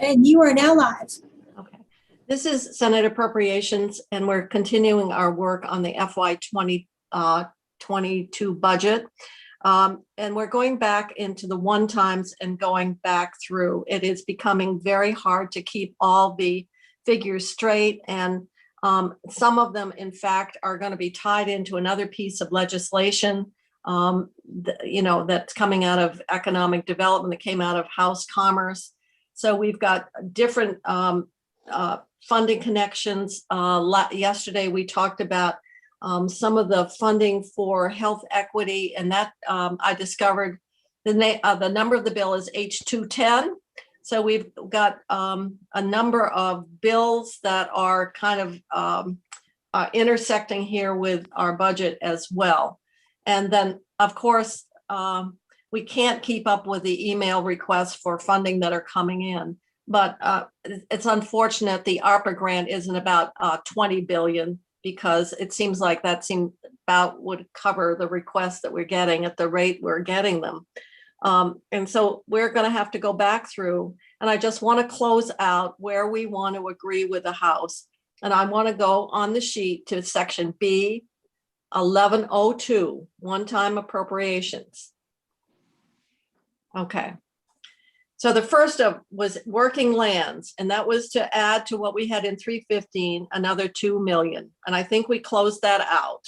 And you are now live. Okay. This is Senate Appropriations, and we're continuing our work on the FY 2022 budget. And we're going back into the one-times and going back through. It is becoming very hard to keep all the figures straight, and some of them, in fact, are going to be tied into another piece of legislation, that's coming out of economic development that came out of House Commerce. So we've got different funding connections. Yesterday, we talked about some of the funding for health equity, and that I discovered the number of the bill is H210. So we've got a number of bills that are kind of intersecting here with our budget as well. And then, of course, we can't keep up with the email requests for funding that are coming in, but it's unfortunate the ARPA grant isn't about 20 billion, because it seems like that would cover the requests that we're getting at the rate we're getting them. And so we're going to have to go back through, and I just want to close out where we want to agree with the House. And I want to go on the sheet to section B 1102, one-time appropriations. Okay. So the first was working lands, and that was to add to what we had in 315, another 2 million. And I think we closed that out.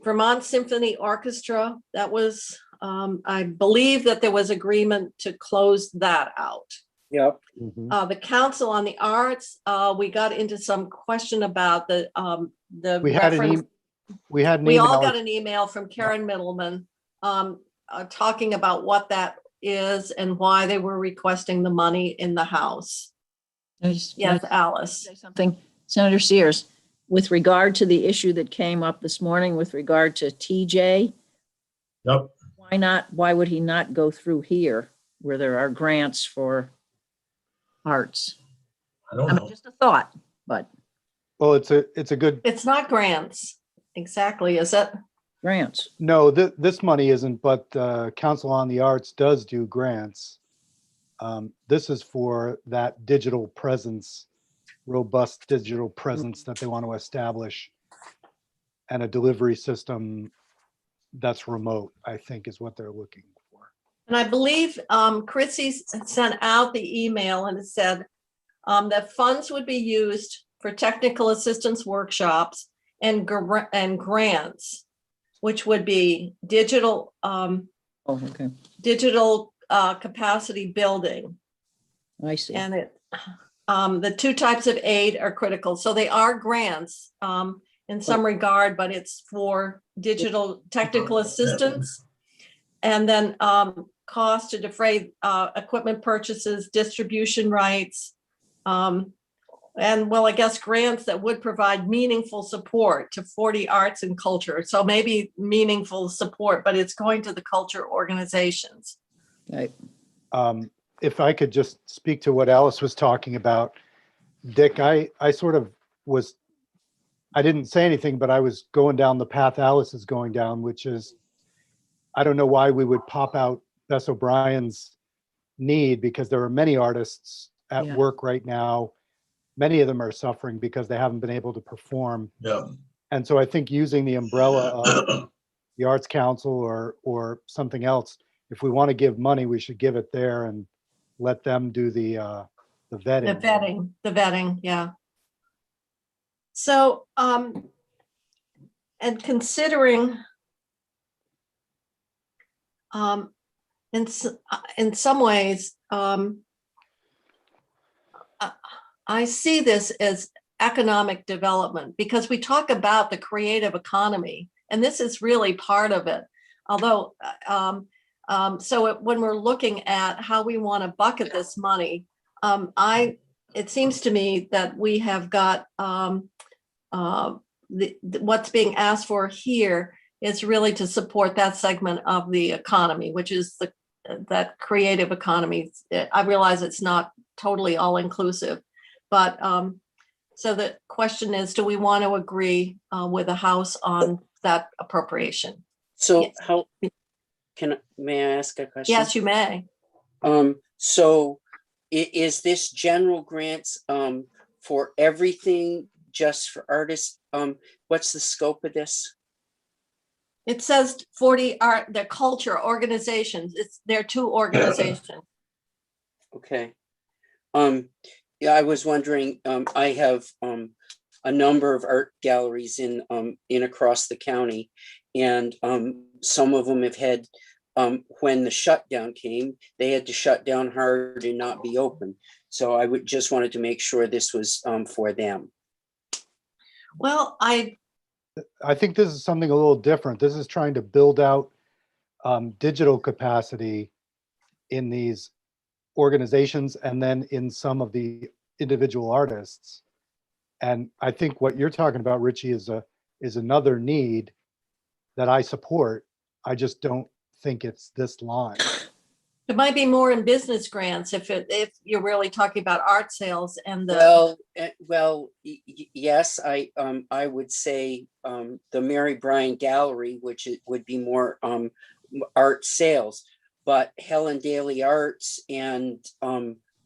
Vermont Symphony Orchestra, that was, I believe that there was agreement to close that out. Yep. The Council on the Arts, we got into some question about the reference. We all got an email from Karen Middleman talking about what that is and why they were requesting the money in the House. Yes, Alice. Say something, Senator Sears, with regard to the issue that came up this morning with regard to TJ. Yep. Why would he not go through here where there are grants for arts? I don't know. Just a thought, but. Well, it's a good. It's not grants. Exactly, is it? Grants. No, this money isn't, but Council on the Arts does do grants. This is for that digital presence, robust digital presence that they want to establish, and a delivery system that's remote, I think, is what they're looking for. And I believe Chrissy sent out the email, and it said that funds would be used for technical assistance workshops and grants, which would be digital digital capacity building. I see. And the two types of aid are critical. So they are grants in some regard, but it's for digital technical assistance. And then cost to defray equipment purchases, distribution rights, and well, I guess grants that would provide meaningful support to 40 arts and culture. So maybe meaningful support, but it's going to the culture organizations. Right. If I could just speak to what Alice was talking about, Dick, I sort of was, I didn't say anything, but I was going down the path Alice is going down, which is, I don't know why we would pop out Bess O'Brien's need, because there are many artists at work right now. Many of them are suffering because they haven't been able to perform. Yeah. And so I think using the umbrella of the Arts Council or something else, if we want to give money, we should give it there and let them do the vetting. The vetting, yeah. So, and considering, in some ways, I see this as economic development, because we talk about the creative economy, and this is really part of it. Although, when we're looking at how we want to bucket this money, it seems to me that we have got what's being asked for here is really to support that segment of the economy, which is that creative economy. I realize it's not totally all inclusive. But so the question is, do we want to agree with the House on that appropriation? So Yes. may I ask a question? Yes, you may. So is this general grants, for everything, just for artists? What's the scope of this? It says 40 art, the culture organizations. They're two organizations. Okay. Yeah, I was wondering, I have, a number of art galleries in across the county. And, some of them have had, when the shutdown came, they had to shut down hard and not be open. So I would just wanted to make sure this was, for them. Well, I think this is something a little different. This is trying to build out digital capacity in these organizations and then in some of the individual artists. And I think what you're talking about, Richie, is another need that I support. I just don't think it's this line. it might be more in business grants if you're really talking about art sales and the. Yes, I would say the Mary Bryan Gallery, which would be more art sales, but Helen Daly Arts and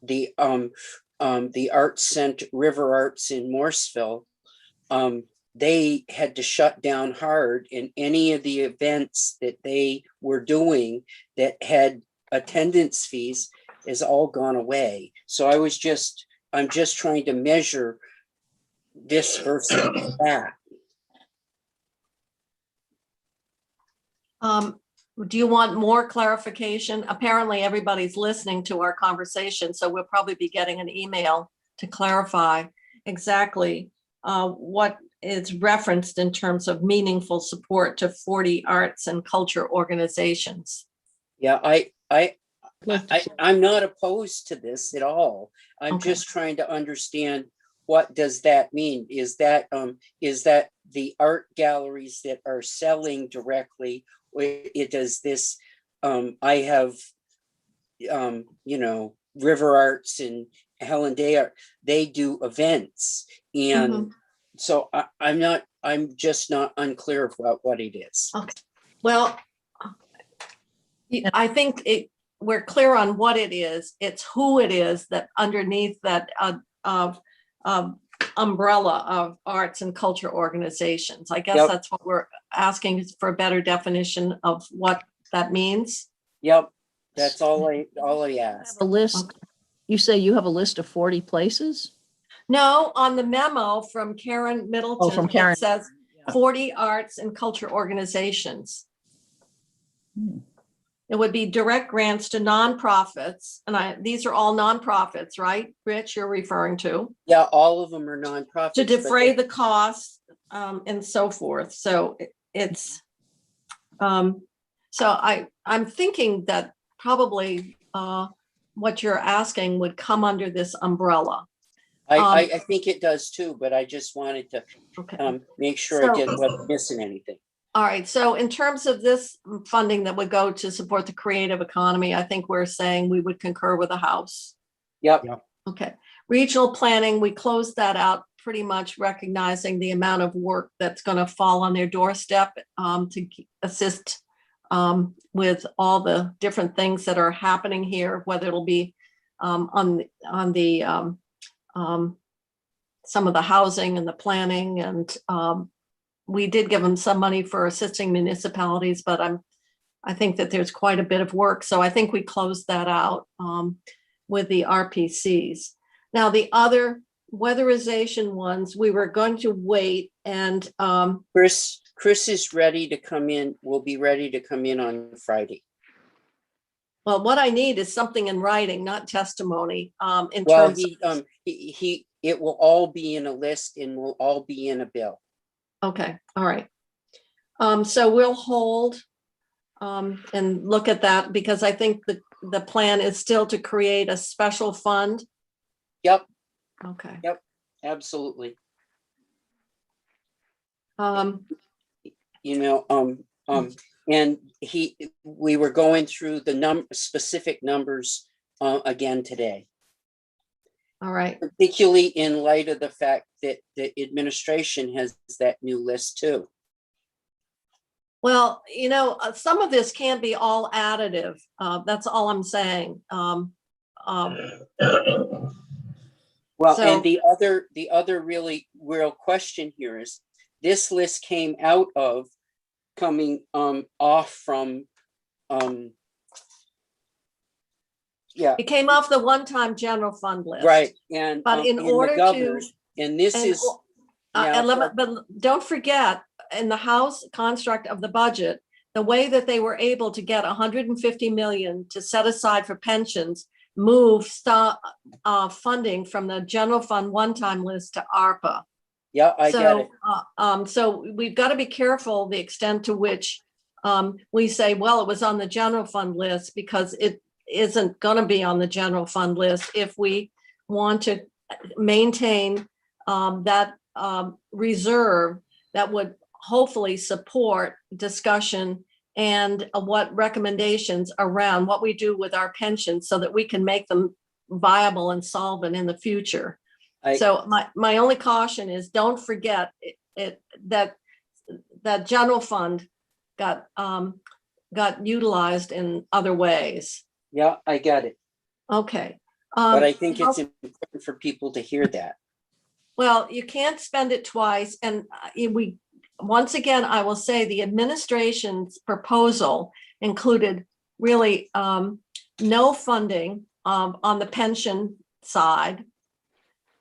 the Art Center, River Arts in Morrisville, they had to shut down hard, and any of the events that they were doing that had attendance fees has all gone away. So I'm just trying to measure this versus that. Do you want more clarification? Apparently everybody's listening to our conversation, so we'll probably be getting an email to clarify exactly what is referenced in terms of meaningful support to 40 arts and culture organizations. Yeah, I'm not opposed to this at all. I'm Okay. just trying to understand, what does that mean? Is that the art galleries that are selling directly? It does this, I have, River Arts and Helen Day Art, they do events. And so I'm just not unclear about what it is. Okay. Well, I think we're clear on what it is. It's who it is that underneath that umbrella of arts and culture organizations. I guess Yep. that's what we're asking, is for a better definition of what that means. Yep, that's all I asked. A list. Okay. You say you have a list of 40 places? No, on the memo from Karen Middleton, from Karen. it says Yeah. 40 arts and culture organizations. Hmm. It would be direct grants to nonprofits, and these are all nonprofits, right, Rich, you're referring to? Yeah, all of them are nonprofits. To defray the costs and so forth. So it's, so I'm thinking that probably what you're asking would come under this umbrella. I think it does too, but I just wanted to Okay. make sure I wasn't missing anything. All right. So in terms of this funding that would go to support the creative economy, I think we're saying we would concur with the House. Yep. Okay. Regional planning, we closed that out, pretty much recognizing the amount of work that's going to fall on their doorstep to assist with all the different things that are happening here, whether it'll be on the some of the housing and the planning, and we did give them some money for assisting municipalities, but I think that there's quite a bit of work. So I think we closed that out with the RPCs. Now, the other weatherization ones, we were going to wait, and Chris is ready to come in. Will be ready to come in on Friday. well, what I need is something in writing, not testimony. In Well, terms of, it will all be in a list and will all be in a bill. okay, all right. So we'll hold and look at that, because I think the plan is still to create a special fund. Yep, Okay. absolutely. Um, And we were going through the specific numbers again today, all right. particularly in light of the fact that the administration has that new list too. Well, some of this can't be all additive. That's all I'm saying. Well, So- and the other really real question here is, this list came out of coming off from yeah, it came off the one-time general fund list. right. And But in the order to, governor's, and this and, is and now, let me- but don't forget, in the House construct of the budget, the way that they were able to get 150 million to set aside for pensions, move funding from the general fund one-time list to ARPA. yeah, I get it. So we've got to be careful the extent to which we say, well, it was on the general fund list, because it isn't going to be on the general fund list if we want to maintain that reserve that would hopefully support discussion and what recommendations around what we do with our pensions so that we can make them viable and solvent in the future. So my only caution is, don't forget that general fund got utilized in other ways. Yeah, I get it. Okay. But I think it's important for people to hear that. Well, you can't spend it twice. And once again, I will say the administration's proposal included really no funding on the pension side.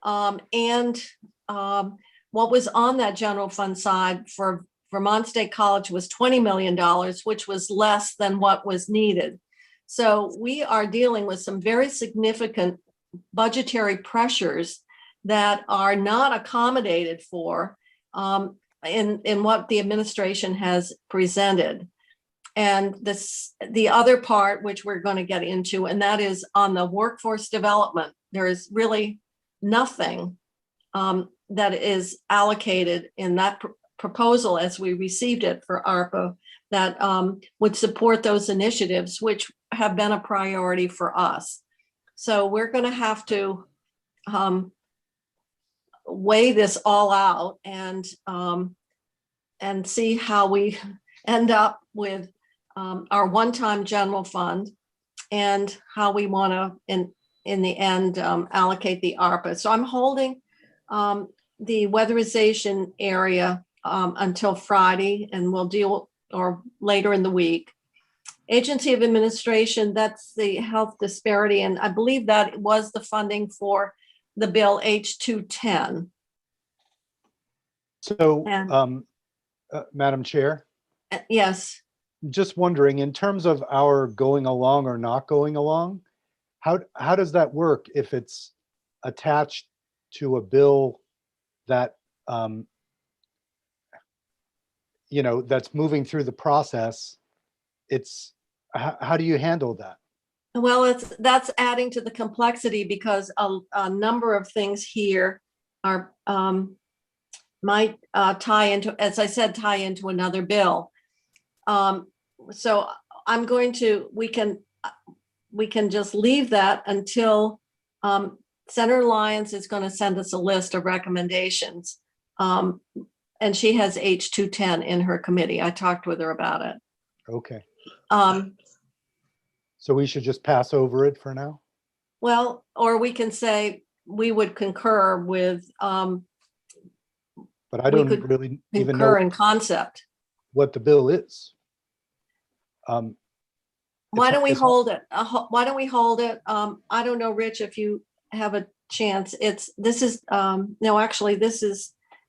And what was on that general fund side for Vermont State College was $20 million, which was less than what was needed. So we are dealing with some very significant budgetary pressures that are not accommodated for in what the administration has presented. And the other part, which we're going to get into, and that is on the workforce development. There is really nothing that is allocated in that proposal as we received it for ARPA that would support those initiatives, which have been a priority for us. So we're going to have to weigh this all out and see how we end up with our one-time general fund and how we want to, in the end, allocate the ARPA. So I'm holding the weatherization area until Friday, and we'll deal, or later in the week. Agency of Administration, that's the health disparity, and I believe that was the funding for the bill H210. So, And- Madam Chair, Yes. just wondering, in terms of our going along or not going along, how does that work if it's attached to a bill that that's moving through the process? It's how do you handle that? Well, that's adding to the complexity, because a number of things here are might tie into, as I said, tie into another bill. So I'm going to, we can just leave that until Senator Lyons is going to send us a list of recommendations. And she has H210 in her committee. I talked with her about it. Okay. So we should just pass over it for now? Well, or we can say we would concur with, but I don't really even know in concept. what the bill is. Why don't we hold it? Why don't we hold it? I don't know, Rich, if you have a chance. This is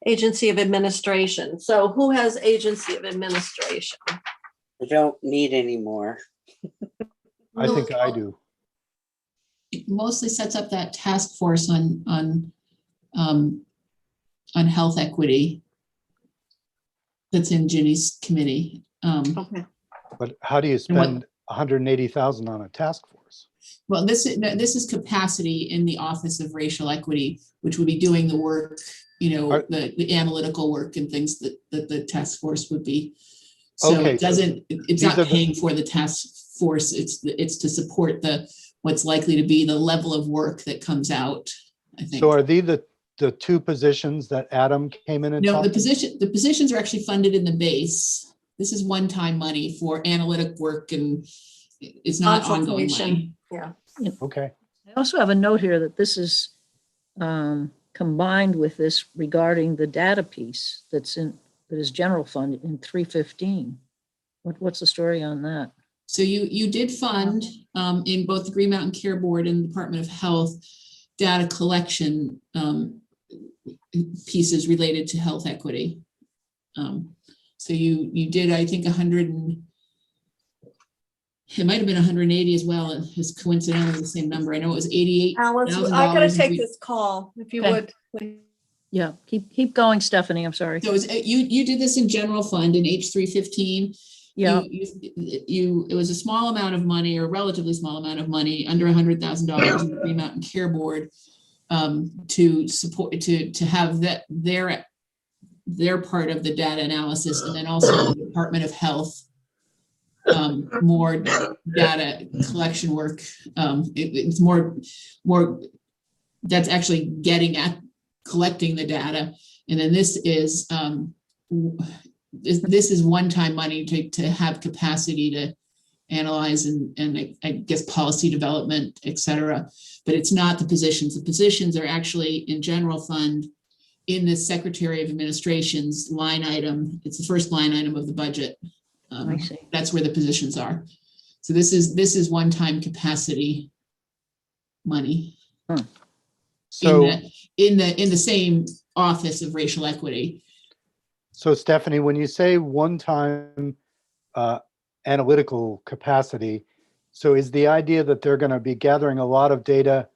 Agency of Administration. So who has Agency of Administration? I don't need any more. I think I do. It mostly sets up that task force on health equity that's in Ginny's committee. Okay. But how do you spend 180,000 on a task force? Well, this is capacity in the Office of Racial Equity, which would be doing the work, the analytical work and things that the task force would be. So okay, it's not paying for the task force. It's to support what's likely to be the level of work that comes out, I think. So are these the two positions that Adam came in and No, talked the positions are actually funded in the base. This is one-time money for analytic work, and it's not ongoing money. Yeah. Okay. I also have a note here that this is combined with this regarding the data piece that is general fund in 315. What's the story on that? So you did fund in both the Green Mountain Care Board and the Department of Health data collection pieces related to health equity. So you did, I think, 100 and it might have been 180 as well. It's coincidentally the same number. I know it was Alice, $88,000. I gotta take this call, if you Okay. would, please. Yeah, keep going, Stephanie. I'm sorry. So it was, you did this in general fund in H315. Yeah, It was a small amount of money, or a relatively small amount of money, under $100,000 in the Green Mountain Care Board to support, to have that their part of the data analysis, and then also the Department of Health more data collection work. It's more that's actually getting at collecting the data, and then this is one-time money to have capacity to analyze and I guess policy development, et cetera. But it's not the positions. The positions are actually in general fund in the Secretary of Administration's line item. It's the first line item of the budget. I see. That's where the positions are. So this is one-time capacity money So, in the same office of racial equity. so Stephanie, when you say one-time analytical capacity, so is the idea that they're going to be gathering a lot of data,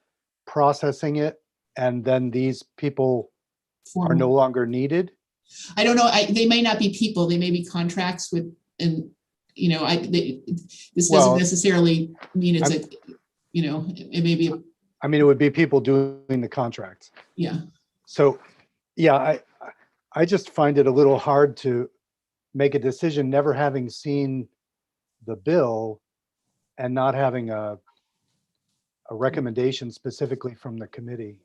processing it, and then these people are no longer needed? I don't know. They may not be people. They may be contracts with, and this doesn't necessarily mean it's it may be. I mean, it would be people doing the contracts. Yeah. So, yeah, I just find it a little hard to make a decision, never having seen the bill and not having a recommendation specifically from the committee.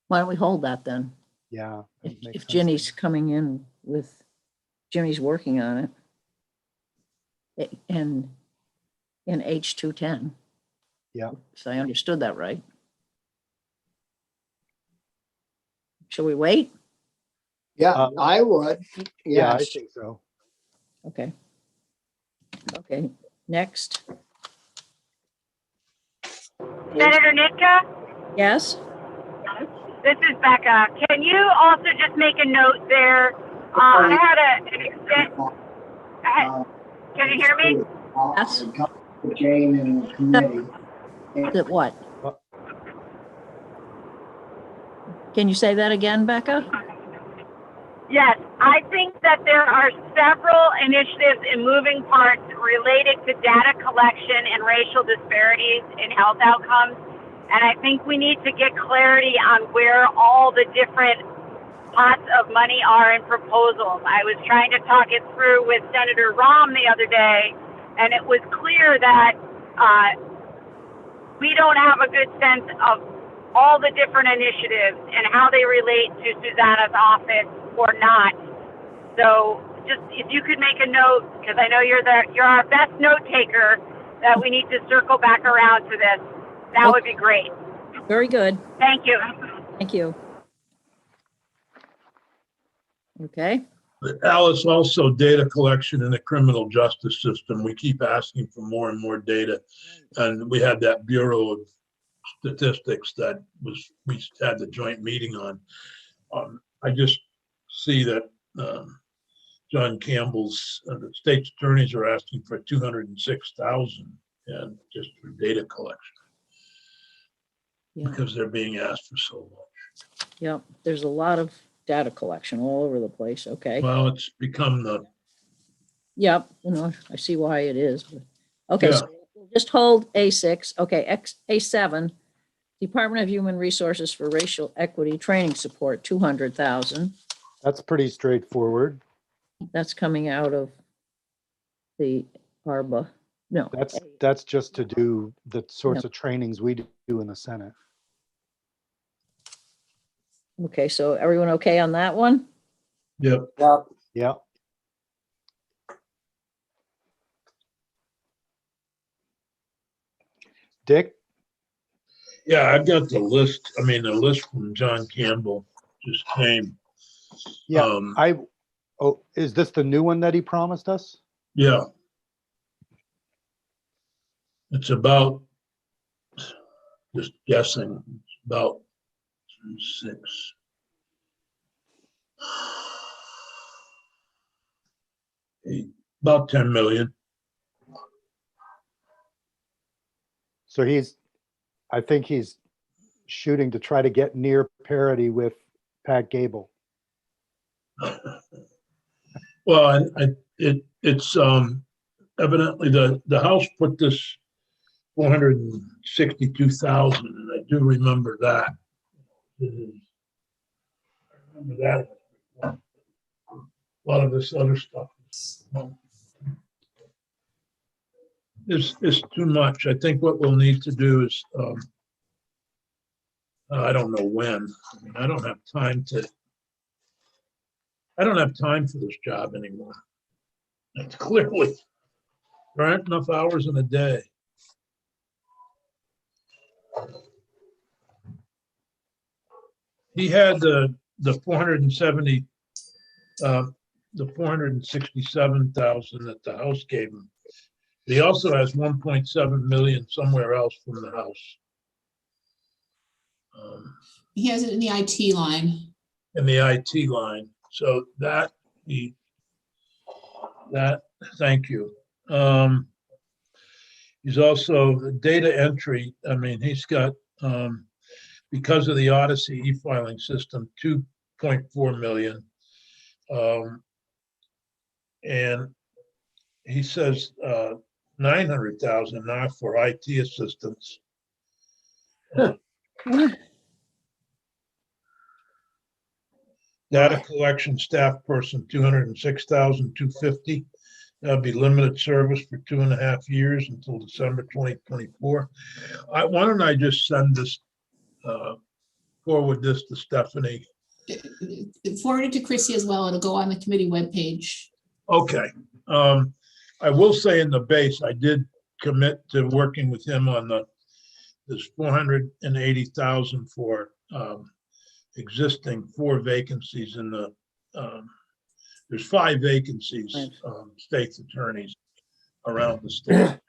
Why don't we hold that then? Yeah. it makes If sense. Ginny's coming in with, Jimmy's working on it. In H210. Yeah. So I understood that right. Shall we wait? Yeah, I would. Yeah, I Yes. think so. Okay. Okay, next. Senator Nitka, Yes? this is Becca. Can you also just make a note there? I had an extent. Can you hear me? Yes. Jane and the committee. That what? Can you say that again, Becca? Yes, I think that there are several initiatives and moving parts related to data collection and racial disparities in health outcomes. And I think we need to get clarity on where all the different pots of money are in proposals. I was trying to talk it through with Senator Rahm the other day, and it was clear that we don't have a good sense of all the different initiatives and how they relate to Susanna's office or not. So just if you could make a note, because I know you're our best note taker, that we need to circle back around to this. That would be great. Very good. Thank you. Thank you. Okay, Alice, also data collection in the criminal justice system. We keep asking for more and more data. And we had that Bureau of Statistics that we had the joint meeting on. I just see that John Campbell's, the state's attorneys are asking for 206,000 and just for data collection. yeah, Because they're being asked for so much. yeah. There's a lot of data collection all over the place. Okay. Well, it's become the, Yep, I see why it is. But okay, Yeah. so we'll just hold A6. Okay, A7, Department of Human Resources for Racial Equity Training Support, 200,000. That's pretty straightforward. That's coming out of the ARBA. No. That's just to do the sorts of trainings we do in the Senate. Okay, so everyone okay on that one? yep, Yep. Yeah. Dick, Yeah, I've got the list. I mean, the list from John Campbell just came. Yeah, Um, oh, is this the new one that he promised us? Yeah. It's about, just guessing, it's about 6. About 10 million. So I think he's shooting to try to get near parity with Pat Gable. Well, it's evidently the House put this 462,000, and I do remember that. I remember that. A lot of this other stuff is too much. I think what we'll need to do is, I don't know when. I mean, I don't have time for this job anymore. That's clearly, there aren't enough hours in a day. He had the 470, the 467,000 that the House gave him. He also has 1.7 million somewhere else from the House. He has it in the IT line. In the IT line. So thank you. He's also the data entry. I mean, he's got, because of the Odyssey e-filing system, 2.4 million. And he says 900,000 now for IT assistance. Data collection staff person, 206,250. That'll be limited service for 2.5 years until December 2024. Why don't I just send this, forward this to Stephanie? Forward it to Chrissy as well. It'll go on the committee webpage. Okay. I will say in the base, I did commit to working with him on this 480,000 for existing 4 vacancies in the, there's 5 vacancies, state's attorneys around the state.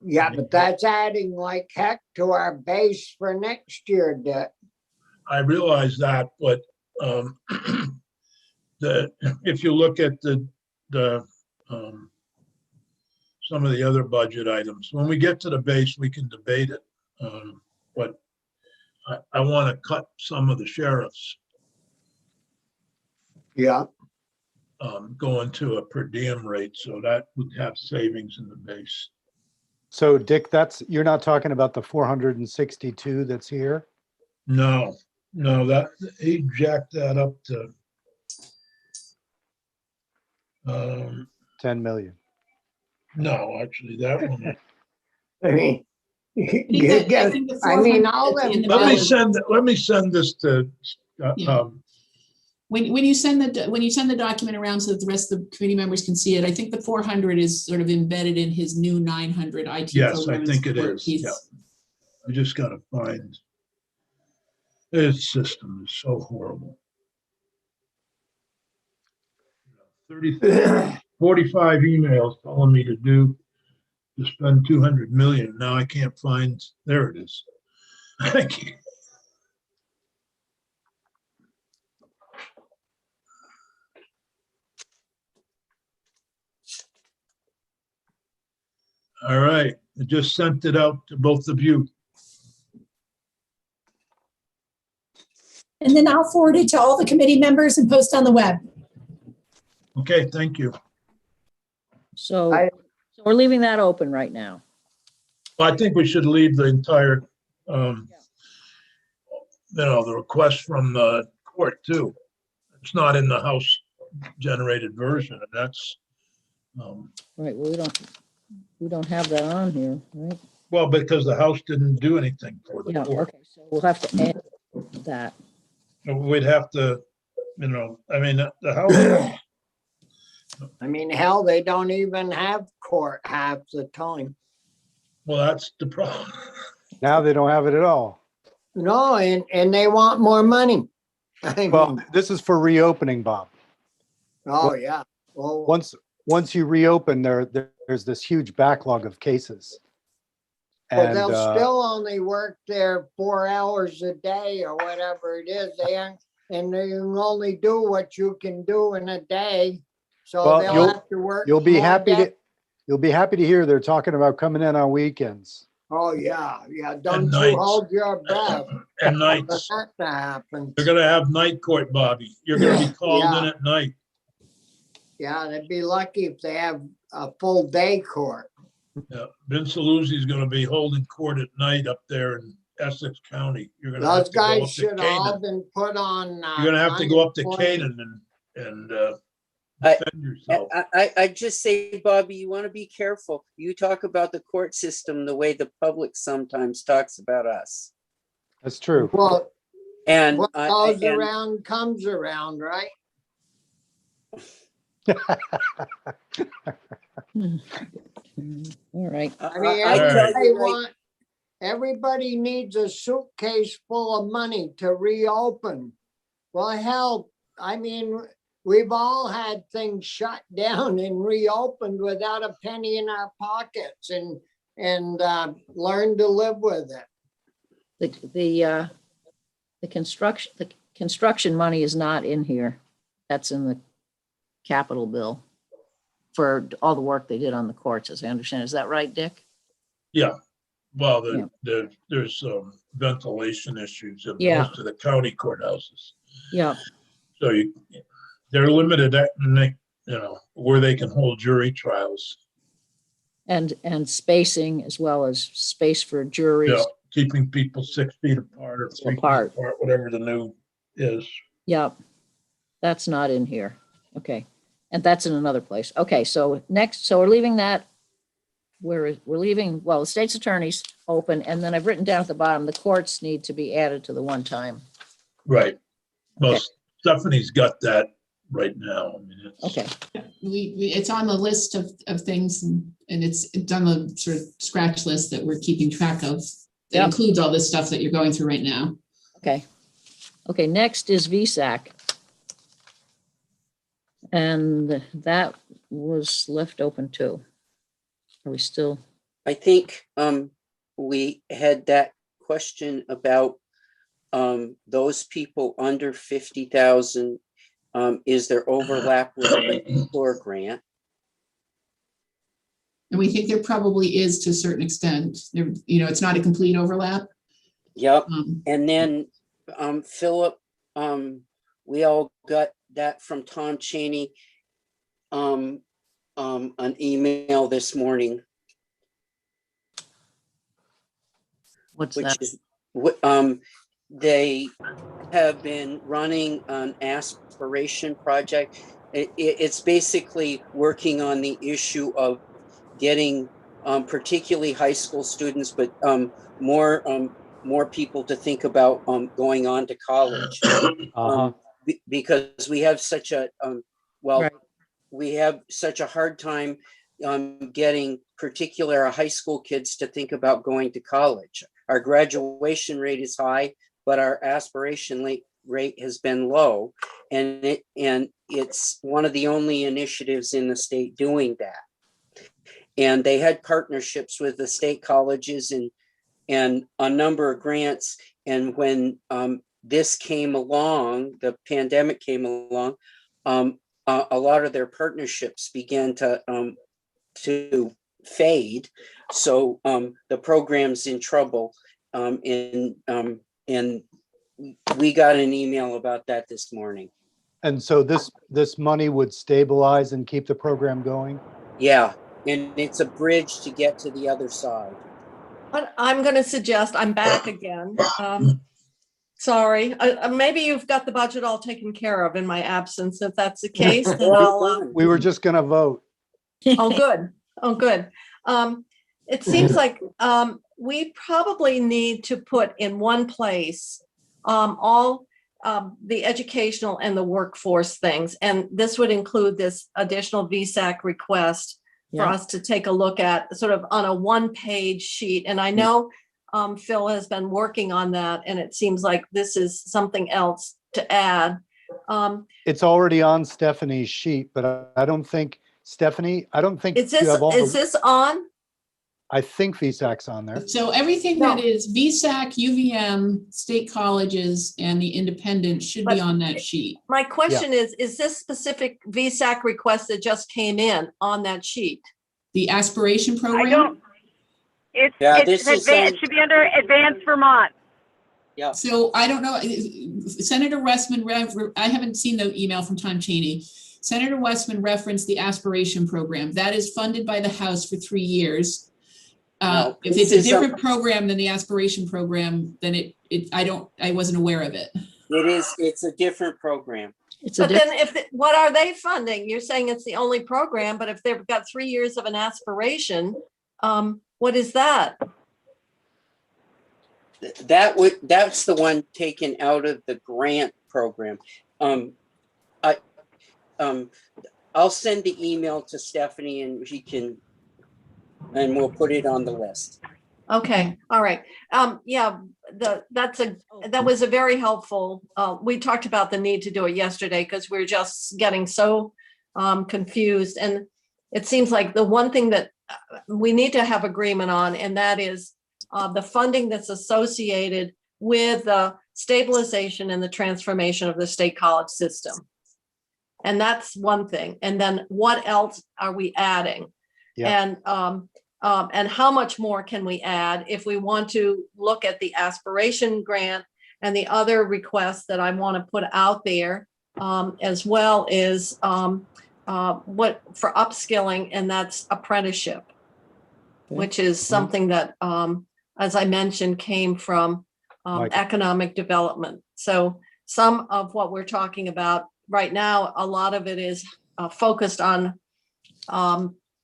Yeah, but that's adding like heck to our base for next year, Dick. I realize that, but if you look at the some of the other budget items, when we get to the base, we can debate it. But I want to cut some of the sheriffs. Yeah. Going to a per diem rate, so that would have savings in the base. So Dick, you're not talking about the 462 that's here? No, that he jacked that up to 10 million. no, actually that one. I mean, I think the I mean, 400 all in them. the Let ballot. me send this to Yeah. When you send the document around so that the rest of the committee members can see it, I think the 400 is sort of embedded in his new 900 IT. yes, program I and think it support is. piece. Yeah. We just gotta find, this system is so horrible. 45 emails telling me to spend 200 million. Now I can't find, there it is. Thank you. All right, I just sent it out to both of you. And then I'll forward it to all the committee members and post on the web. Okay, thank you. So we're leaving that open right now. I think we should leave the entire, the request from the court too. It's not in the House generated version, and that's, Right, well, we don't have that on here, right? well, because the House didn't do anything for the Yeah, court. okay, so we'll have to add that. We'd have to, I mean, the House, I mean, hell, they don't even have court half the time. well, that's the problem. Now they don't have it at all. No, and they want more money. I Well, mean, this is for reopening, Bob. oh, yeah. Well, Once you reopen, there's this huge backlog of cases. but And they'll still only work there 4 hours a day or whatever it is. And they can only do what you can do in a day. So Well, they'll have to work. you'll be more happy day- to you'll be happy to hear they're talking about coming in on weekends. Oh, yeah, yeah. Don't you nights. hold your breath. And for nights. that to happen. You're gonna have night court, Bobby. You're gonna be called in Yeah. at night. Yeah, they'd be lucky if they have a full day court. Yeah, Vince Saluzzi's gonna be holding court at night up there in Essex County. You're gonna have Those to go guys up to should all Canaan. been put on. You're gonna have to go up to unemployment. Canaan and I- defend yourself. I just say, Bobby, you want to be careful. You talk about the court system the way the public sometimes talks about us. That's true. Well, And what goes and around comes around, right? All right. I mean, I tell everybody you right, everybody needs a suitcase full of money to reopen. Well, hell, I mean, we've all had things shut down and reopened without a penny in our pockets and learned to live with it. The construction money is not in here. That's in the capital bill for all the work they did on the courts, as I understand. Is that right, Dick? Yeah, well, Yeah. there's ventilation issues in Yeah. most of the county courthouses. Yeah. So they're limited at, where they can hold jury trials. And spacing as well as space for Yeah, juries. keeping people 6 feet apart or 3 feet Apart. apart, whatever the new is. Yep. That's not in here. Okay. And that's in another place. Okay, so next, so we're leaving that. We're leaving, well, the state's attorney's open, and then I've written down at the bottom, the courts need to be added to the one time. Right. Well, Okay. Stephanie's got that right now. I mean, it's. Okay, It's on the list of things and it's on the sort of scratch list that we're keeping track of. That Yep. includes all this stuff that you're going through right now. okay. Okay, next is VSAC. And that was left open too. Are we still? I think we had that question about those people under 50,000. Is there overlap with the floor grant? And we think there probably is to a certain extent. There, it's not a complete overlap. Yep. Um, And then Philip, we all got that from Tom Cheney, an email this morning, What's which that? is they have been running an aspiration project. It's basically working on the issue of getting particularly high school students, but more people to think about going on to college. Because we have such a Right. we have such a hard time getting particular high school kids to think about going to college. Our graduation rate is high, but our aspiration rate has been low, and it's one of the only initiatives in the state doing that. And they had partnerships with the state colleges and a number of grants. And when this came along, the pandemic came along, a lot of their partnerships began to fade. So the program's in trouble. And we got an email about that this morning. And so this money would stabilize and keep the program going? Yeah, and it's a bridge to get to the other side. But I'm going to suggest, I'm back again. Sorry, maybe you've got the budget all taken care of in my absence. If that's the case, then I'll, We were just gonna vote. oh, good. Oh, good. It seems like we probably need to put in one place all the educational and the workforce things. And this would include this additional VSAC request for Yeah. us to take a look at, sort of on a one-page sheet. And I know Phil has been working on that, and it seems like this is something else to add. It's already on Stephanie's sheet, but I don't think, Stephanie, I don't think Is you have all this the, on? I think VSAC's on there. So everything No. that is VSAC, UVM, state colleges, and the independent should be But- on that sheet. My question is this specific VSAC request that just came in on that sheet? The aspiration I program, don't, Yeah, it should be under Advanced Vermont. Yeah, so I don't know, Senator Westman, I haven't seen the email from Tom Cheney. Senator Westman referenced the aspiration program. That is funded by the House for 3 years. No, If this it's a is different program than the aspiration program, then I wasn't aware of it. it's a different program. It's a But then what are they funding? You're saying it's the only program, but if they've got 3 years of an aspiration, what is that? That's the one taken out of the grant program. I'll send the email to Stephanie and and we'll put it on the list. Okay, all right. Yeah, that was a very helpful, we talked about the need to do it yesterday because we're just getting so confused. And it seems like the one thing that we need to have agreement on, and that is the funding that's associated with the stabilization and the transformation of the state college system. And that's one thing. And then what else are we adding? Yeah. And how much more can we add if we want to look at the aspiration grant and the other requests that I want to put out there, as well as what for upskilling, and that's apprenticeship, which is something that, as I mentioned, came from economic development. So some of what we're talking about right now, a lot of it is focused on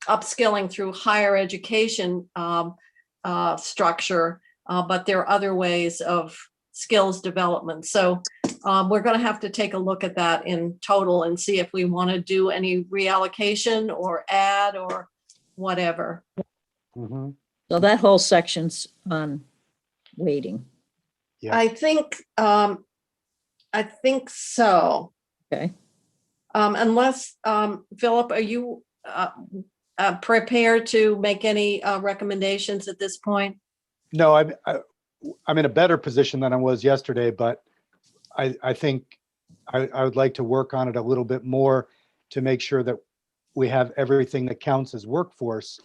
upskilling through higher education structure, but there are other ways of skills development. So we're going to have to take a look at that in total and see if we want to do any reallocation or add or whatever. Mhm. So that whole section's on waiting. Yeah. I think so. Okay. Unless, Philip, are you prepared to make any recommendations at this point? No, I'm in a better position than I was yesterday, but I think I would like to work on it a little bit more to make sure that we have everything that counts as workforce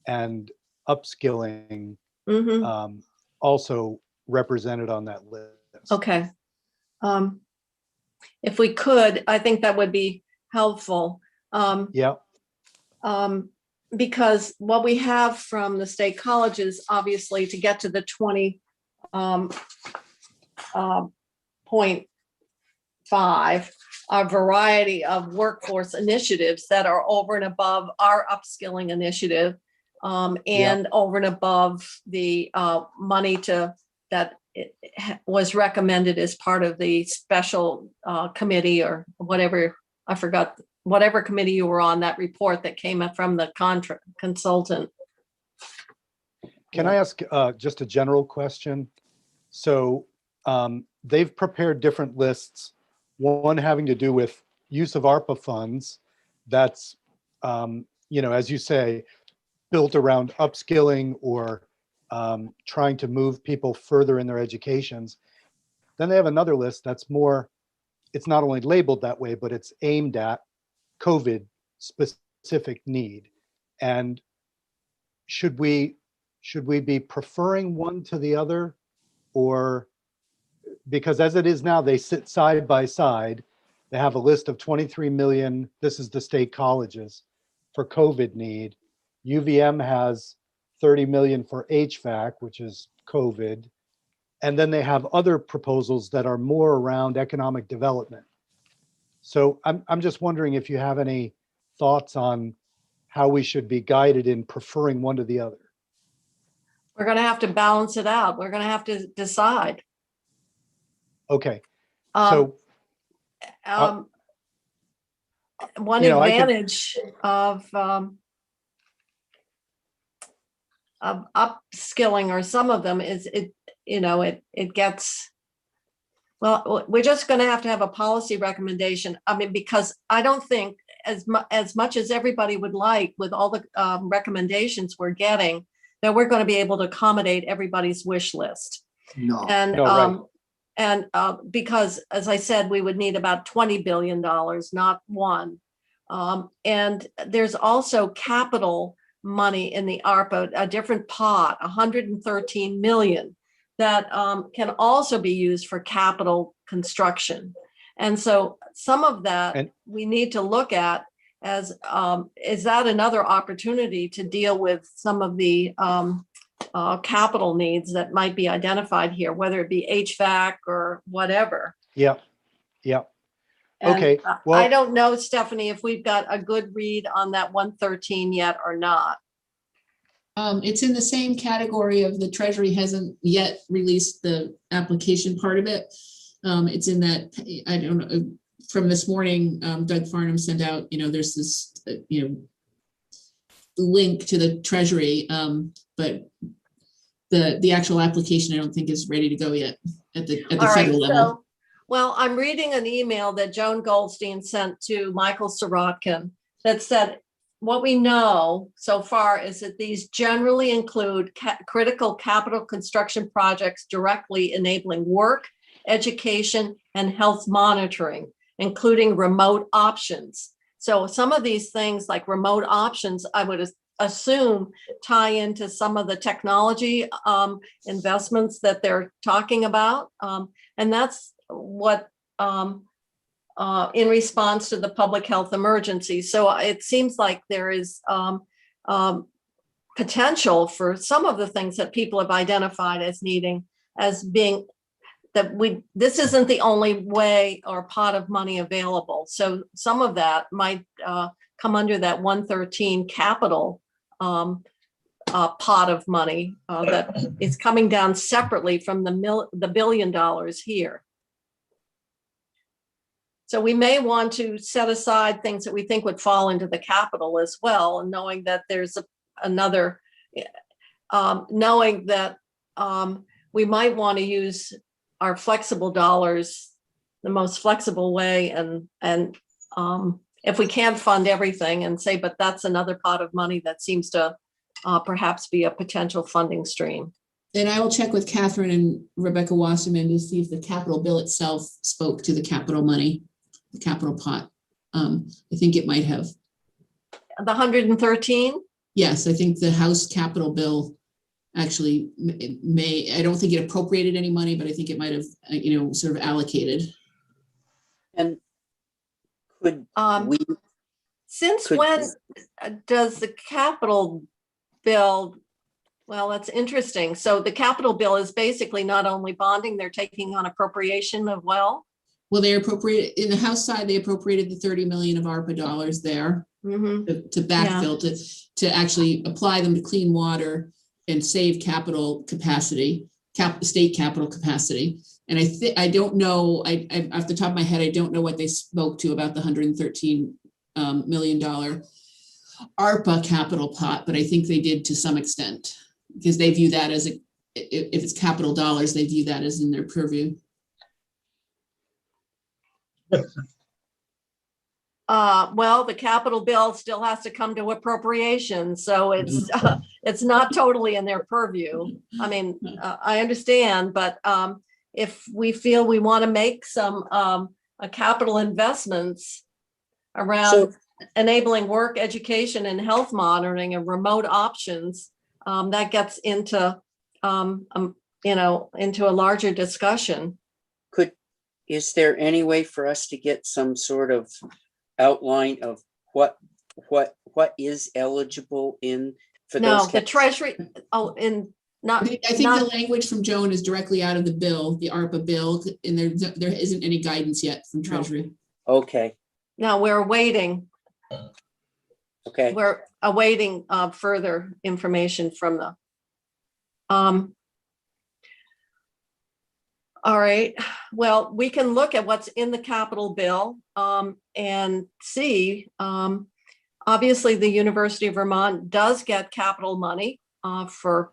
and upskilling Mm-hmm. also represented on that list. Okay. If we could, I think that would be helpful. Yeah. Because what we have from the state colleges, obviously, to get to the 20.5, a variety of workforce initiatives that are over and above our upskilling initiative, and over and above the money that was recommended as part of the special committee or whatever, I forgot, whatever committee you were on, that report that came from the consultant. Can I ask just a general question? So they've prepared different lists, one having to do with use of ARPA funds. That's, as you say, built around upskilling or trying to move people further in their educations. Then they have another list that's more, it's not only labeled that way, but it's aimed at COVID specific need. And should we be preferring one to the other? Or, because as it is now, they sit side by side. They have a list of 23 million, this is the state colleges, for COVID need. UVM has 30 million for HVAC, which is COVID. And then they have other proposals that are more around economic development. So I'm just wondering if you have any thoughts on how we should be guided in preferring one to the other. We're going to have to balance it out. We're going to have to decide. Okay, Um, so One you know, I could- advantage of upskilling, or some of them is it gets, well, we're just going to have a policy recommendation. I mean, because I don't think as much as everybody would like, with all the recommendations we're getting, that we're going to be able to accommodate everybody's wish list. No. And No, right. Because, as I said, we would need about $20 billion, not one. And there's also capital money in the ARPA, a different pot, 113 million, that can also be used for capital construction. And so some of that we need to look at as, is that another opportunity to deal with some of the capital needs that might be identified here, whether it be HVAC or whatever. Yep. Yep. And Okay. I Well, don't know, Stephanie, if we've got a good read on that 113 yet or not. It's in the same category of the Treasury hasn't yet released the application part of it. It's in that, I don't know, from this morning, Doug Farnham sent out, there's this, link to the Treasury, but the actual application, I don't think is ready to go yet at the All right, federal level. well, I'm reading an email that Joan Goldstein sent to Michael Sirotkin that said, what we know so far is that these generally include critical capital construction projects directly enabling work, education, and health monitoring, including remote options. So some of these things like remote options, I would assume tie into some of the technology investments that they're talking about. And that's what in response to the public health emergency. So it seems like there is potential for some of the things that people have identified as needing, as being that this isn't the only way or pot of money available. So some of that might come under that 113 capital pot of money that is coming down separately from the $1 billion here. So we may want to set aside things that we think would fall into the capital as well, and knowing that there's another, knowing that we might want to use our flexible dollars the most flexible way, and if we can't fund everything, and say, but that's another pot of money that seems to perhaps be a potential funding stream. And I will check with Catherine and Rebecca Wasserman to see if the capital bill itself spoke to the capital money, the capital pot. I think it might have. The 113? Yes, I think the House capital bill actually may, I don't think it appropriated any money, but I think it might have, sort of allocated. And could we? Since could- when does the capital bill, well, that's interesting. So the capital bill is basically not only bonding, they're taking on appropriation of well? Well, they appropriated, in the House side, they appropriated the 30 million of ARPA dollars there to backfill, to actually apply them to clean water and save capital capacity, state capital capacity. And I don't know, I off the top of my head, I don't know what they spoke to about the $113 million ARPA capital pot, but I think they did to some extent, because they view that as if it's capital dollars, they view that as in their purview. Well, the capital bill still has to come to appropriation, so it's not totally in their purview. I mean, I understand, but if we feel we want to make some capital investments around enabling work, education, and health monitoring and remote options, that gets into into a larger discussion. Is there any way for us to get some sort of outline of what is eligible in for No, those? the Treasury. Oh, not. I think the language from Joan is directly out of the bill, the ARPA bill, and there isn't any guidance yet from Treasury. Okay. No, we're waiting. Okay. We're awaiting further information from the. All right, well, we can look at what's in the capital bill and see. Obviously, the University of Vermont does get capital money for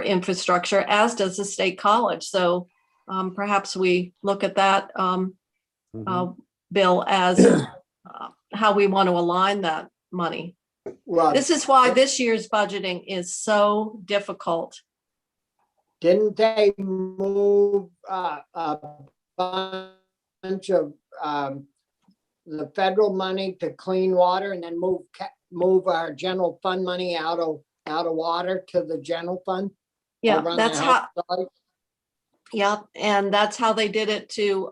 infrastructure, as does the state college. So perhaps we look at that bill as how we want to align that money. Well, This is why this year's budgeting is so difficult. didn't they move a bunch of the federal money to clean water and then move our general fund money out of water to the general fund? Yeah, over on the that's health how, side? yeah, and that's how they did it to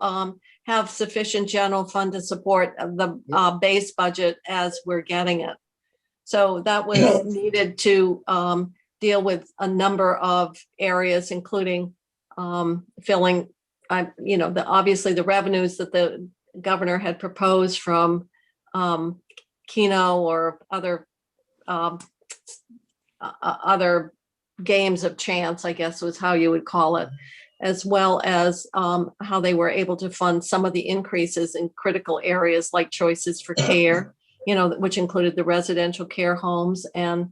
have sufficient general fund to support the base budget as we're getting it. So that was needed to deal with a number of areas, including filling, obviously the revenues that the governor had proposed from Keno or other games of chance, I guess was how you would call it, as well as how they were able to fund some of the increases in critical areas like choices for care, which included the residential care homes and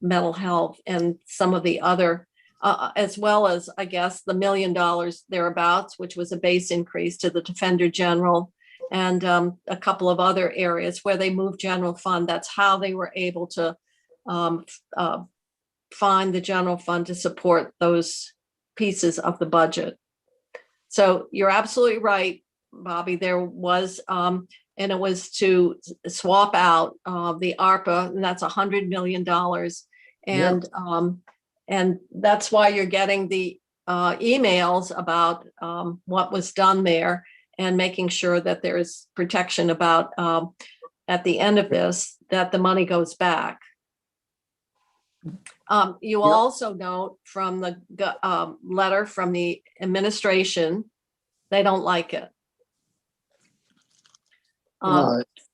mental health and some of the other, as well as, I guess, the $1 million thereabouts, which was a base increase to the Defender General, and a couple of other areas where they moved general fund. That's how they were able to find the general fund to support those pieces of the budget. So you're absolutely right, Bobby. There was, and it was to swap out the ARPA, and that's $100 million. And that's why you're getting the emails about what was done there and making sure that there is protection about at the end of this, that the money goes back. You will also note from the letter from the administration, they don't like it.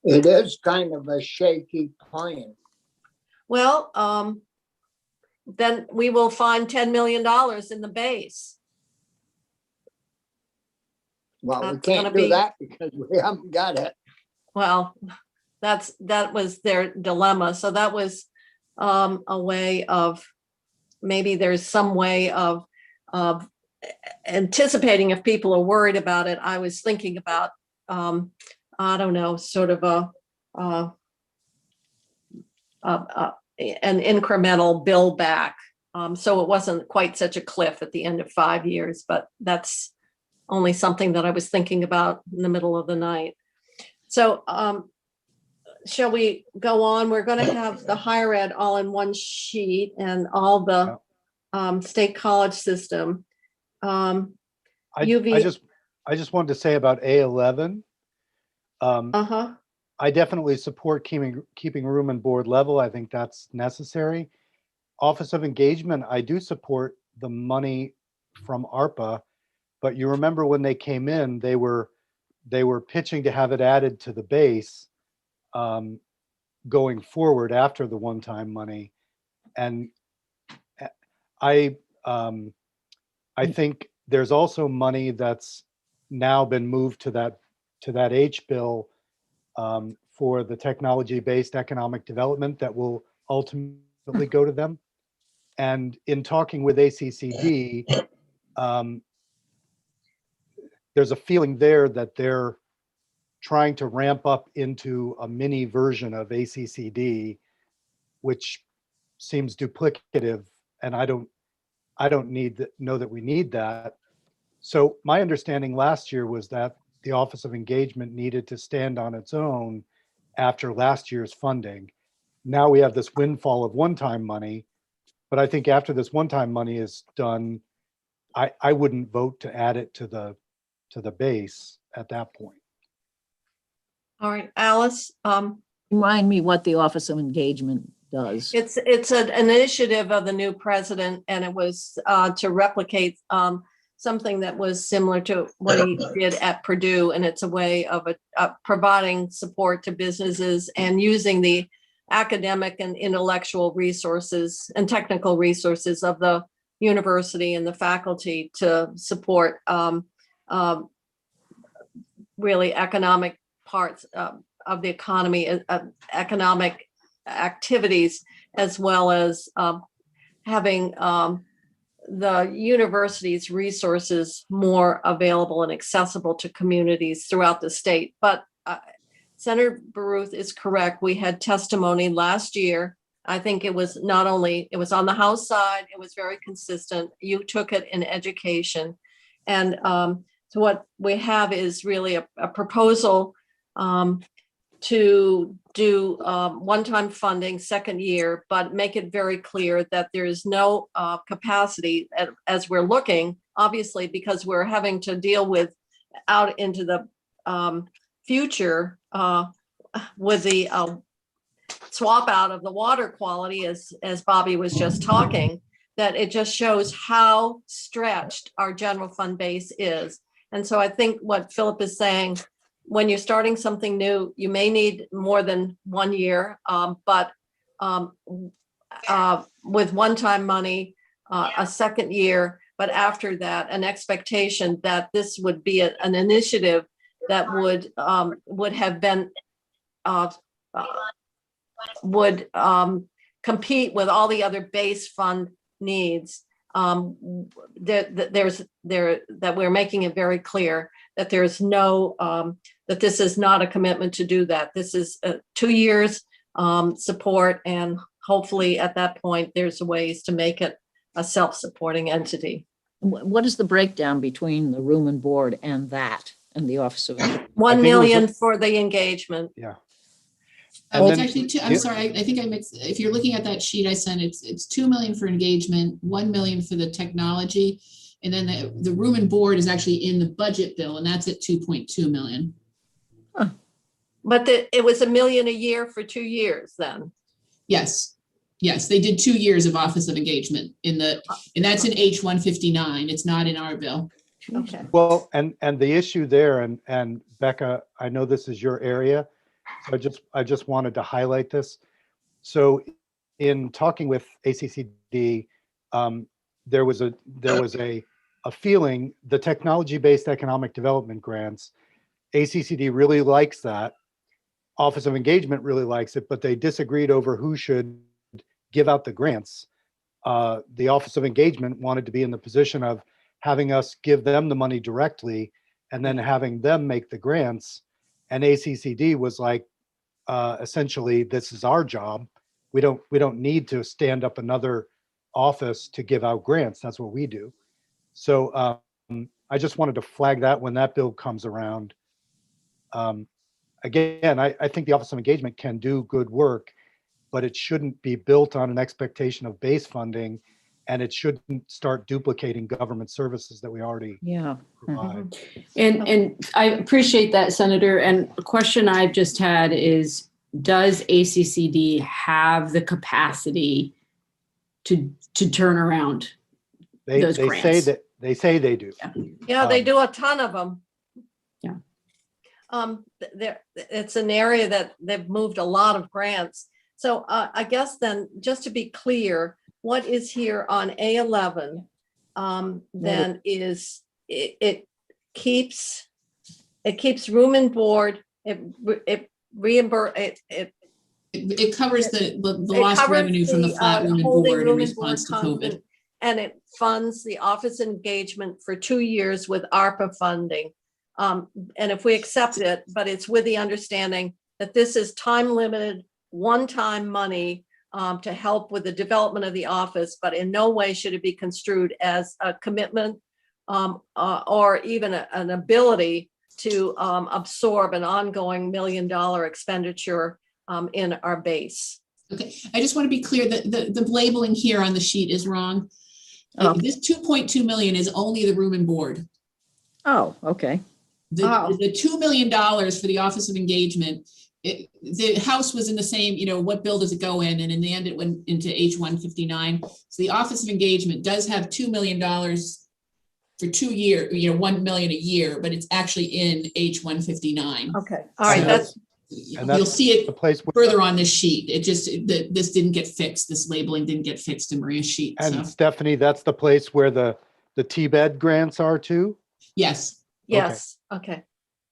It is kind of a shaky plan. Well, then we will find $10 million in the base. Well, we That's can't gonna do be- that because we haven't got it. Well, that was their dilemma. So that was a way of, maybe there's some way of anticipating if people are worried about it. I was thinking about, I don't know, sort of an incremental bill back. So it wasn't quite such a cliff at the end of 5 years, but that's only something that I was thinking about in the middle of the night. So shall we go on? We're going to have the higher ed all in one sheet and all the state college system. I just wanted to say about A11. I definitely support keeping room and board level. I think that's necessary. Office of Engagement, I do support the money from ARPA, but you remember when they came in, they were pitching to have it added to the base going forward after the one-time money. And I think there's also money that's now been moved to that H bill for the technology-based economic development that will ultimately go to them. And in talking with ACCD, there's a feeling there that they're trying to ramp up into a mini version of ACCD, which seems duplicative, and I don't know that we need that. So my understanding last year was that the Office of Engagement needed to stand on its own after last year's funding. Now we have this windfall of one-time money, but I think after this one-time money is done, I wouldn't vote to add it to the base at that point. All right, Alice. Remind me what the Office of Engagement does. It's an initiative of the new president, and it was to replicate something that was similar to what he did at Purdue, and it's a way of providing support to businesses and using the academic and intellectual resources and technical resources of the university and the faculty to support really economic parts of the economy, economic activities, as well as having the university's resources more available and accessible to communities throughout the state. But Senator Baruth is correct. We had testimony last year. I think it was not only, it was on the House side, it was very consistent. You took it in education. And so what we have is really a proposal to do one-time funding second year, but make it very clear that there is no capacity as we're looking, obviously, because we're having to deal with out into the future with the swap out of the water quality, as Bobby was just talking, that it just shows how stretched our general fund base is. And so I think what Philip is saying, when you're starting something new, you may need more than 1 year, but with one-time money, a second year, but after that, an expectation that this would be an initiative that would have been would compete with all the other base fund needs. That we're making it very clear that there's no that this is not a commitment to do that. This is 2 years support, and hopefully at that point there's ways to make it a self-supporting entity. What is the breakdown between the room and board and that and the Office of Engagement? 1 million for the engagement. Yeah. It's actually two, I'm sorry, I think I mixed, if you're looking at that sheet I sent, it's 2 million for engagement, 1 million for the technology. And then the room and board is actually in the budget bill, and that's at 2.2 million. Huh. But it was $1 million a year for 2 years then. Yes. Yes, they did 2 years of Office of Engagement and that's in H159. It's not in our bill. Okay. Well, and the issue there, and Becca, I know this is your area, so I just wanted to highlight this. So in talking with ACCD, there was a feeling the technology-based economic development grants, ACCD really likes that. Office of Engagement really likes it, but they disagreed over who should give out the grants. The Office of Engagement wanted to be in the position of having us give them the money directly and then having them make the grants. And ACCD was like, essentially, this is our job. We don't need to stand up another office to give out grants. That's what we do. So I just wanted to flag that when that bill comes around. Again, I think the Office of Engagement can do good work, but it shouldn't be built on an expectation of base funding, and it shouldn't start duplicating government services that we already provide. And I appreciate that, Senator. And a question I've just had is, does ACCD have the capacity to turn around those grants? They say they do. Yeah, they do a ton of them. Yeah. It's an area that they've moved a lot of grants. So I guess then, just to be clear, what is here on A11 then is it keeps room and board. It covers the lost revenue from the flat room and board in response to COVID. And it funds the Office Engagement for 2 years with ARPA funding. And if we accept it, but it's with the understanding that this is time limited, one-time money to help with the development of the office, but in no way should it be construed as a commitment or even an ability to absorb an ongoing $1 million expenditure in our base. Okay, I just want to be clear that the labeling here on the sheet is wrong. This 2.2 million is only the room and board. Oh, okay. The $2 million for the Office of Engagement, the House was in the same, what bill does it go in? And in the end, it went into H159. So the Office of Engagement does have $2 million for 2 years, 1 million a year, but it's actually in H159. Okay, all right, you'll see it further on this sheet. It just, this didn't get fixed. This labeling didn't get fixed in Maria's sheet. And so. Stephanie, that's the place where the T-bed grants are too? Yes. Yes. Okay.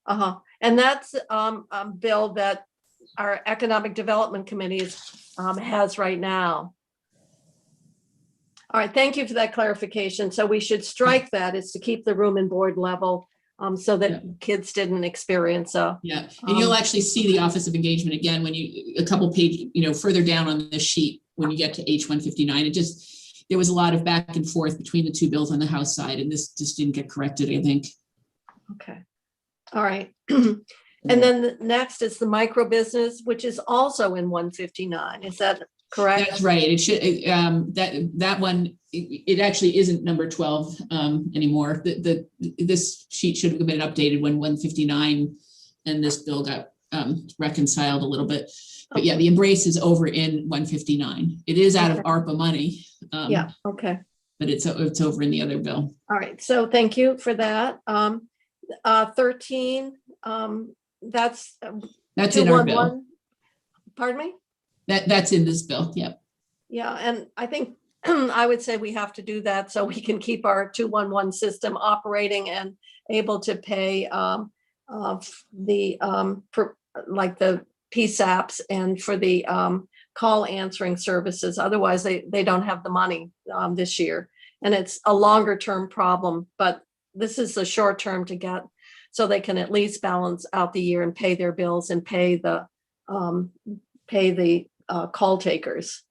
And that's a bill that our Economic Development Committee has right now. All right, thank you for that clarification. So we should strike that, is to keep the room and board level so that kids didn't experience a. Yeah, and you'll actually see the Office of Engagement again when you, a couple page, further down on this sheet, when you get to H-159, there was a lot of back and forth between the two bills on the House side, and this just didn't get corrected, I think. Okay, all right. And then the next is the micro business, which is also in 159. Is that correct? That's right. It should, that one, it actually isn't number 12 anymore. This sheet should have been updated when 159 and this bill got reconciled a little bit. But yeah, the Embrace is over in 159. It is out of ARPA money. Yeah, okay. But it's over in the other bill. All right, so thank you for that. 13, that's in our bill. Pardon me? That's in this bill. Yep. Yeah, and I think I would say we have to do that so we can keep our 211 system operating and able to pay like the PSAPs and for the call answering services. Otherwise, they don't have the money this year. And it's a longer term problem, but this is the short term to get so they can at least balance out the year and pay their bills and pay the call takers.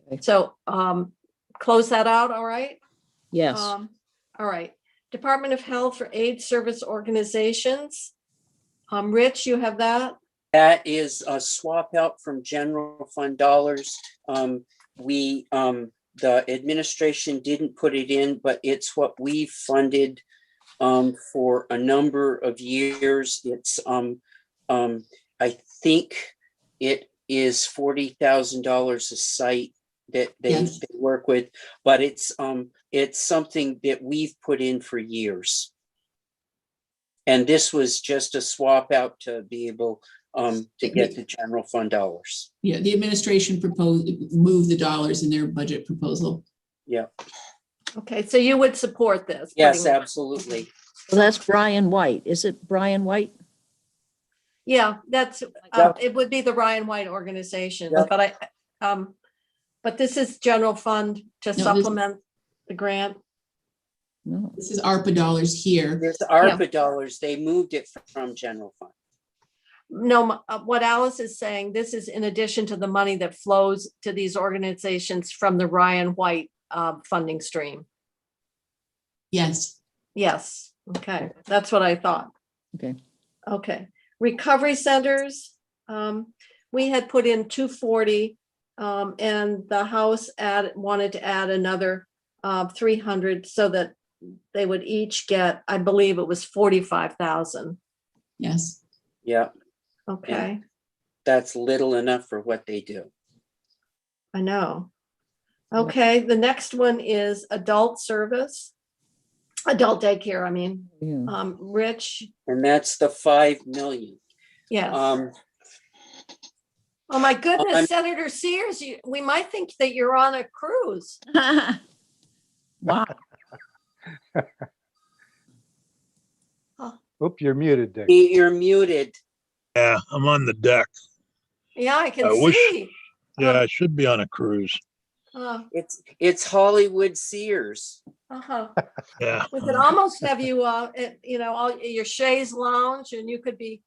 Okay. So close that out, all right? Yes. All right. Department of Health for AIDS service organizations. Rich, you have that? That is a swap out from general fund dollars. The administration didn't put it in, but it's what we funded for a number of years. It's I think it is $40,000 a site that they work with, but it's something that we've put in for years. And this was just a swap out to be able to get the general fund dollars. Yeah, the administration moved the dollars in their budget proposal. Yeah. Okay, so you would support this? Yes, absolutely. Well, that's Brian White. Is it Brian White? Yeah, that's it would be the Ryan White organization, but but this is general fund to supplement the grant. No. This is ARPA dollars here. There's ARPA dollars. They moved it from general fund. No, what Alice is saying, this is in addition to the money that flows to these organizations from the Ryan White funding stream. Yes. Yes. Okay, that's what I thought. Okay. Okay. Recovery centers, we had put in 240, and the House wanted to add another 300 so that they would each get, I believe it was 45,000. Yes. Yeah. Okay. And that's little enough for what they do. I know. Okay, the next one is adult service, adult daycare, I mean. Yeah. Rich? And that's the 5 million. Yes. Oh my goodness, Senator Sears, we might think that you're on a cruise. Wow. Oop, you're muted, Dick. You're muted. Yeah, I'm on the deck. Yeah, I can I wish- see. Yeah, I should be on a cruise. It's Hollywood Sears. Uh-huh. Yeah. We could almost have you, all your chaise lounge, and you could be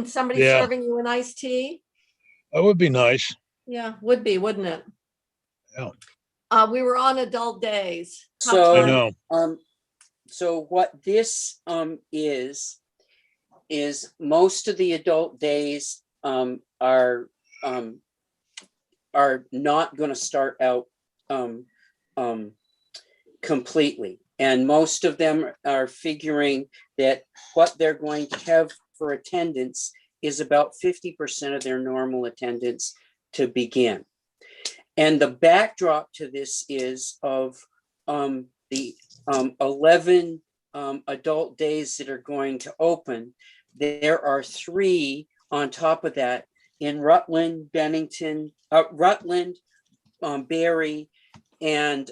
somebody Yeah. serving you an iced tea. That would be nice. Yeah, would be, wouldn't it? Yeah. We were on adult days. How So- I know. So what this is most of the adult days are not going to start out completely, and most of them are figuring that what they're going to have for attendance is about 50% of their normal attendance to begin. And the backdrop to this is of the 11 adult days that are going to open. There are 3 on top of that in Rutland, Barry, and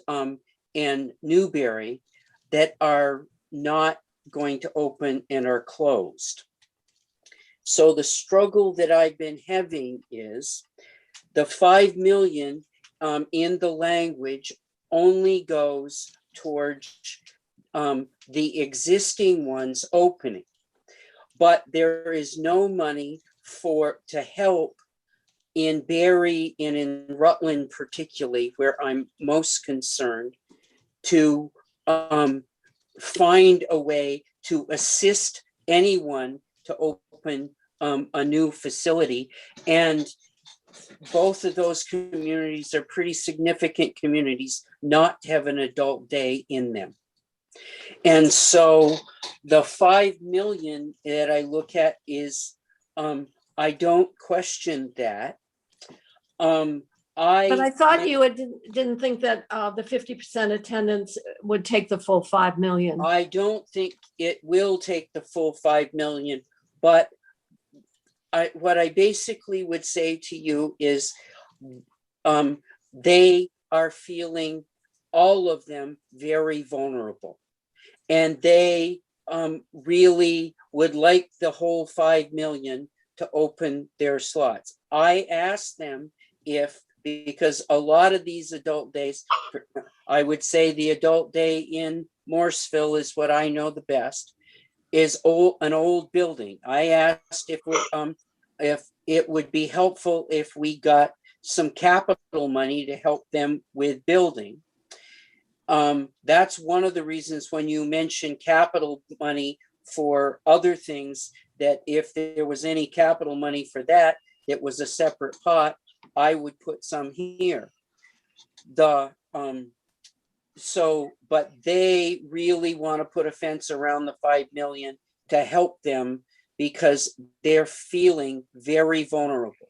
Newberry that are not going to open and are closed. So the struggle that I've been having is the 5 million in the language only goes towards the existing ones opening. But there is no money to help in Barry and in Rutland particularly, where I'm most concerned, to find a way to assist anyone to open a new facility. And both of those communities are pretty significant communities not to have an adult day in them. And so the 5 million that I look at is, I don't question that. But I thought you didn't think that the 50% attendance would take the full 5 million. I don't think it will take the full 5 million, but what I basically would say to you is they are feeling, all of them, very vulnerable. And they really would like the whole 5 million to open their slots. I asked them because a lot of these adult days, I would say the adult day in Morrisville is what I know the best, is an old building. I asked if it would be helpful if we got some capital money to help them with building. That's one of the reasons when you mention capital money for other things, that if there was any capital money for that, it was a separate pot, I would put some here. But they really want to put a fence around the 5 million to help them because they're feeling very vulnerable.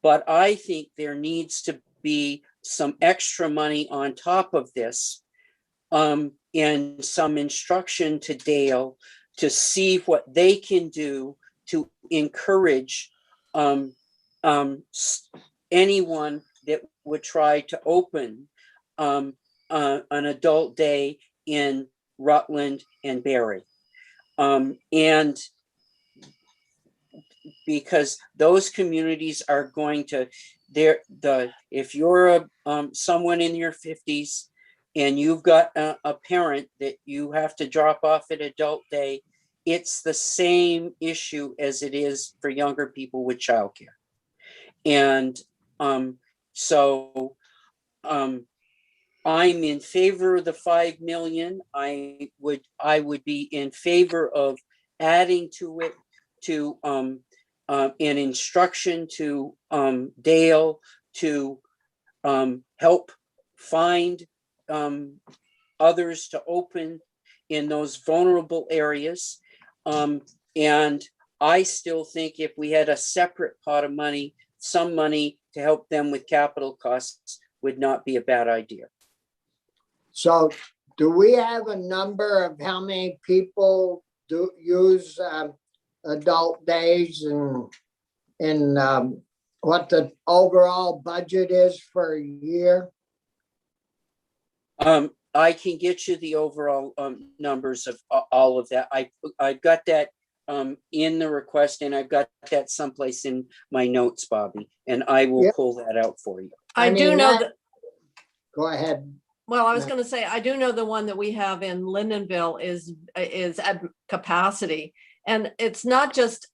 But I think there needs to be some extra money on top of this, and some instruction to Dale to see what they can do to encourage anyone that would try to open an adult day in Rutland and Barry. And because those communities are going to, if you're someone in your 50s and you've got a parent that you have to drop off at adult day, it's the same issue as it is for younger people with childcare. And I'm in favor of the 5 million. I would be in favor of adding to it to an instruction to Dale to help find others to open in those vulnerable areas. And I still think if we had a separate pot of money, some money to help them with capital costs would not be a bad idea. So do we have a number of how many people do use adult days and what the overall budget is for a year? I can get you the overall numbers of all of that. I got that in the request, and I've got that someplace in my notes, Bobby, and I will pull that out for you. I do know that. Go ahead. Well, I was going to say, I do know the one that we have in Lyndonville is at capacity, and it's not just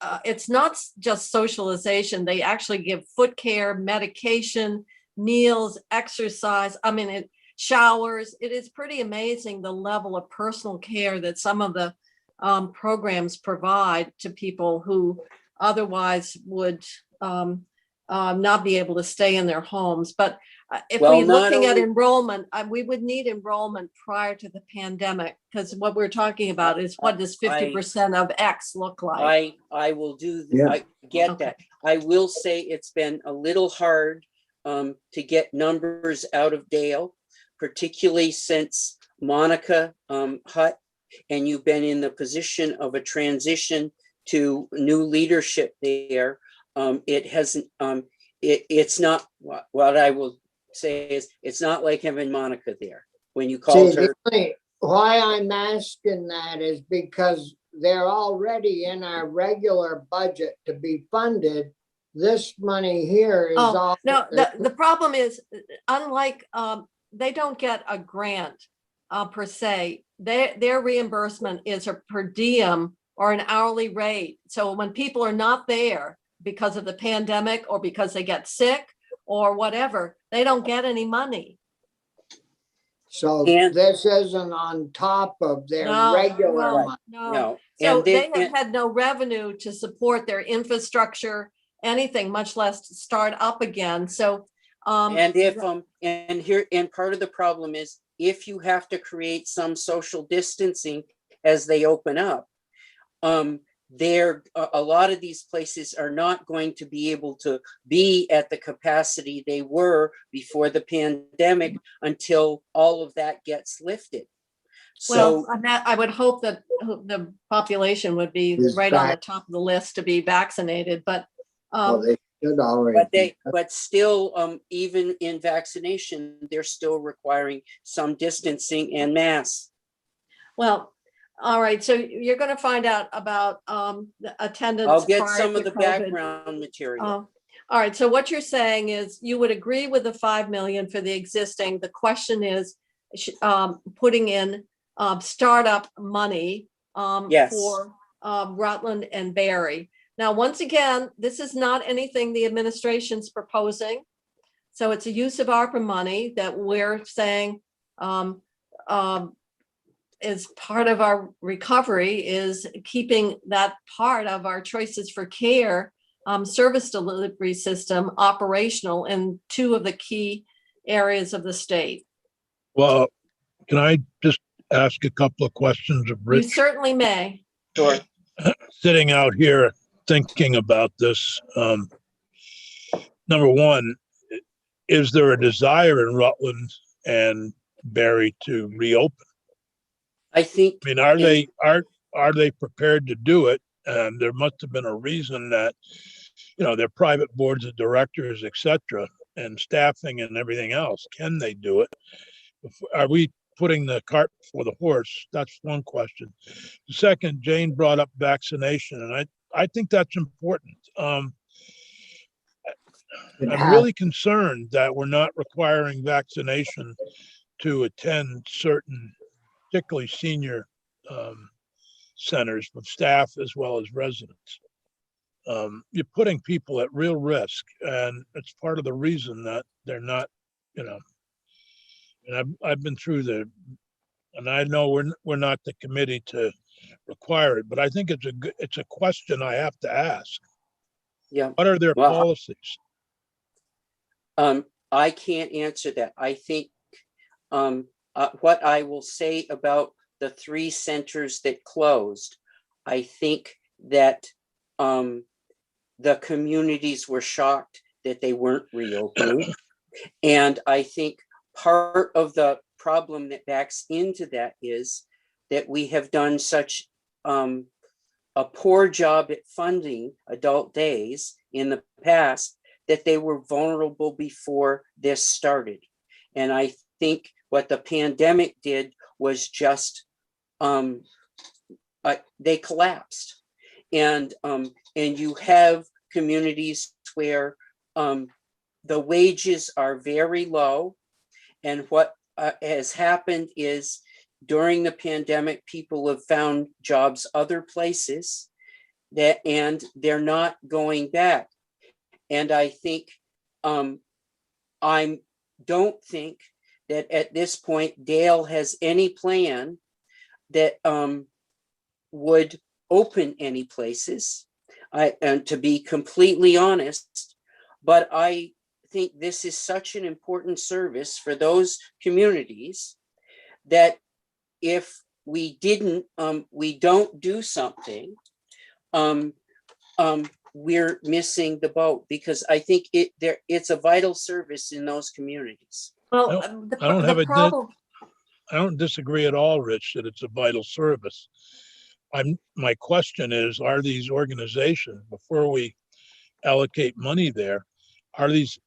socialization. They actually give foot care, medication, meals, exercise. I mean, showers. It is pretty amazing the level of personal care that some of the programs provide to people who otherwise would not be able to stay in their homes. But if we're looking at enrollment, we would need enrollment prior to the pandemic, because what we're talking about is what does 50% of X look like? I will do that. Yeah. I get that. I will say it's been a little hard to get numbers out of Dale, particularly since Monica Hutt, and you've been in the position of a transition to new leadership there. It hasn't, it's not, what I will say is, it's not like having Monica there. When you called her. Why I'm asking that is because they're already in our regular budget to be funded. This money here is Oh, all. no, the problem is, unlike, they don't get a grant per se. Their reimbursement is a per diem or an hourly rate. So when people are not there because of the pandemic or because they get sick or whatever, they don't get any money. So And- this isn't on top of their No, regular no, money. no. No, So and they have had no revenue to support their infrastructure, anything, much less to start up again. So, and if, and part of the problem is if you have to create some social distancing as they open up, a lot of these places are not going to be able to be at the capacity they were before the pandemic until all of that gets lifted. well, So, I would hope that the population would be Is right on the back- top of the list to be vaccinated, but, Well, they should already. but still, even in vaccination, they're still requiring some distancing and masks. well, all right, so you're gonna find out about the attendance. I'll get prior some of to the COVID. background material. All right, so what you're saying is you would agree with the 5 million for the existing. The question is putting in startup money Yes. for Rutland and Barry. Now, once again, this is not anything the administration's proposing. So it's a use of ARPA money that we're saying is part of our recovery, is keeping that part of our choices for care service delivery system operational in 2 of the key areas of the state. Well, can I just ask a couple of questions of You Rich? certainly may. Sure. Sitting out here thinking about this, number one, is there a desire in Rutland and Barry to reopen? I think. I mean, are they prepared to do it? And there must have been a reason that, they're private boards of directors, et cetera, and staffing and everything else. Can they do it? Are we putting the cart before the horse? That's one question. The second, Jane brought up vaccination, and I think that's important. I'm really concerned that we're not requiring vaccination to attend certain, particularly senior centers with staff as well as residents. You're putting people at real risk, and it's part of the reason that they're not, and I've been through and I know we're not the committee to require it, but I think it's a question I have to ask. Yeah. What are their Well, policies? I can't answer that. I think what I will say about the 3 centers that closed, I think that the communities were shocked that they weren't reopening. And I think part of the problem that backs into that is that we have done such a poor job at funding adult days in the past that they were vulnerable before this started. And I think what the pandemic did was just they collapsed. And you have communities where the wages are very low. And what has happened is during the pandemic, people have found jobs other places and they're not going back. And I think I don't think that at this point Dale has any plan that would open any places. And to be completely honest, but I think this is such an important service for those communities that if we don't do something, we're missing the boat, because I think it's a vital service in those communities. Well, the problem. I don't disagree at all, Rich, that it's a vital service. My question is, are these organizations, before we allocate money there, are these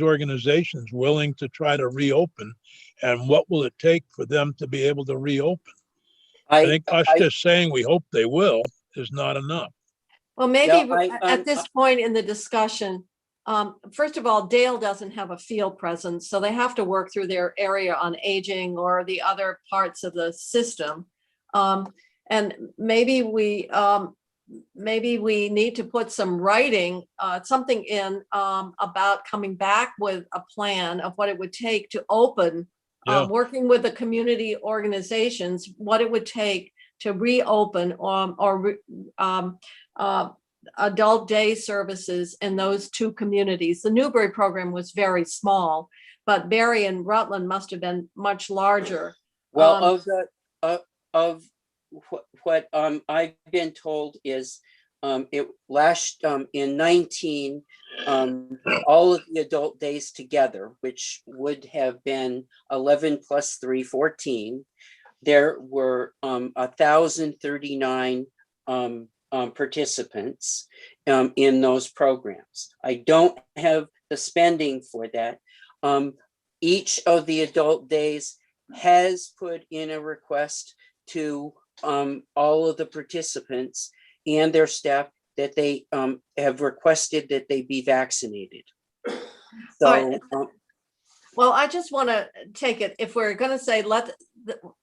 organizations willing to try to reopen, and what will it take for them to be able to reopen? I think us I- just saying we hope they will is not enough. Well, maybe No, at this point in the discussion, first of all, Dale doesn't have a field presence, so they have to work through their area on aging or the other parts of the system. And maybe we need to put some writing, something in about coming back with a plan of what it would take to open, Yeah. working with the community organizations, what it would take to reopen adult day services in those two communities. The Newbury program was very small, but Barry and Rutland must have been much larger. Well, of what I've been told is it last in 19 all of the adult days together, which would have been 11 plus 3, 14. There were 1,039 participants in those programs. I don't have the spending for that. Each of the adult days has put in a request to all of the participants and their staff that they have requested that they be vaccinated. So, All right. Well, I just want to take it, if we're going to say let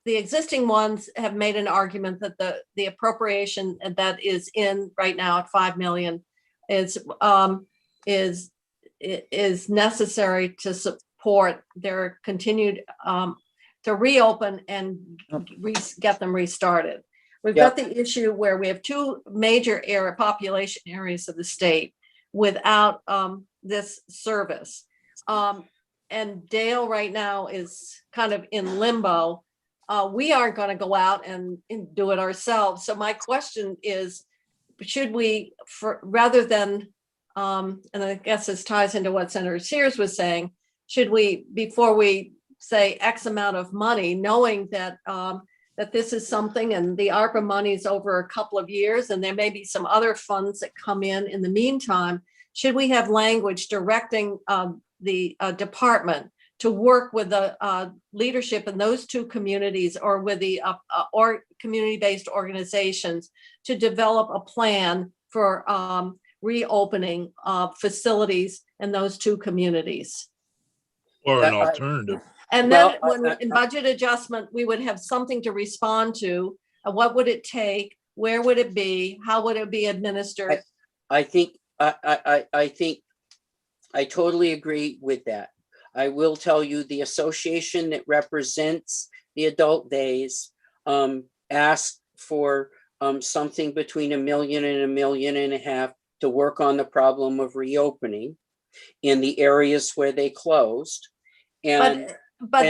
the existing ones have made an argument that the appropriation that is in right now at 5 million is necessary to support their continued to reopen and get them restarted. We've got the issue where we have two major population areas of the state without this service. And Dale right now is kind of in limbo. We aren't going to go out and do it ourselves. So my question is, should we, rather than, and I guess this ties into what Senator Sears was saying, should we, before we say X amount of money, knowing that that this is something and the ARPA money is over a couple of years and there may be some other funds that come in the meantime, should we have language directing the department to work with the leadership in those two communities or with the or community-based organizations to develop a plan for reopening facilities in those two communities? Or an alternative. And then in budget adjustment, we would have something to respond to. What would it take? Where would it be? How would it be administered? I think I totally agree with that. I will tell you the association that represents the adult days asked for something between $1 million and $1.5 million to work on the problem of reopening in the areas where they closed. And but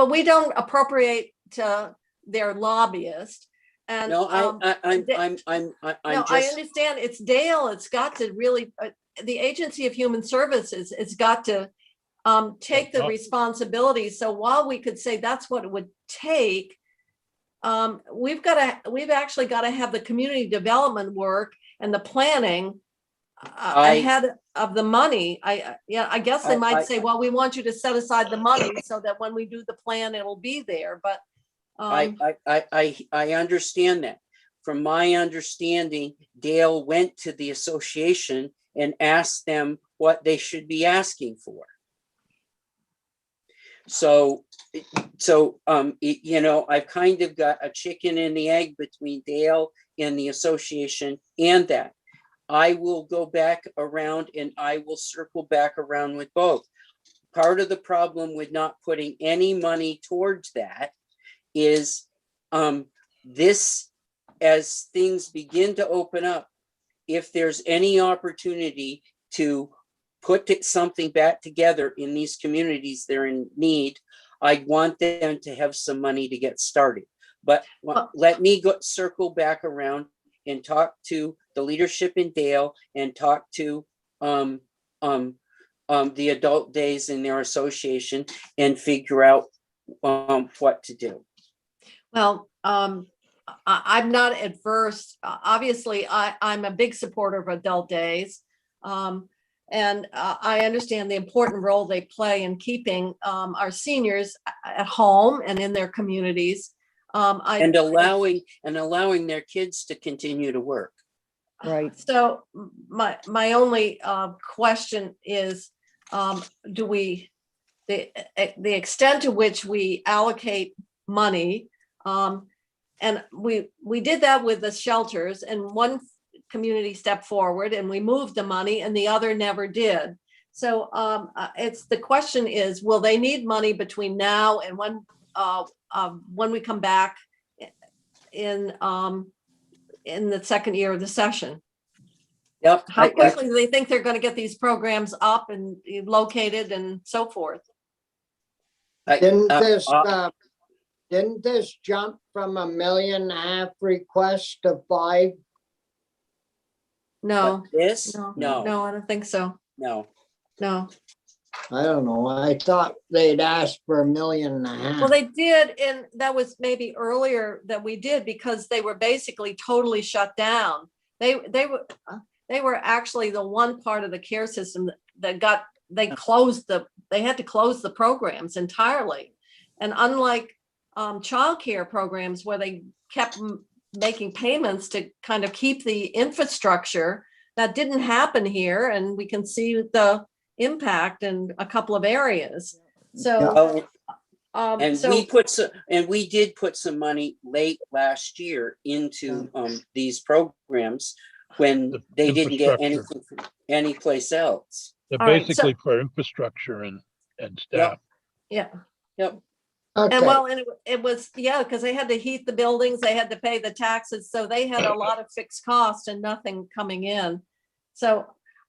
we don't appropriate to their lobbyist. And no, I understand it's Dale. It's got to really the Agency of Human Services. It's got to take the responsibility. So while we could say that's what it would take, we've actually got to have the community development work and the planning ahead of the money. I guess they might say, well, we want you to set aside the money so that when we do the plan, it'll be there. But I understand that. From my understanding, Dale went to the association and asked them what they should be asking for. So I've kind of got a chicken and the egg between Dale and the association and that. I will go back around and I will circle back around with both. Part of the problem with not putting any money towards that is this, as things begin to open up, if there's any opportunity to put something back together in these communities that are in need, I want them to have some money to get started. But let me circle back around and talk to the leadership in Dale and talk to the adult days in their association and figure out what to do. Well, I'm not adverse. Obviously, I'm a big supporter of adult days. And I understand the important role they play in keeping our seniors at home and in their communities. And allowing their kids to continue to work. Right. So my only question is, do we, the extent to which we allocate money, and we did that with the shelters, and one community stepped forward and we moved the money and the other never did. So it's, the question is, will they need money between now and when we come back in the second year of the session? Yep. How quickly do they think they're going to get these programs up and located and so forth? Didn't this jump from 1.5 million requests to 5? No, This? no, No, no, I don't think so. no. No. I don't know. I thought they'd asked for 1.5 million. Well, they did, and that was maybe earlier that we did, because they were basically totally shut down. They were actually the one part of the care system that they had to close the programs entirely. And unlike childcare programs where they kept making payments to kind of keep the infrastructure, that didn't happen here, and we can see the impact in a couple of areas. So, we did put some money late last year into these programs when they didn't get anything from anyplace else. They're All right, basically for infrastructure and staff. yeah. Yep. Okay. And well, and it was, yeah, because they had to heat the buildings, they had to pay the taxes, so they had a lot of fixed costs and nothing coming in. So.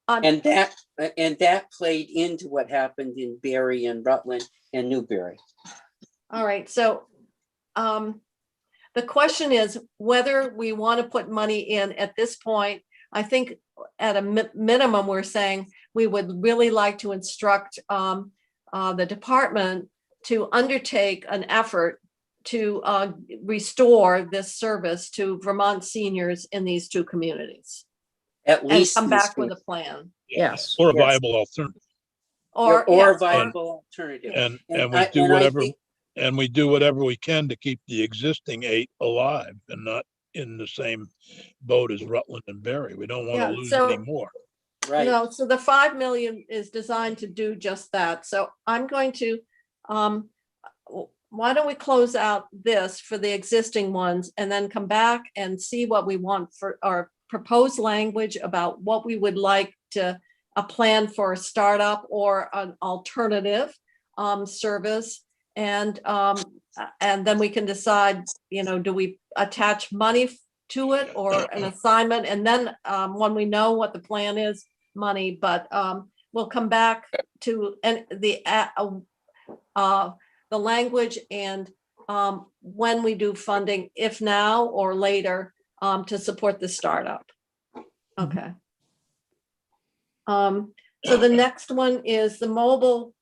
And that played into what happened in Barry and Rutland and Newbury. All right, so the question is whether we want to put money in at this point. I think at a minimum, we're saying we would really like to instruct the department to undertake an effort to restore this service to Vermont seniors in these two communities. At least and come back with a plan. Yes. Or a Yes. viable alternative. Or yeah, a viable alternative. And And we I- do and I whatever, think- and we do whatever we can to keep the existing 8 alive and not in the same boat as Rutland and Barry. We don't want Yeah, to lose so- any more. Right. No, so the 5 million is designed to do just that. So I'm going to, why don't we close out this for the existing ones and then come back and see what we want for our proposed language about what we would like to, a plan for a startup or an alternative service. And then we can decide, do we attach money to it or an assignment? And then when we know what the plan is, money, but we'll come back to the language and when we do funding, if now or later, to support the startup. Okay. So the next one is the mobile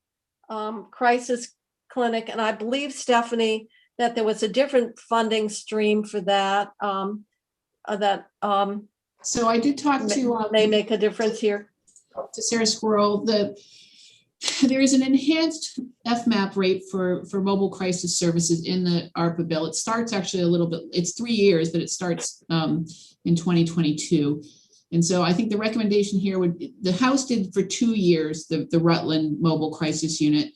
crisis clinic, and I believe, Stephanie, that there was a different funding stream for that. So I did talk to. May make a difference here. To Sarah Squirrel, there is an enhanced FMAP rate for mobile crisis services in the ARPA bill. It starts actually a little bit, it's 3 years, but it starts in 2022. And so I think the recommendation here the House did for 2 years, the Rutland Mobile Crisis Unit.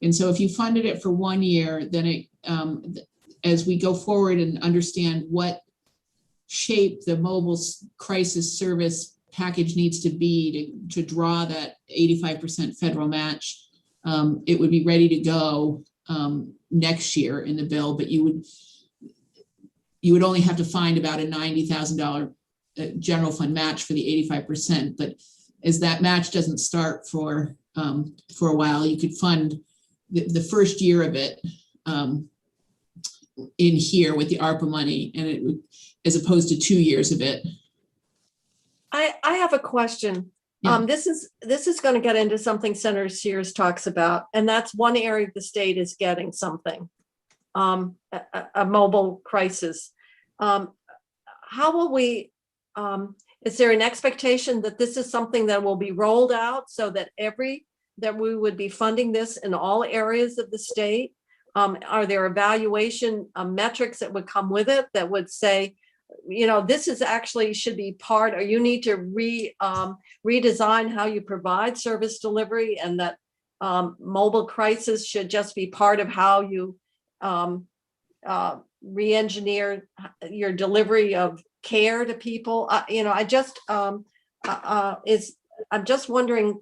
And so if you funded it for 1 year, then it, as we go forward and understand what shape the mobile crisis service package needs to be to draw that 85% federal match, it would be ready to go next year in the bill, but you would only have to find about a $90,000 general fund match for the 85%. But as that match doesn't start for a while, you could fund the first year of it in here with the ARPA money, and it would, as opposed to 2 years of it. I have a question. Yeah. This is going to get into something Senator Sears talks about, and that's one area the state is getting something, a mobile crisis. How will we, is there an expectation that this is something that will be rolled out so that that we would be funding this in all areas of the state? are there evaluation metrics that would come with it that would say, you know, this is actually should be part, or you need to redesign how you provide service delivery, and that mobile crisis should just be part of how you re-engineer your delivery of care to people. You know, I'm just wondering,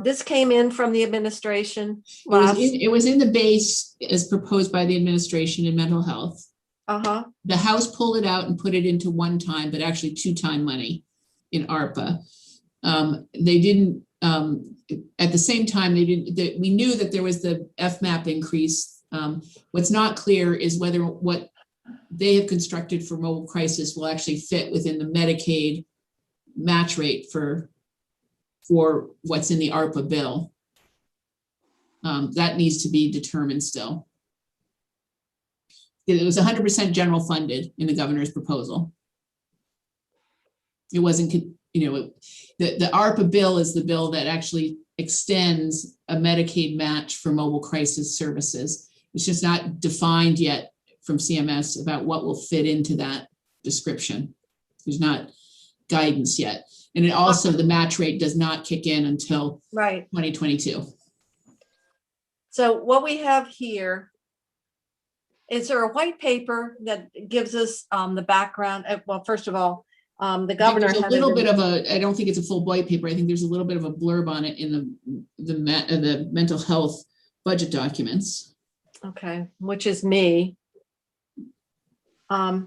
this came in from the administration last. It was in the base as proposed by the administration in mental health. The House pulled it out and put it into one time, but actually two-time money in ARPA. They didn't, at the same time, we knew that there was the FMAP increase. What's not clear is whether what they have constructed for mobile crisis will actually fit within the Medicaid match rate for what's in the ARPA bill. That needs to be determined still. It was 100% general funded in the governor's proposal. It wasn't, you know, the ARPA bill is the bill that actually extends a Medicaid match for mobile crisis services. It's just not defined yet from CMS about what will fit into that description. There's not guidance yet. And it also, the match rate does not kick in until 2022. So what we have here, is there a white paper that gives us the background? Well, first of all, the governor There's a had little bit of a, I don't think it's a full white paper. I think there's a little bit of a blurb on it in the mental health budget documents. Okay, which is me. We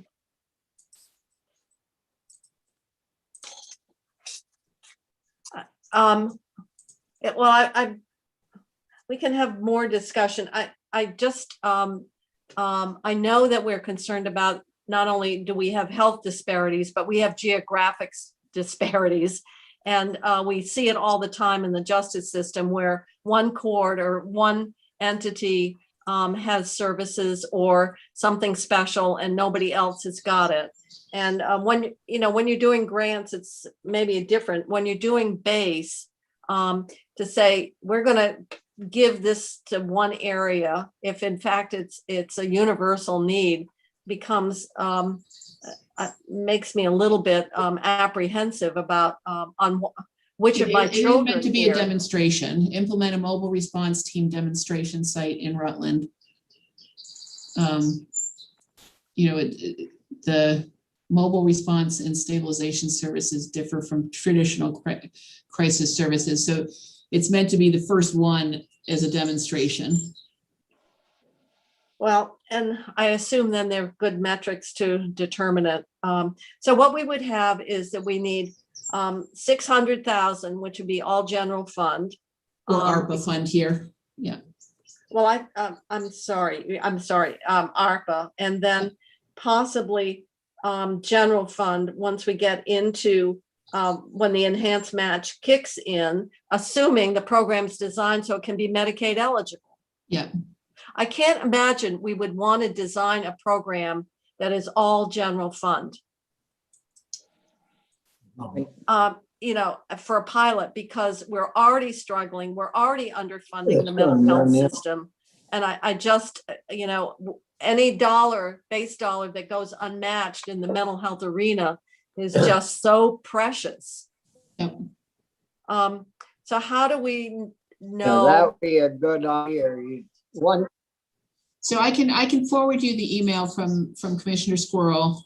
can have more discussion. I just, I know that we're concerned about not only do we have health disparities, but we have geographic disparities. And we see it all the time in the justice system where one court or one entity has services or something special and nobody else has got it. And when you're doing grants, it's maybe different. When you're doing base, to say we're going to give this to one area, if in fact it's a universal need, becomes makes me a little bit apprehensive about on which of my children. It meant to be a demonstration. Implement a mobile response team demonstration site in Rutland. The mobile response and stabilization services differ from traditional crisis services, so it's meant to be the first one as a demonstration. Well, and I assume then there are good metrics to determine it. So what we would have is that we need 600,000, which would be all general fund. Or ARPA fund here, yeah. Well, I'm sorry, ARPA, and then possibly general fund once we get into when the enhanced match kicks in, assuming the program's designed so it can be Medicaid eligible. Yeah. I can't imagine we would want to design a program that is all general fund. For a pilot, because we're already struggling, we're already underfunding the mental health system. And I just, any base dollar that goes unmatched in the mental health arena is just so precious. Yep. So how do we know? So that would be a good idea. So I can forward you the email from Commissioner Squirrel.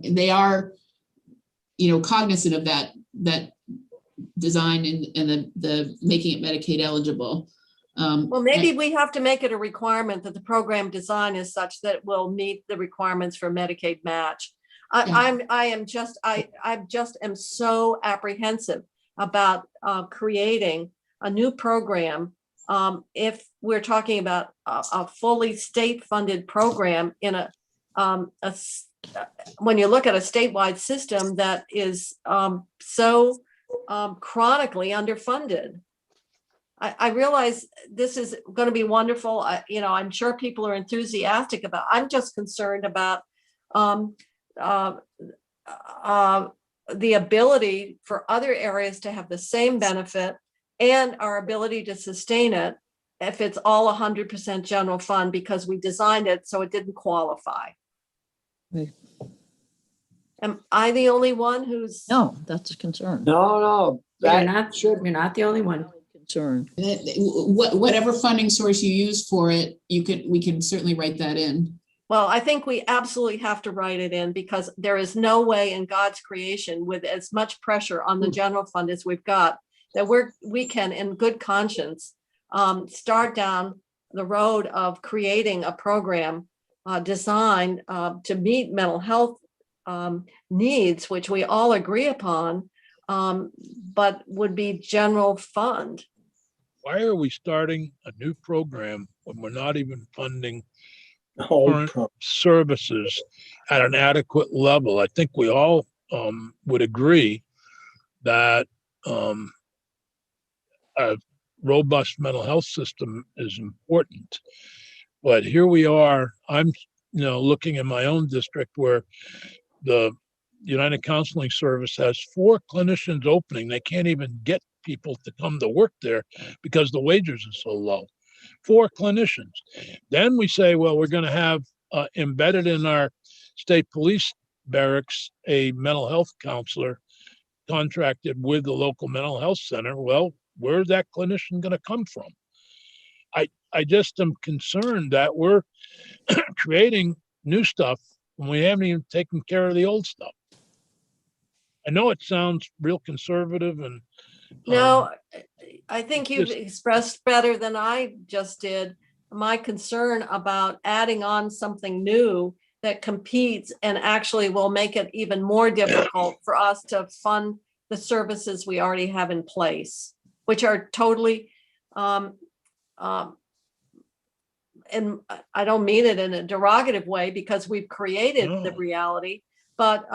They are, cognizant of that design and the making it Medicaid eligible. Well, maybe we have to make it a requirement that the program design is such that it will meet the requirements for Medicaid match. I just am so apprehensive about creating a new program. If we're talking about a fully state-funded program in when you look at a statewide system that is so chronically underfunded. I realize this is going to be wonderful. I'm sure people are enthusiastic about. I'm just concerned about the ability for other areas to have the same benefit and our ability to sustain it. if it's all 100% general fund because we designed it so it didn't qualify. Right. Am I the only one who's? No, that's a concern. No, You're that not, should, you're not the only one. Concern. Whatever funding source you use for it, we can certainly write that in. Well, I think we absolutely have to write it in because there is no way in God's creation with as much pressure on the general fund as we've got that we can in good conscience start down the road of creating a program designed to meet mental health needs, which we all agree upon, but would be general fund. Why are we starting a new program when we're not even funding hold current services at an adequate level? I think we all would agree that a robust mental health system is important. But here we are, I'm looking in my own district where the United Counseling Service has 4 clinicians opening. They can't even get people to come to work there because the wages are so low. 4 clinicians. Then we say, well, we're going to have embedded in our state police barracks a mental health counselor contracted with the local mental health center. Well, where's that clinician going to come from? I just am concerned that we're creating new stuff when we haven't even taken care of the old stuff. I know it sounds real conservative and No, I think you've just- expressed better than I just did my concern about adding on something new that competes and actually will make it even more difficult for us to fund the services we already have in place, which are totally, and I don't mean it in a derogative way because we've created the No. reality, but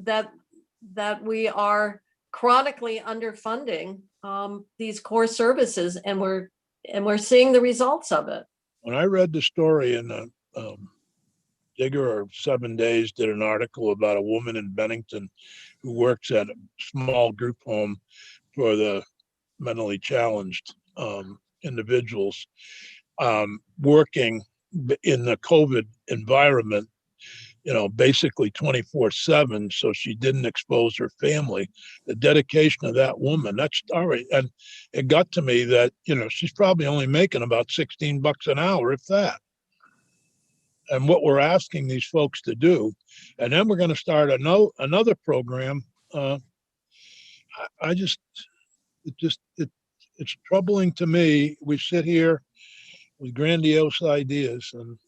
that we are chronically underfunding these core services, and we're seeing the results of it. When I read the story in the Digger or 7 Days did an article about a woman in Bennington who works at a small group home for the mentally challenged individuals, working in the COVID environment, basically 24/7. So she didn't expose her family. The dedication of that woman, that story. And it got to me that, she's probably only making about $16 an hour, if that. And what we're asking these folks to do, and then we're going to start another program. It's troubling to me. We sit here with grandiose ideas, and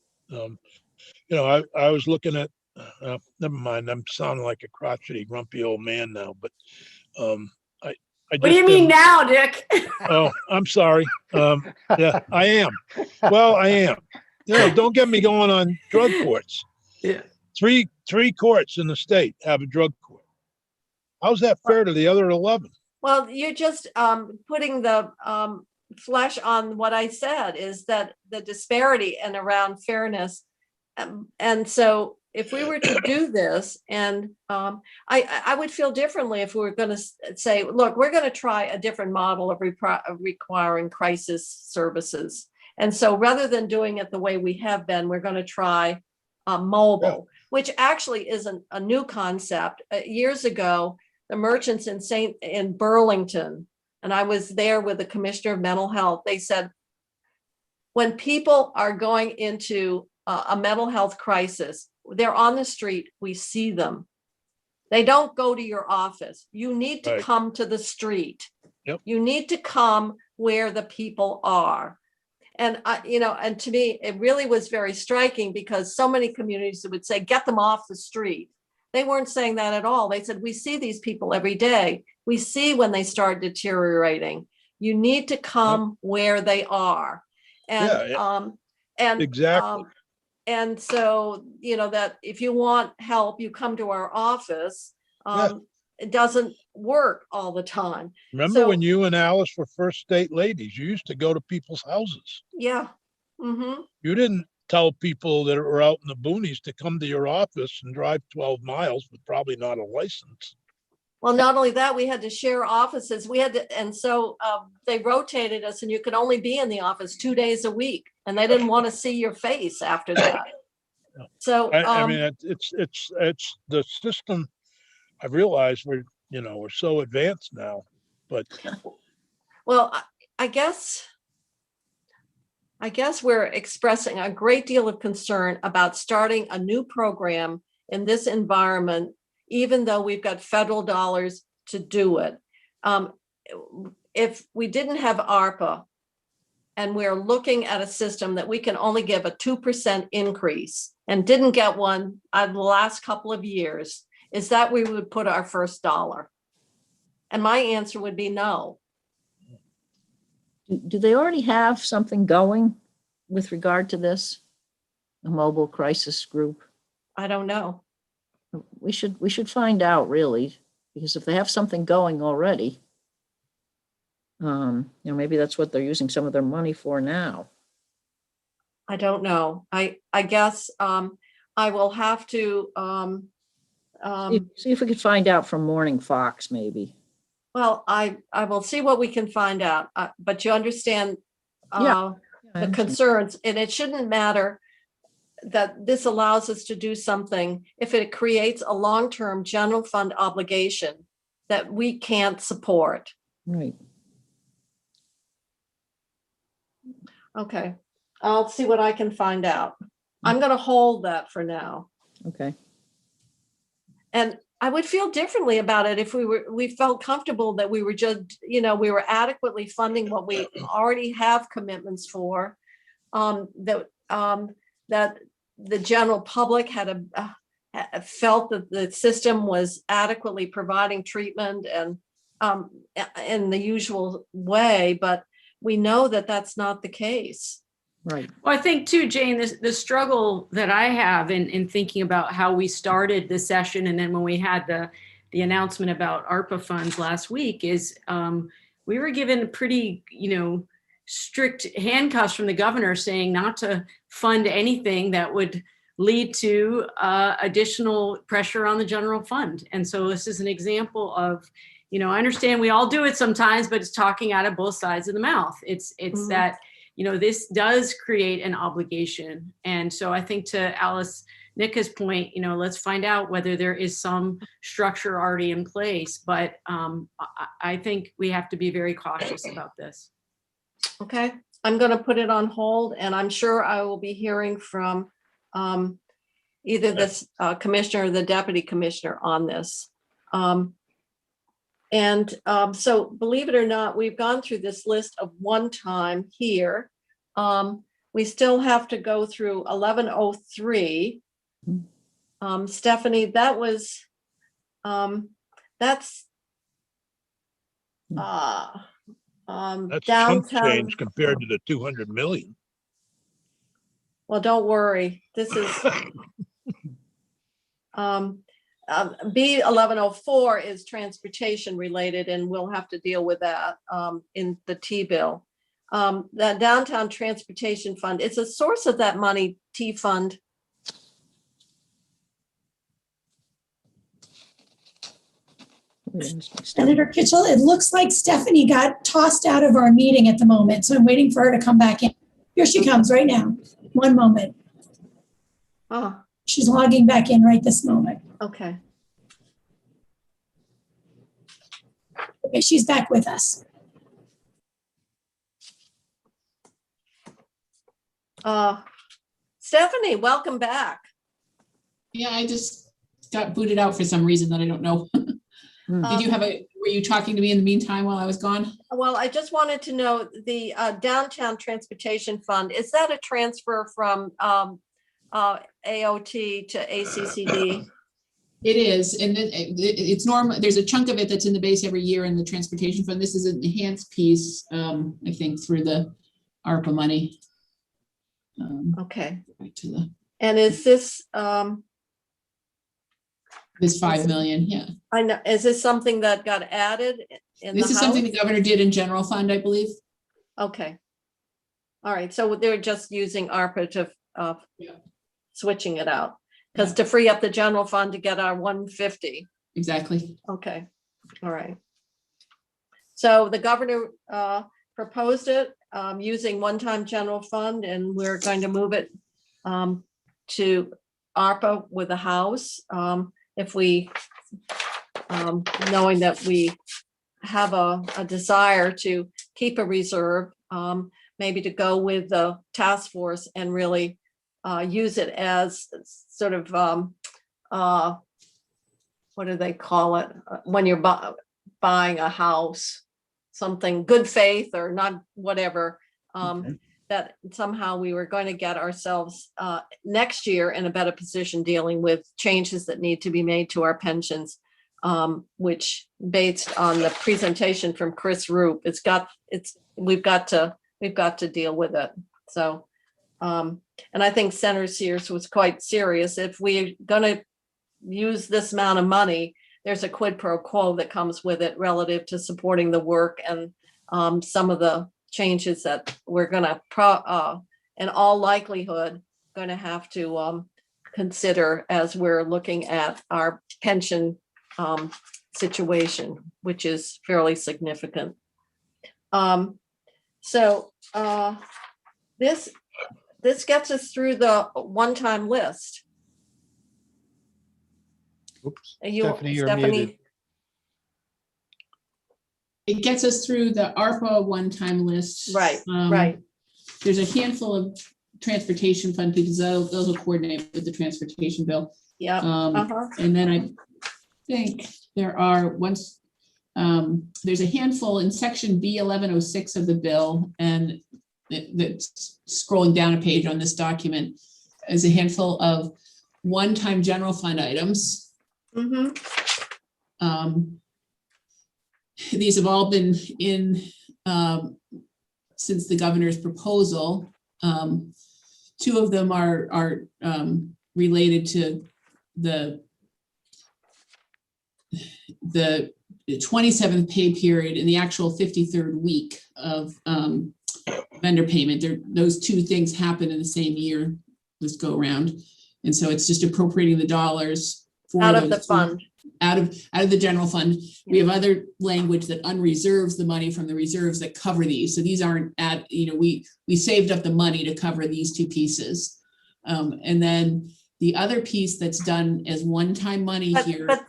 I was looking at. Never mind. I'm sounding like a crotchety, grumpy old man now. But I What do you mean now, Dick? Oh, I'm sorry. Yeah, I am. Well, I am. Don't get me going on drug courts. Yeah. Three courts in the state have a drug court. How's that fair to the other 11? Well, you're just putting the flesh on what I said, is that the disparity and around fairness. And so if we were to do this, and I would feel differently if we were going to say, look, we're going to try a different model of requiring crisis services. And so rather than doing it the way we have been, we're going to try mobile, which actually isn't a new concept. Years ago, the merchants in Burlington, and I was there with the commissioner of mental health, they said, when people are going into a mental health crisis, they're on the street, we see them. They don't go to your office. You need to come to the street. Yep. You need to come where the people are. And, and to me, it really was very striking because so many communities would say, get them off the street. They weren't saying that at all. They said, we see these people every day. We see when they start deteriorating. You need to come where they are. And, Exactly. And so, that if you want help, you come to our office. It doesn't work all the time. Remember when you and Alice were first state ladies, you used to go to people's houses. Yeah. Mm-hmm. You didn't tell people that were out in the boonies to come to your office and drive 12 miles with probably not a license. Well, not only that, we had to share offices. We had to, and so they rotated us, and you could only be in the office 2 days a week, and they didn't want to see your face after that. So I mean, it's the system. I realize we're so advanced now, but well, I guess we're expressing a great deal of concern about starting a new program in this environment, even though we've got federal dollars to do it. If we didn't have ARPA and we're looking at a system that we can only give a 2% increase and didn't get one in the last couple of years, is that we would put our first dollar? And my answer would be no. Do they already have something going with regard to this? A mobile crisis group? I don't know. We should find out, really, because if they have something going already, maybe that's what they're using some of their money for now. I don't know. I guess I will have to See if we could find out from Morning Fox, maybe. well, I will see what we can find out, but you understand I the understand. concerns, and it shouldn't matter that this allows us to do something if it creates a long-term general fund obligation that we can't support. Right. Okay, I'll see what I can find out. I'm going to hold that for now. Okay. And I would feel differently about it if we felt comfortable that we were just, we were adequately funding what we already have commitments for, that the general public had felt that the system was adequately providing treatment and in the usual way, but we know that that's not the case. Right. Well, I think too, Jane, the struggle that I have in thinking about how we started the session, and then when we had the announcement about ARPA funds last week, is we were given pretty, strict handcuffs from the governor saying not to fund anything that would lead to additional pressure on the general fund. And so this is an example of, I understand we all do it sometimes, but it's talking out of both sides of the mouth. It's that, this does create an obligation. And so I think to Alice Nicka's point, let's find out whether there is some structure already in place. But I think we have to be very cautious about this. Okay, I'm going to put it on hold, and I'm sure I will be hearing from either this commissioner or the deputy commissioner on this. So believe it or not, we've gone through this list of one time here. We still have to go through 1103. Stephanie, that was, that's that's chunk downtown. change compared to the 200 million. Well, don't worry. This is B 1104 is transportation related, and we'll have to deal with that in the T-bill. The downtown transportation fund, it's a source of that money, T-fund. Senator Kitchell, it looks like Stephanie got tossed out of our meeting at the moment, so I'm waiting for her to come back in. Here she comes right now. One moment. Oh, She's logging back in right this moment. okay. Okay, she's back with us. Stephanie, welcome back. Yeah, I just got booted out for some reason that I don't know. Were you talking to me in the meantime while I was gone? Well, I just wanted to know the downtown transportation fund, is that a transfer from AOT to ACCD? It is, and it's normal. There's a chunk of it that's in the base every year in the transportation fund. This is an enhanced piece, I think, through the ARPA money. Okay. Back to the, And is this, this 5 million, yeah. I know, is this something that got added in the This is something the House? governor did in general fund, I believe. Okay. All right, so they're just using ARPA to Yeah. switching it out, because to free up the general fund to get our 150. Exactly. Okay, All right. So the governor proposed it using one-time general fund, and we're going to move it to ARPA with the House. If we, knowing that we have a desire to keep a reserve, maybe to go with the task force and really use it as sort of, what do they call it? When you're buying a house, something good faith or not, whatever, Okay. that somehow we were going to get ourselves next year in a better position dealing with changes that need to be made to our pensions, which based on the presentation from Chris Roop, we've got to deal with it. So, and I think Senator Sears was quite serious. If we're going to use this amount of money, there's a quid pro quo that comes with it relative to supporting the work and some of the changes that we're going to, in all likelihood, going to have to consider as we're looking at our pension situation, which is fairly significant. So this gets us through the one-time list. Oops, Are you, Stephanie, you're muted. It gets us through the ARPA one-time list. Right, right. There's a handful of transportation fund because those will coordinate with the transportation bill. Yeah. And then I think there are there's a handful in section B 1106 of the bill, and that's scrolling down a page on this document is a handful of one-time general fund items. These have all been in since the governor's proposal. Two of them are related to the 27th pay period and the actual 53rd week of vendor payment. Those two things happen in the same year this go around, and so it's just appropriating the dollars for out of the fund. Out of the general fund. We have other language that unreserves the money from the reserves that cover these. So these aren't we saved up the money to cover these two pieces. And then the other piece that's done as one-time money here. But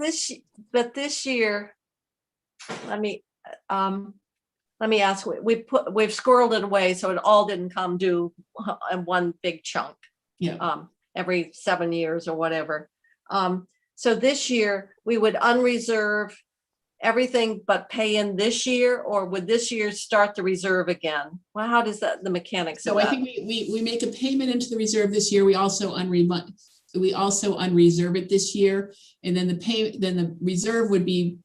this year, let me ask, we've squirreled it away so it all didn't come due in one big chunk. Yeah. Every 7 years or whatever. So this year we would unreserve everything but pay in this year, or would this year start the reserve again? Well, how does the mechanics So of I that? think we make a payment into the reserve this year. We also unreserve it this year, and then the reserve would be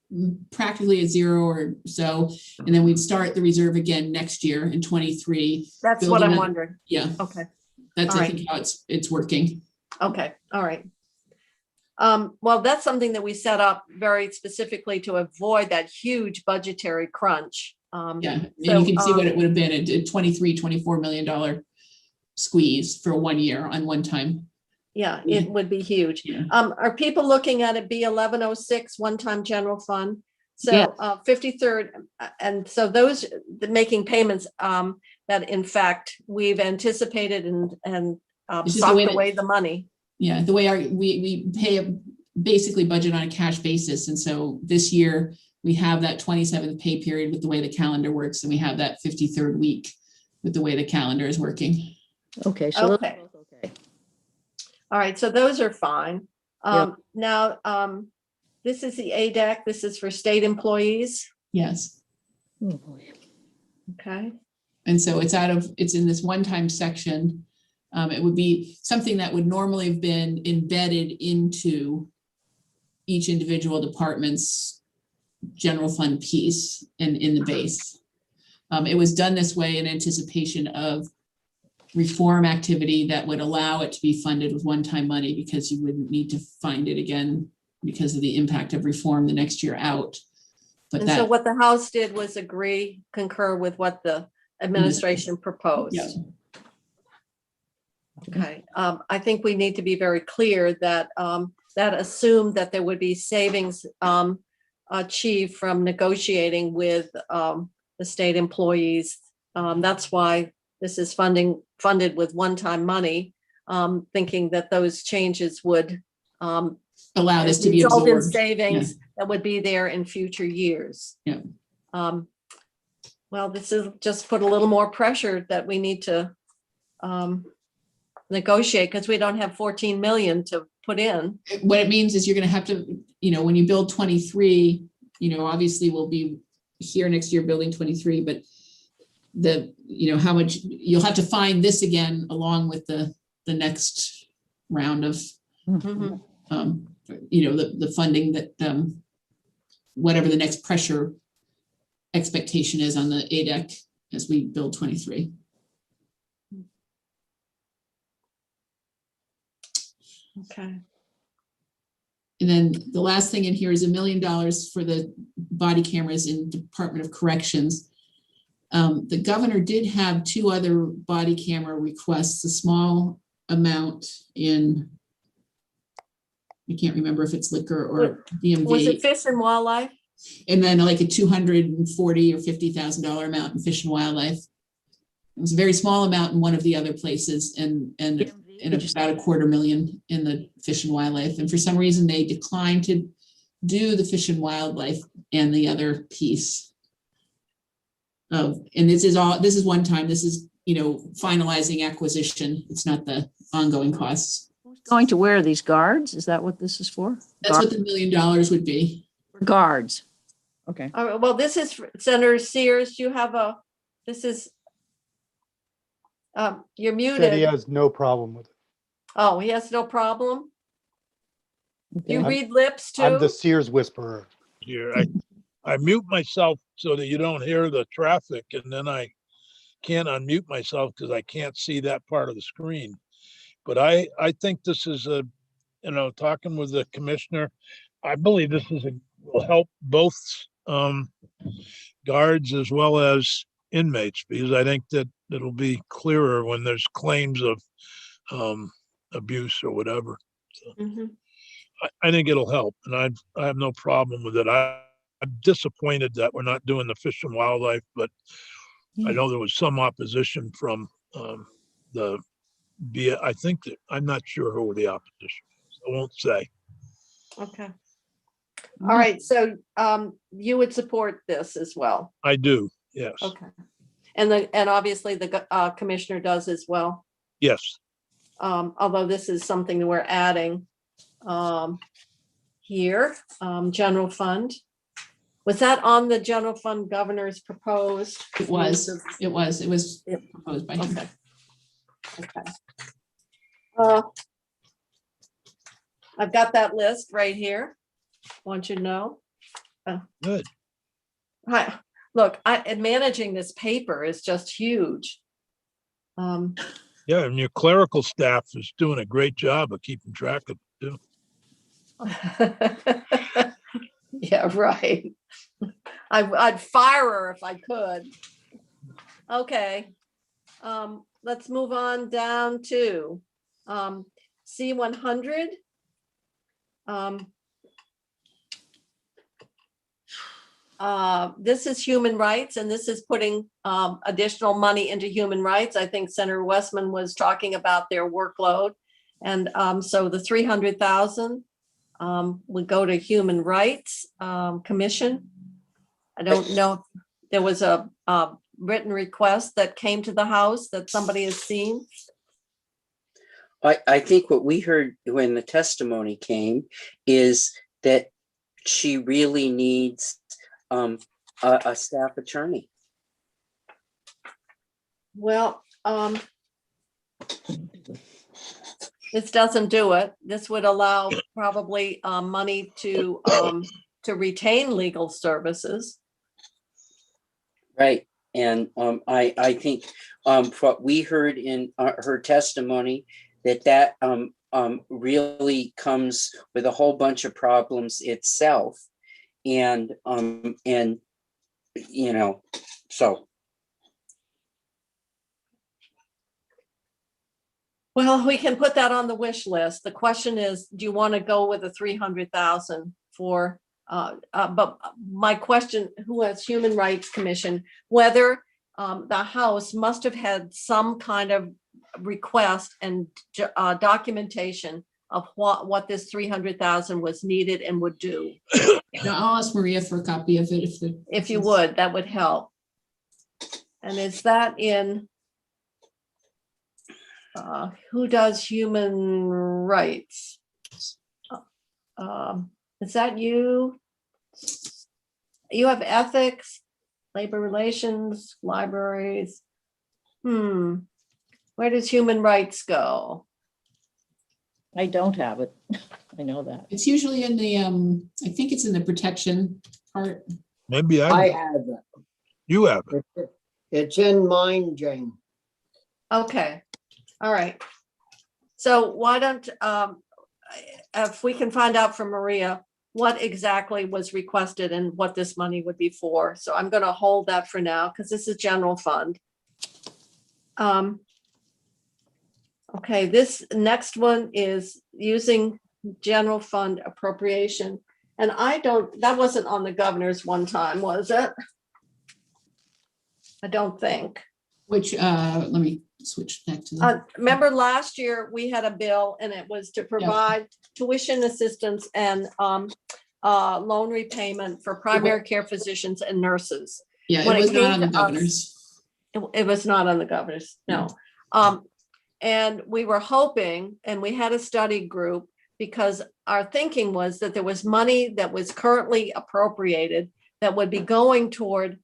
practically at zero or so, and then we'd start the reserve again next year in 23. That's what I'm wondering. Yeah. Okay. That's All I right. think how it's working. Okay. All right. Well, that's something that we set up very specifically to avoid that huge budgetary crunch. Yeah, and so, you can see what it would have been a $24 million squeeze for 1 year on one time. Yeah, it would be huge. Yeah. Are people looking at it B 1106 one-time general fund? So Yeah. 53rd, and so those making payments that in fact we've anticipated and It's just the socked way that- away the money. Yeah, the way we pay basically budget on a cash basis. And so this year we have that 27th pay period with the way the calendar works, and we have that 53rd week with the way the calendar is working. Okay, so those Okay. are both okay. All right, so those are fine. Yep. Now, this is the ADAC. This is for state employees. Yes. Oh, boy. Okay. And so it's in this one-time section. It would be something that would normally have been embedded into each individual department's general fund piece and in the base. It was done this way in anticipation of reform activity that would allow it to be funded with one-time money, because you wouldn't need to find it again because of the impact of reform the next year out. But And so what the House did was concur with what the administration proposed. Yeah. Okay, I think we need to be very clear that that assumed that there would be savings achieve from negotiating with the state employees. That's why this is funded with one-time money, thinking that those changes would Allow this to be result in absorbed. savings that would be there in future years. Yeah. Well, this is just put a little more pressure that we need to negotiate, because we don't have 14 million to put in. What it means is you're gonna have to, when you build 23, obviously we'll be here next year building 23, but how much, you'll have to find this again along with the next round of, Mhm. the funding that, whatever the next pressure expectation is on the ADEC as we build 23. Okay. And then the last thing in here is $1 million for the body cameras in Department of Corrections. The governor did have 2 other body camera requests, a small amount in, I can't remember if it's liquor or DMV. Was it Fish and Wildlife? And then like a $240,000 or $50,000 amount in Fish and Wildlife. It was a very small amount in one of the other places and about $250,000 in the Fish and Wildlife. And for some reason, they declined to do the Fish and Wildlife and the other piece. And this is one time, this is, finalizing acquisition. It's not the ongoing costs. Going to where, these guards? Is that what this is for? That's what the $1 million would be. Guards. Okay. All right, well, this is Senator Sears. You have this is, you're Said he muted. has no problem with it. Oh, he has no problem? You Okay. read lips too? I'm the Sears whisperer. Here, I mute myself so that you don't hear the traffic, and then I can't unmute myself because I can't see that part of the screen. But I think this is talking with the commissioner, I believe this will help both guards as well as inmates, because I think that it'll be clearer when there's claims of abuse or whatever. So Mhm. I think it'll help, and I have no problem with it. I'm disappointed that we're not doing the Fish and Wildlife, but I know there was some opposition from I think that, I'm not sure who the opposition is. I won't say. Okay. All right, so you would support this as well? I do, yes. Okay. And obviously the commissioner does as well, Yes, although this is something that we're adding here, general fund. Was that on the general fund governor's proposed? It was proposed by him. Okay. Okay. I've got that list right here. Want you to know. good. Hi, look, and managing this paper is just huge. Yeah, and your clerical staff is doing a great job of keeping track of it too. Yeah, right. I'd fire her if I could. Okay. Let's move on down to C100. This is human rights, and this is putting additional money into human rights. I think Senator Westman was talking about their workload. And so the 300,000 would go to Human Rights Commission. I don't know if there was a written request that came to the House that somebody has seen. I think what we heard when the testimony came is that she really needs a staff attorney. Well, this doesn't do it. This would allow probably money to retain legal services. Right. And I think what we heard in her testimony, that really comes with a whole bunch of problems itself. And so. Well, we can put that on the wish list. The question is, do you want to go with a 300,000 for But my question, who has Human Rights Commission, whether the House must have had some kind of request and documentation of what this 300,000 was needed and would do. Now, I'll ask Maria for a copy of it If you would, that would help. And is that in, who does human rights? Is that you? You have ethics, labor relations, libraries. Where does human rights go? I don't have it. I know that. It's usually in the, I think it's in the protection part. Maybe I have it. you have it. It's in mine, Jane. Okay, all right. So why don't, if we can find out from Maria, what exactly was requested and what this money would be for. So I'm going to hold that for now because this is general fund. Okay, this next one is using general fund appropriation. And that wasn't on the governor's one time, was it? I don't think. Which, let me switch back to the, Remember last year, we had a bill and it was to provide tuition assistance and loan repayment for primary care physicians and nurses. yeah, when it it was not came on the to us- governor's. It was not on the governor's, no. And we were hoping, and we had a study group, because our thinking was that there was money that was currently appropriated that would be going toward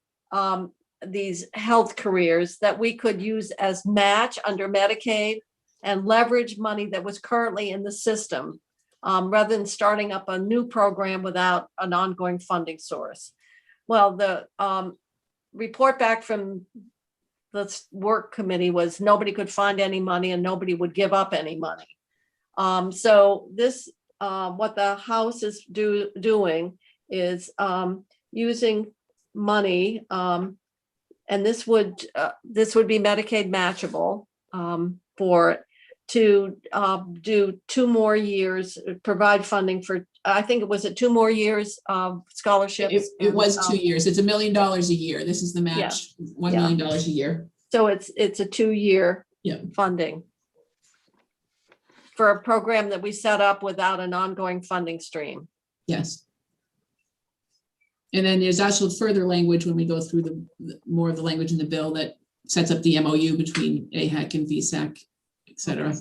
these health careers that we could use as match under Medicaid and leverage money that was currently in the system, rather than starting up a new program without an ongoing funding source. Well, the report back from the work committee was nobody could find any money and nobody would give up any money. So this, what the House is doing is using money, and this would be Medicaid matchable to do 2 more years, provide funding for, I think it was 2 more years of scholarships. It was and, 2 years. It's $1 million a year. This is the match, $1 million a year. So it's a 2-year Yeah. funding for a program that we set up without an ongoing funding stream. Yes. And then there's also further language when we go through the more of the language in the bill that sets up the MOU between AHEC and VSAC, et cetera. Okay.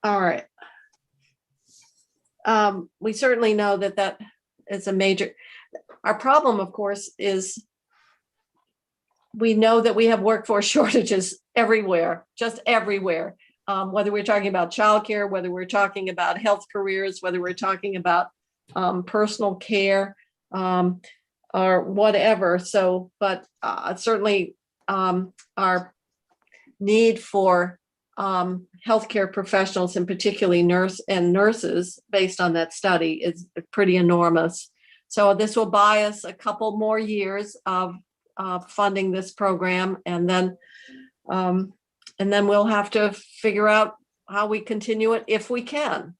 All right. We certainly know that is a major, our problem, of course, is we know that we have workforce shortages everywhere, just everywhere. Whether we're talking about childcare, whether we're talking about health careers, whether we're talking about personal care, or whatever. So, but certainly our need for healthcare professionals, and particularly nurses, based on that study, is pretty enormous. So this will buy us a couple more years of funding this program, and then we'll have to figure out how we continue it if we can.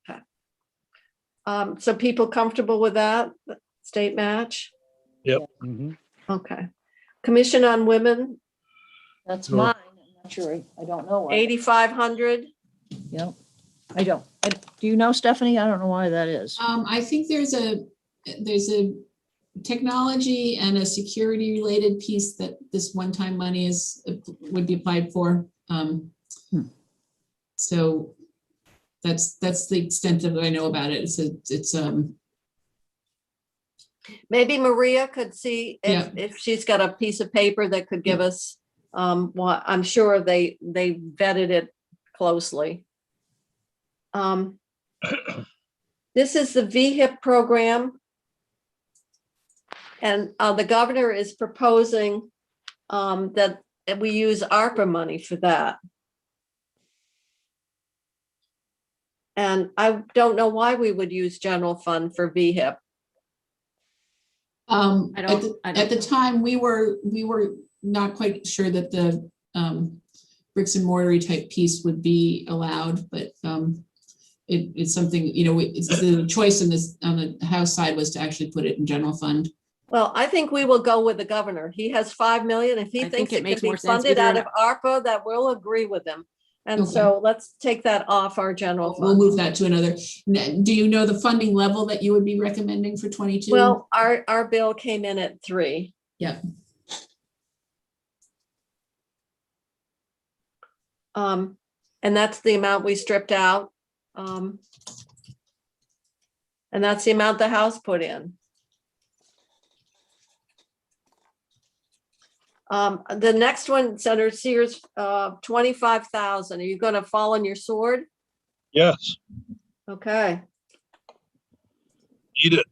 Okay. So people comfortable with that state match? Yep. Mhm. Okay. Commission on Women, That's So- mine. I'm not sure. I don't know. why. 8,500. Yep. I don't. Do you know, Stephanie? I don't know why that is. I think there's a technology and a security related piece that this one-time money would be applied for. So that's the extent of what I know about it. It's Maybe Maria could see Yeah. if she's got a piece of paper that could give us, what, I'm sure they vetted it closely. This is the VHIP program. And the governor is proposing that we use ARPA money for that. And I don't know why we would use general fund for VHIP. At the time, we were not quite sure that the bricks and mortar type piece would be allowed, but it's something, it's the choice on the House side was to actually put it in general fund. Well, I think we will go with the governor. He has 5 million. If he I think thinks it it makes can be more sense funded either out in- of ARPA, that we'll agree with him. And Okay. so let's take that off our general We'll fund. move that to another. Do you know the funding level that you would be recommending for 22? Well, our bill came in at 3. Yeah. And that's the amount we stripped out. And that's the amount the House put in. The next one, Senator Sears, 25,000. Are you going to fall on your sword? Yes, Okay. need it.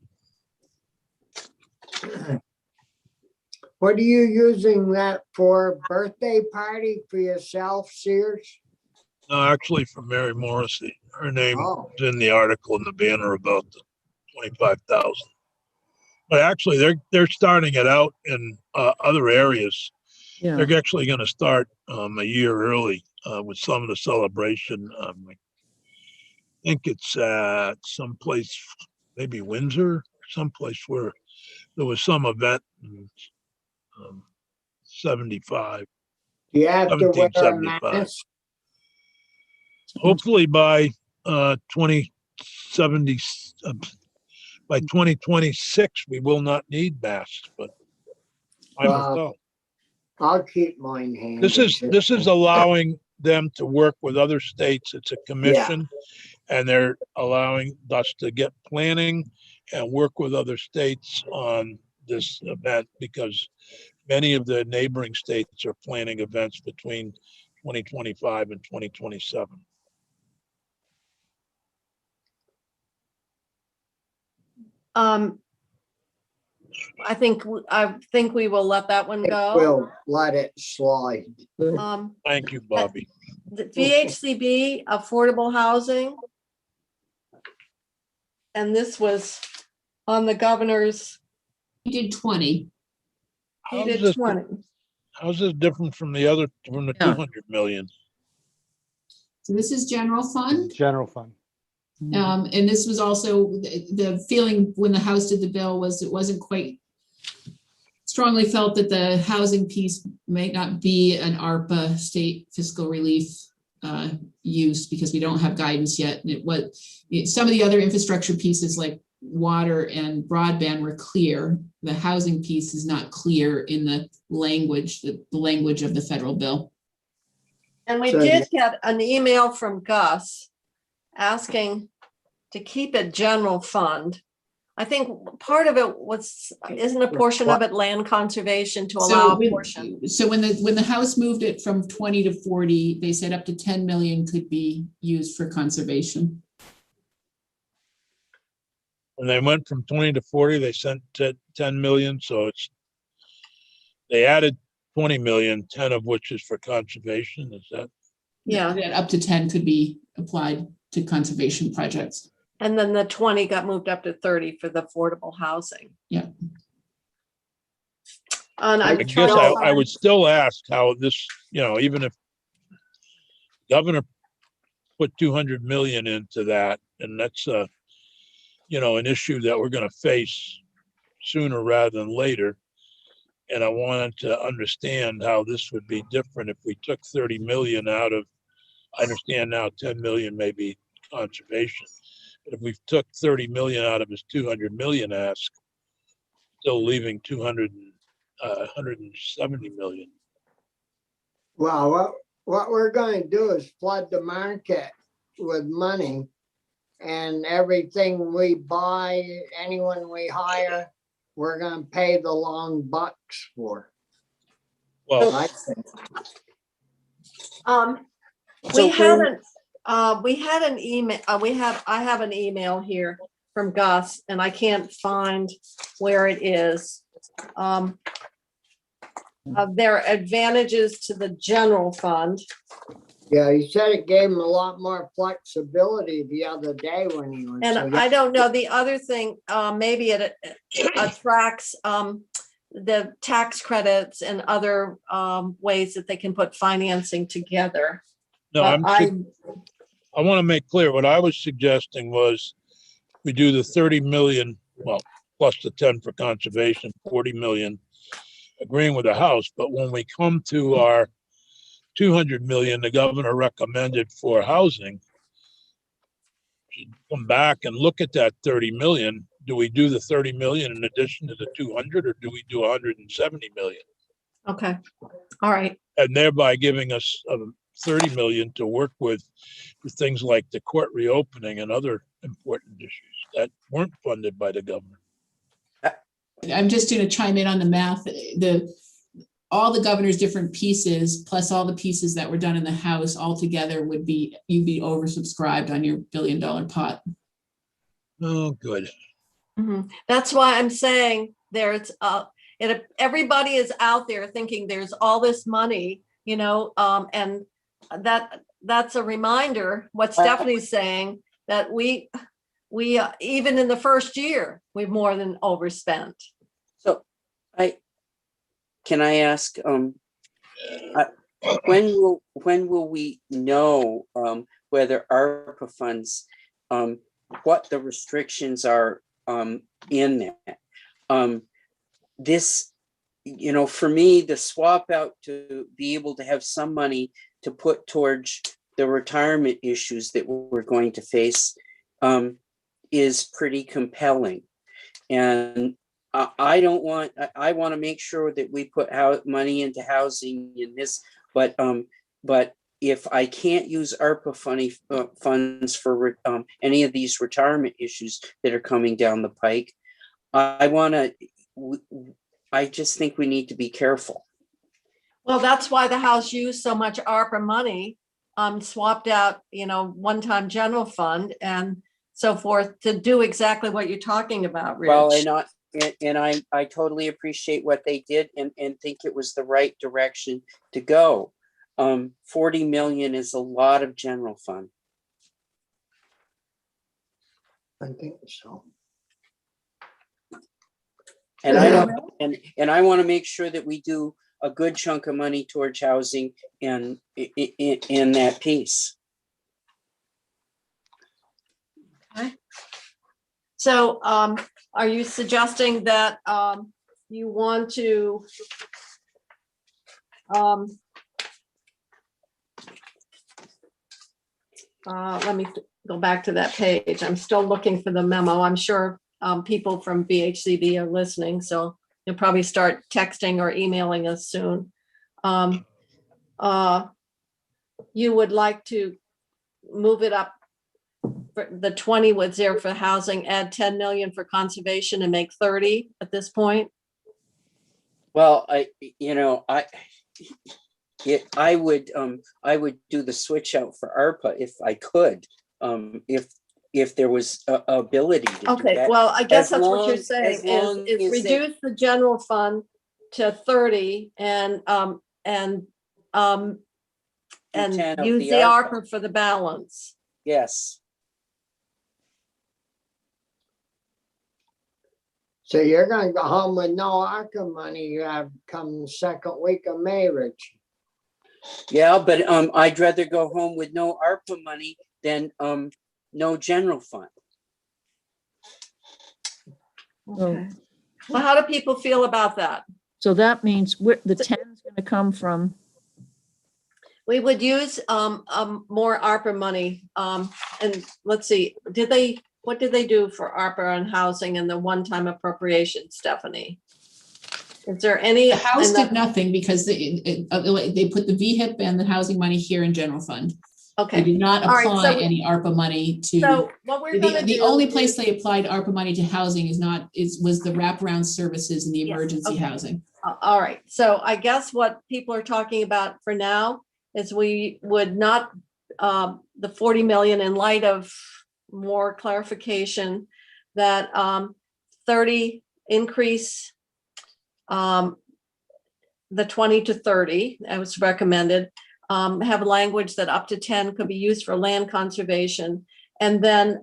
What are you using that for? Birthday party for yourself, Sears? No, actually for Mary Morrissey. Her name Oh, is in the article in the banner about the 25,000. But actually, they're starting it out in other areas. Yeah. They're actually going to start a year early with some of the celebration. I think it's someplace, maybe Windsor, or someplace where there was some event in 75, do you have to wear a 1775. mask? Hopefully by 2070, by 2026, we will not need masks, but I don't Wow. know. I'll keep mine handy. This is allowing them to work with other states. It's a commission. And they're allowing us to get planning and work with other states on this event because many of the neighboring states are planning events between 2025 and 2027. I think we will let that one go. We'll let it slide. Thank you, Bobby. The VHCB, affordable housing. And this was on the governor's, He did 20. he How's did this- 20. How's this different from the 200 million? So this is general fund. General fund. And this was also the feeling when the House did the bill was it wasn't quite strongly felt that the housing piece might not be an ARPA state fiscal relief use because we don't have guidance yet. And some of the other infrastructure pieces like water and broadband were clear. The housing piece is not clear in the language of the federal bill. And we So- did get an email from Gus asking to keep it general fund. I think part of it isn't a portion of it land conservation to allow a portion? So when the House moved it from 20 to 40, they said up to 10 million could be used for conservation. When they went from 20 to 40, they sent 10 million. So they added 20 million, 10 of which is for conservation. Is that? Yeah, That up to 10 could be applied to conservation projects. and then the 20 got moved up to 30 for the affordable housing. Yeah. And I I'm guess trying to I find- would still ask how this, even if governor put 200 million into that, and that's an issue that we're going to face sooner rather than later. And I wanted to understand how this would be different if we took 30 million out of, I understand now 10 million may be conservation. But if we took 30 million out of his 200 million ask, still leaving 170 million. Well, what we're going to do is flood the market with money. And everything we buy, anyone we hire, we're going to pay the long bucks for. Well, I think. We haven't, we had an email, I have an email here from Gus and I can't find where it is. There are advantages to the general fund. Yeah, he said it gave him a lot more flexibility the other day when he was. And I don't know, the other thing, maybe it attracts the tax credits and other ways that they can put financing together. No, But I want to make clear, what I was suggesting was we do the 30 million, well, plus the 10 for conservation, 40 million, agreeing with the House. But when we come to our 200 million, the governor recommended for housing, should come back and look at that 30 million. Do we do the 30 million in addition to the 200, or do we do 170 million? Okay, all right. And thereby giving us 30 million to work with for things like the court reopening and other important issues that weren't funded by the government. I'm just going to chime in on the math. All the governor's different pieces, plus all the pieces that were done in the House altogether you'd be oversubscribed on your $1 billion pot. Oh, good. Mhm. That's why I'm saying everybody is out there thinking there's all this money, and that's a reminder, what Stephanie's saying, that we even in the first year, we've more than overspent. So can I ask, when will we know whether ARPA funds, what the restrictions are in that? This, for me, the swap out to be able to have some money to put towards the retirement issues that we're going to face is pretty compelling. And I want to make sure that we put money into housing in this, but if I can't use ARPA funds for any of these retirement issues that are coming down the pike, I just think we need to be careful. Well, that's why the House used so much ARPA money, swapped out, one-time general fund and so forth to do exactly what you're talking about, Rich. Well, I totally appreciate what they did and think it was the right direction to go. 40 million is a lot of general fund. I think so. And I don't, and I want to make sure that we do a good chunk of money towards housing and in that piece. Okay. So are you suggesting that you want to let me go back to that page. I'm still looking for the memo. I'm sure people from BHCB are listening, so you'll probably start texting or emailing us soon. You would like to move it up for the 20 was there for housing, add 10 million for conservation and make 30 at this point? Well, I would do the switch out for ARPA if I could, if there was a ability to do Okay, that. well, I guess As that's what you're long- saying as long is as they- reduce the general fund to 30 and 10 of use the ARPA for the balance. Yes. So you're gonna go home with no ARPA money you have come the second week of May, Rich. Yeah, but I'd rather go home with no ARPA money than no general fund. Okay. Well, how do people feel about that? So that means the 10 is going to come from, We would use more ARPA money. And let's see, what did they do for ARPA on housing and the one-time appropriation, Stephanie? Is there any? The House did nothing because they put the VHIP and the housing money here in general fund. They Okay, did not All right, apply so- any ARPA money to. so what we're gonna do. The only place they applied ARPA money to housing was the wraparound services and the Yes, emergency okay. housing. All right, so I guess what people are talking about for now is we would not, the 40 million in light of more clarification that 30 increase the 20 to 30, that was recommended, have language that up to 10 could be used for land conservation, and then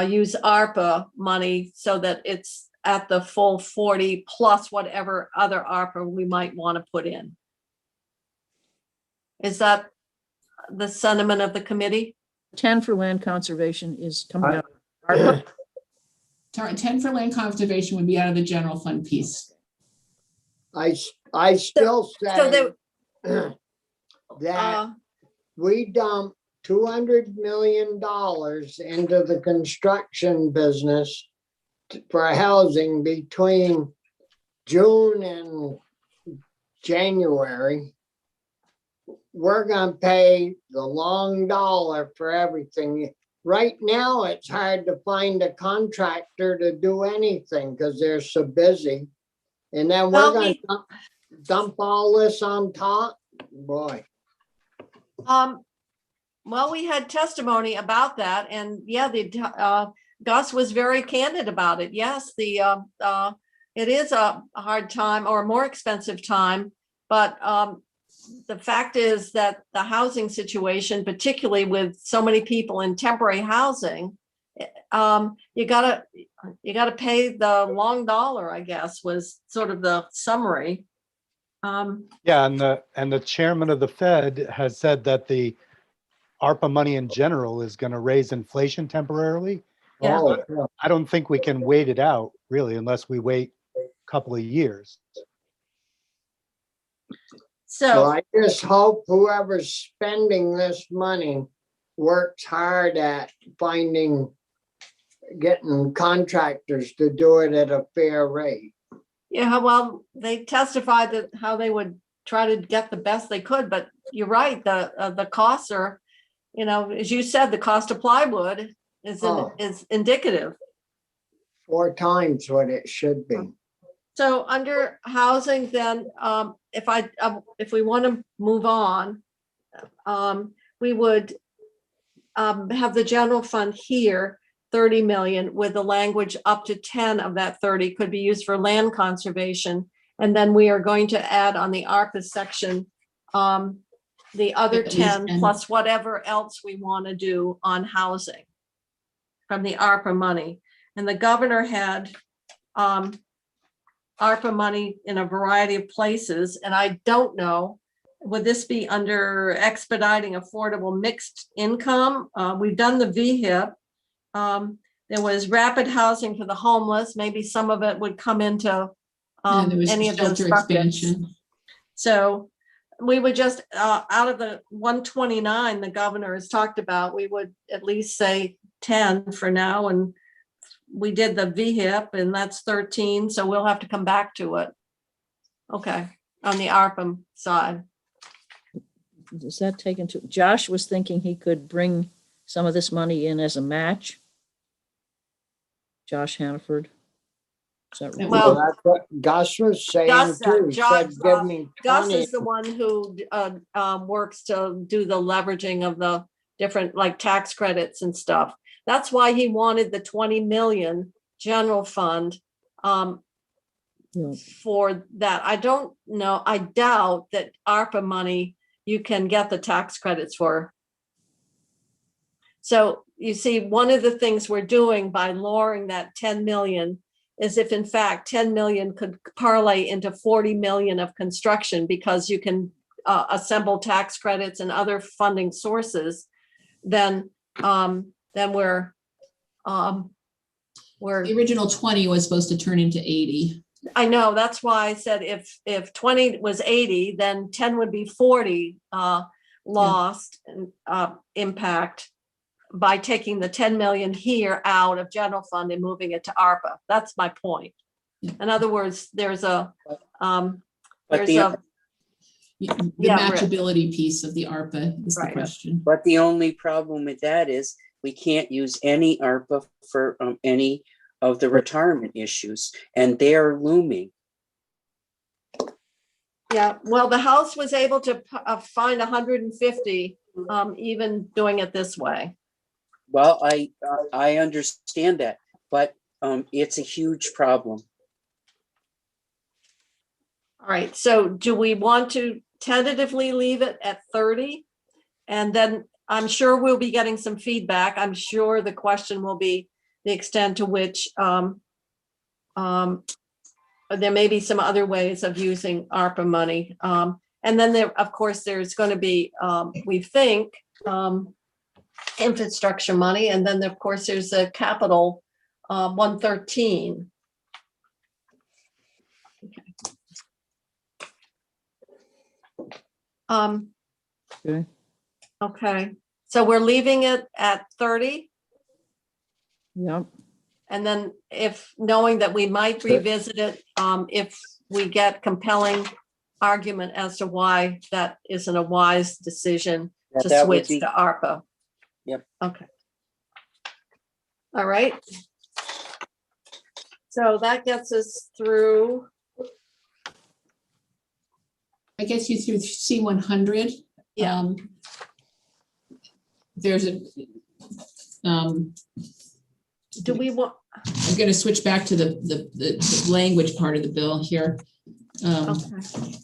use ARPA money so that it's at the full 40 plus whatever other ARPA we might want to put in. Is that the sentiment of the committee? 10 for land conservation is coming I- out. of ARPA. 10 for land conservation would be out of the general fund piece. I still So say they, that we dumped $200 million into the construction business for housing between June and January. We're gonna pay the long dollar for everything. Right now, it's hard to find a contractor to do anything because they're so busy. And then we're Well, gonna dump all this on top, boy. well, we had testimony about that, and yeah, Gus was very candid about it. Yes, it is a hard time or a more expensive time, but the fact is that the housing situation, particularly with so many people in temporary housing, you gotta pay the long dollar, I guess, was sort of the summary. Yeah, and the chairman of the Fed has said that the ARPA money in general is going to raise inflation temporarily. Yeah. Oh, I don't think we can wait it out really unless we wait a couple of years. well, So, I just hope whoever's spending this money works hard at getting contractors to do it at a fair rate. yeah, well, they testified that how they would try to get the best they could, but you're right, the costs are, as you said, the cost of plywood is Oh. is indicative. 4 times what it should be. So under housing, then, if we want to move on, we would have the general fund here, 30 million, with the language up to 10 of that 30 could be used for land conservation. And then we are going to add on the ARPA section, the other At least 10 10. plus whatever else we want to do on housing from the ARPA money. And the governor had ARPA money in a variety of places, and I don't know, would this be under expediting affordable mixed income? We've done the VHIP. There was rapid housing for the homeless. Maybe some of it would come into And there was any of those shelter buckets. expansion. So we would just, out of the 129 the governor has talked about, we would at least say 10 for now. And we did the VHIP and that's 13. So we'll have to come back to it. Okay, on the ARPA side. Does that take into, Josh was thinking he could bring some of this money in as a match. Josh Hannaford. Is that right? Well, That's what Gus was saying Gus said, too. He said, give me Gus 20. is the one who works to do the leveraging of the different like tax credits and stuff. That's why he wanted the 20 million general fund Yeah. for that. I don't know. I doubt that ARPA money you can get the tax credits for. So you see, one of the things we're doing by lowering that 10 million is if in fact 10 million could parlay into 40 million of construction because you can assemble tax credits and other funding sources, then we're The original 20 was supposed to turn into 80. I know, that's why I said if 20 was 80, then 10 would be 40 lost impact by taking the 10 million here out of general fund and moving it to ARPA. That's my point. In other words, there's a But there's the, a The Yeah, Rick. matchability piece of the ARPA is the Right. question. but the only problem with that is we can't use any ARPA for any of the retirement issues, and they're looming. yeah. Well, the House was able to find 150, even doing it this way. Well, I understand that, but it's a huge problem. All right, so do we want to tentatively leave it at 30? And then I'm sure we'll be getting some feedback. I'm sure the question will be the extent to which there may be some other ways of using ARPA money. And then there, of course, there's going to be, we think, infrastructure money. And then, of course, there's a capital 113. Okay. Okay, so we're leaving it at 30. Yep. And then if, knowing that we might revisit it, if we get compelling argument as to why that isn't a wise decision to That would switch be, to ARPA. Yep. Okay. All right. So that gets us through. I guess you through C100. Yeah. There's a, Do we want, I'm going to switch back to the language part of the bill here. okay.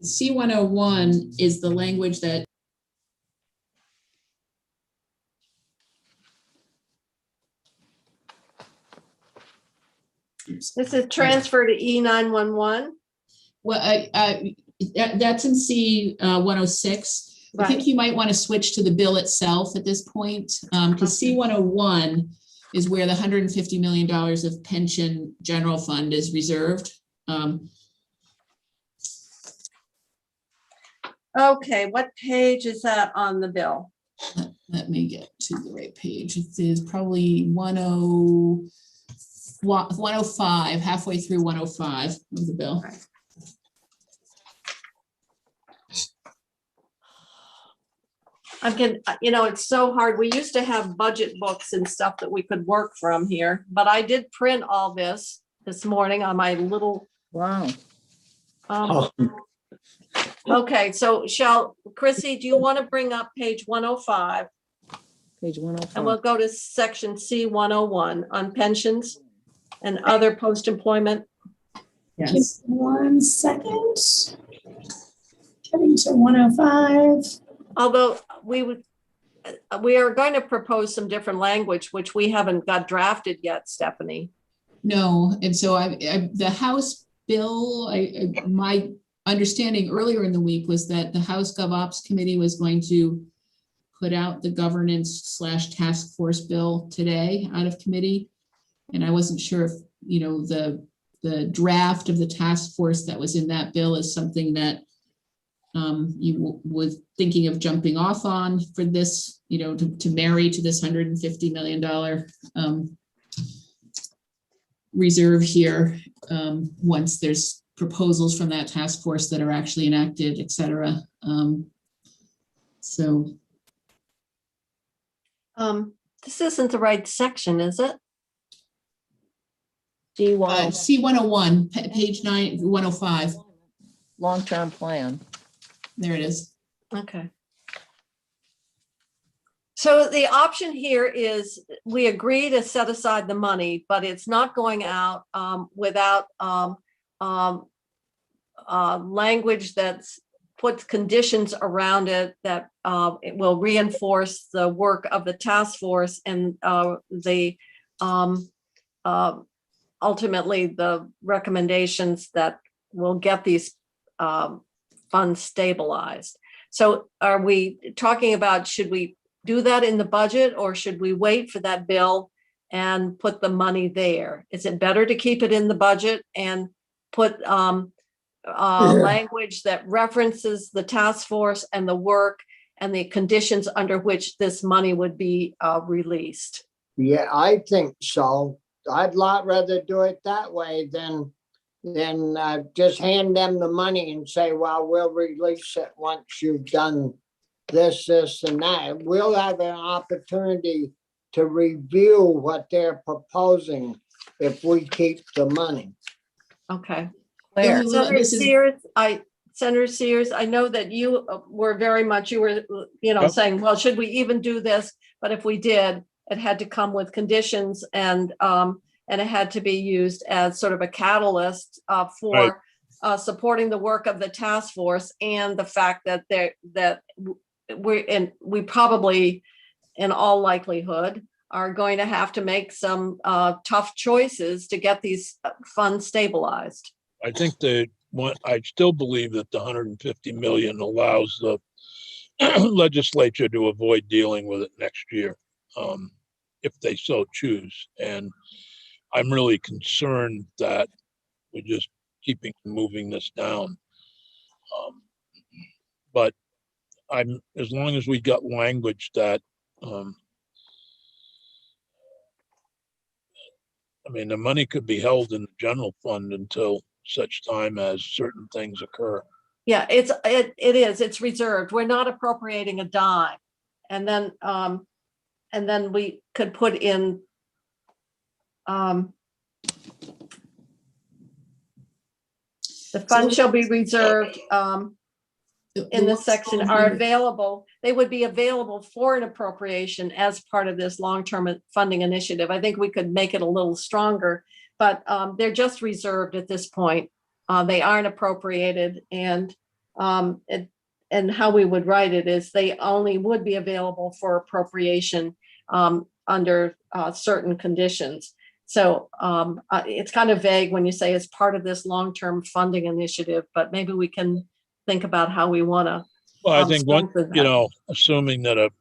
C101 is the language that This is transfer to E911. well, that's in C106. I think Right. you might want to switch to the bill itself at this point, because C101 is where the $150 million of pension general fund is reserved. Okay, what page is that on the bill? Let me get to the right page. It is probably 105, halfway through 105 of the bill. Right. I'm getting, it's so hard. We used to have budget books and stuff that we could work from here, but I did print all this morning on my little. Wow. Okay, so Chrissy, do you want to bring up page 105? Page And 105. we'll go to section C101 on pensions and other post-employment. Yes. Just 1 second. Getting to 105. Although we are going to propose some different language, which we haven't got drafted yet, Stephanie. No, and so the House bill, my understanding earlier in the week was that the House Gov Ops Committee was going to put out the governance / task force bill today out of committee. And I wasn't sure if, the draft of the task force that was in that bill is something that you was thinking of jumping off on for this, to marry to this $150 million reserve here, once there's proposals from that task force that are actually enacted, et cetera. This isn't the right section, is it? D1. C101, page 105. Long-term plan. There it is. Okay. So the option here is we agree to set aside the money, but it's not going out without language that's puts conditions around it that it will reinforce the work of the task force and ultimately the recommendations that will get these funds stabilized. So are we talking about, should we do that in the budget, or should we wait for that bill and put the money there? Is it better to keep it in the budget and put language that references the task force and the work and the conditions under which this money would be released? Yeah, I think so. I'd lot rather do it that way than just hand them the money and say, well, we'll release it once you've done this, and that. We'll have an opportunity to review what they're proposing if we keep the money. Okay. Where? Senator Sears, I know that you were very much, Yep. saying, well, should we even do this? But if we did, it had to come with conditions and it had to be used as sort of a catalyst for supporting the work of the task force and the fact that we probably, in all likelihood, are going to have to make some tough choices to get these funds stabilized. I think I still believe that the 150 million allows the legislature to avoid dealing with it next year, if they so choose. And I'm really concerned that we're just keeping moving this down. But as long as we got language that, the money could be held in the general fund until such time as certain things occur. Yeah, it is. It's reserved. We're not appropriating a dime. And then we could put in the funds shall be reserved in this section are available. They would be available for an appropriation as part of this long-term funding initiative. I think we could make it a little stronger, but they're just reserved at this point. They aren't appropriated, and how we would write it is they only would be available for appropriation under certain conditions. So it's kind of vague when you say it's part of this long-term funding initiative, but maybe we can think about how we want to. Well, I think assuming that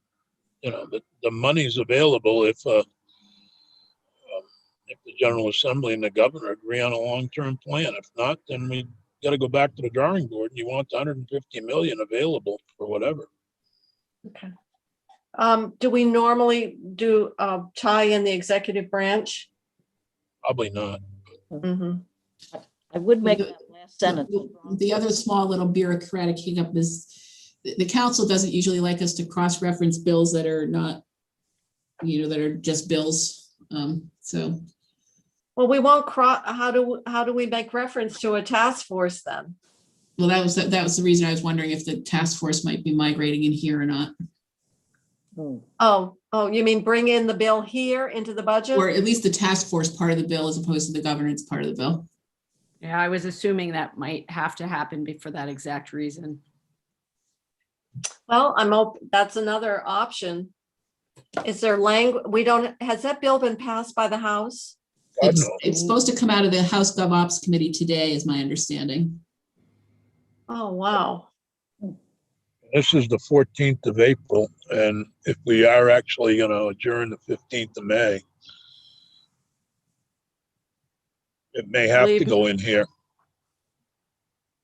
the money's available if the General Assembly and the governor agree on a long-term plan. If not, then we got to go back to the drawing board. And you want the 150 million available for whatever. Okay. Do we normally tie in the executive branch? Probably not. Mm-hmm. I would make that last sentence. The other small little bureaucratic hiccup is the council doesn't usually like us to cross-reference bills that are not, that are just bills. Well, we won't cross. How do we make reference to a task force then? Well, that was the reason I was wondering if the task force might be migrating in here or not. Oh, you mean bring in the bill here into the budget? Or at least the task force part of the bill as opposed to the governance part of the bill. Yeah, I was assuming that might have to happen for that exact reason. Well, that's another option. Is there language? Has that bill been passed by the House? It's supposed to come out of the House Gov Ops Committee today, is my understanding. Oh, wow. This is the 14th of April, and if we are actually going to adjourn the 15th of May, it may have to go in here.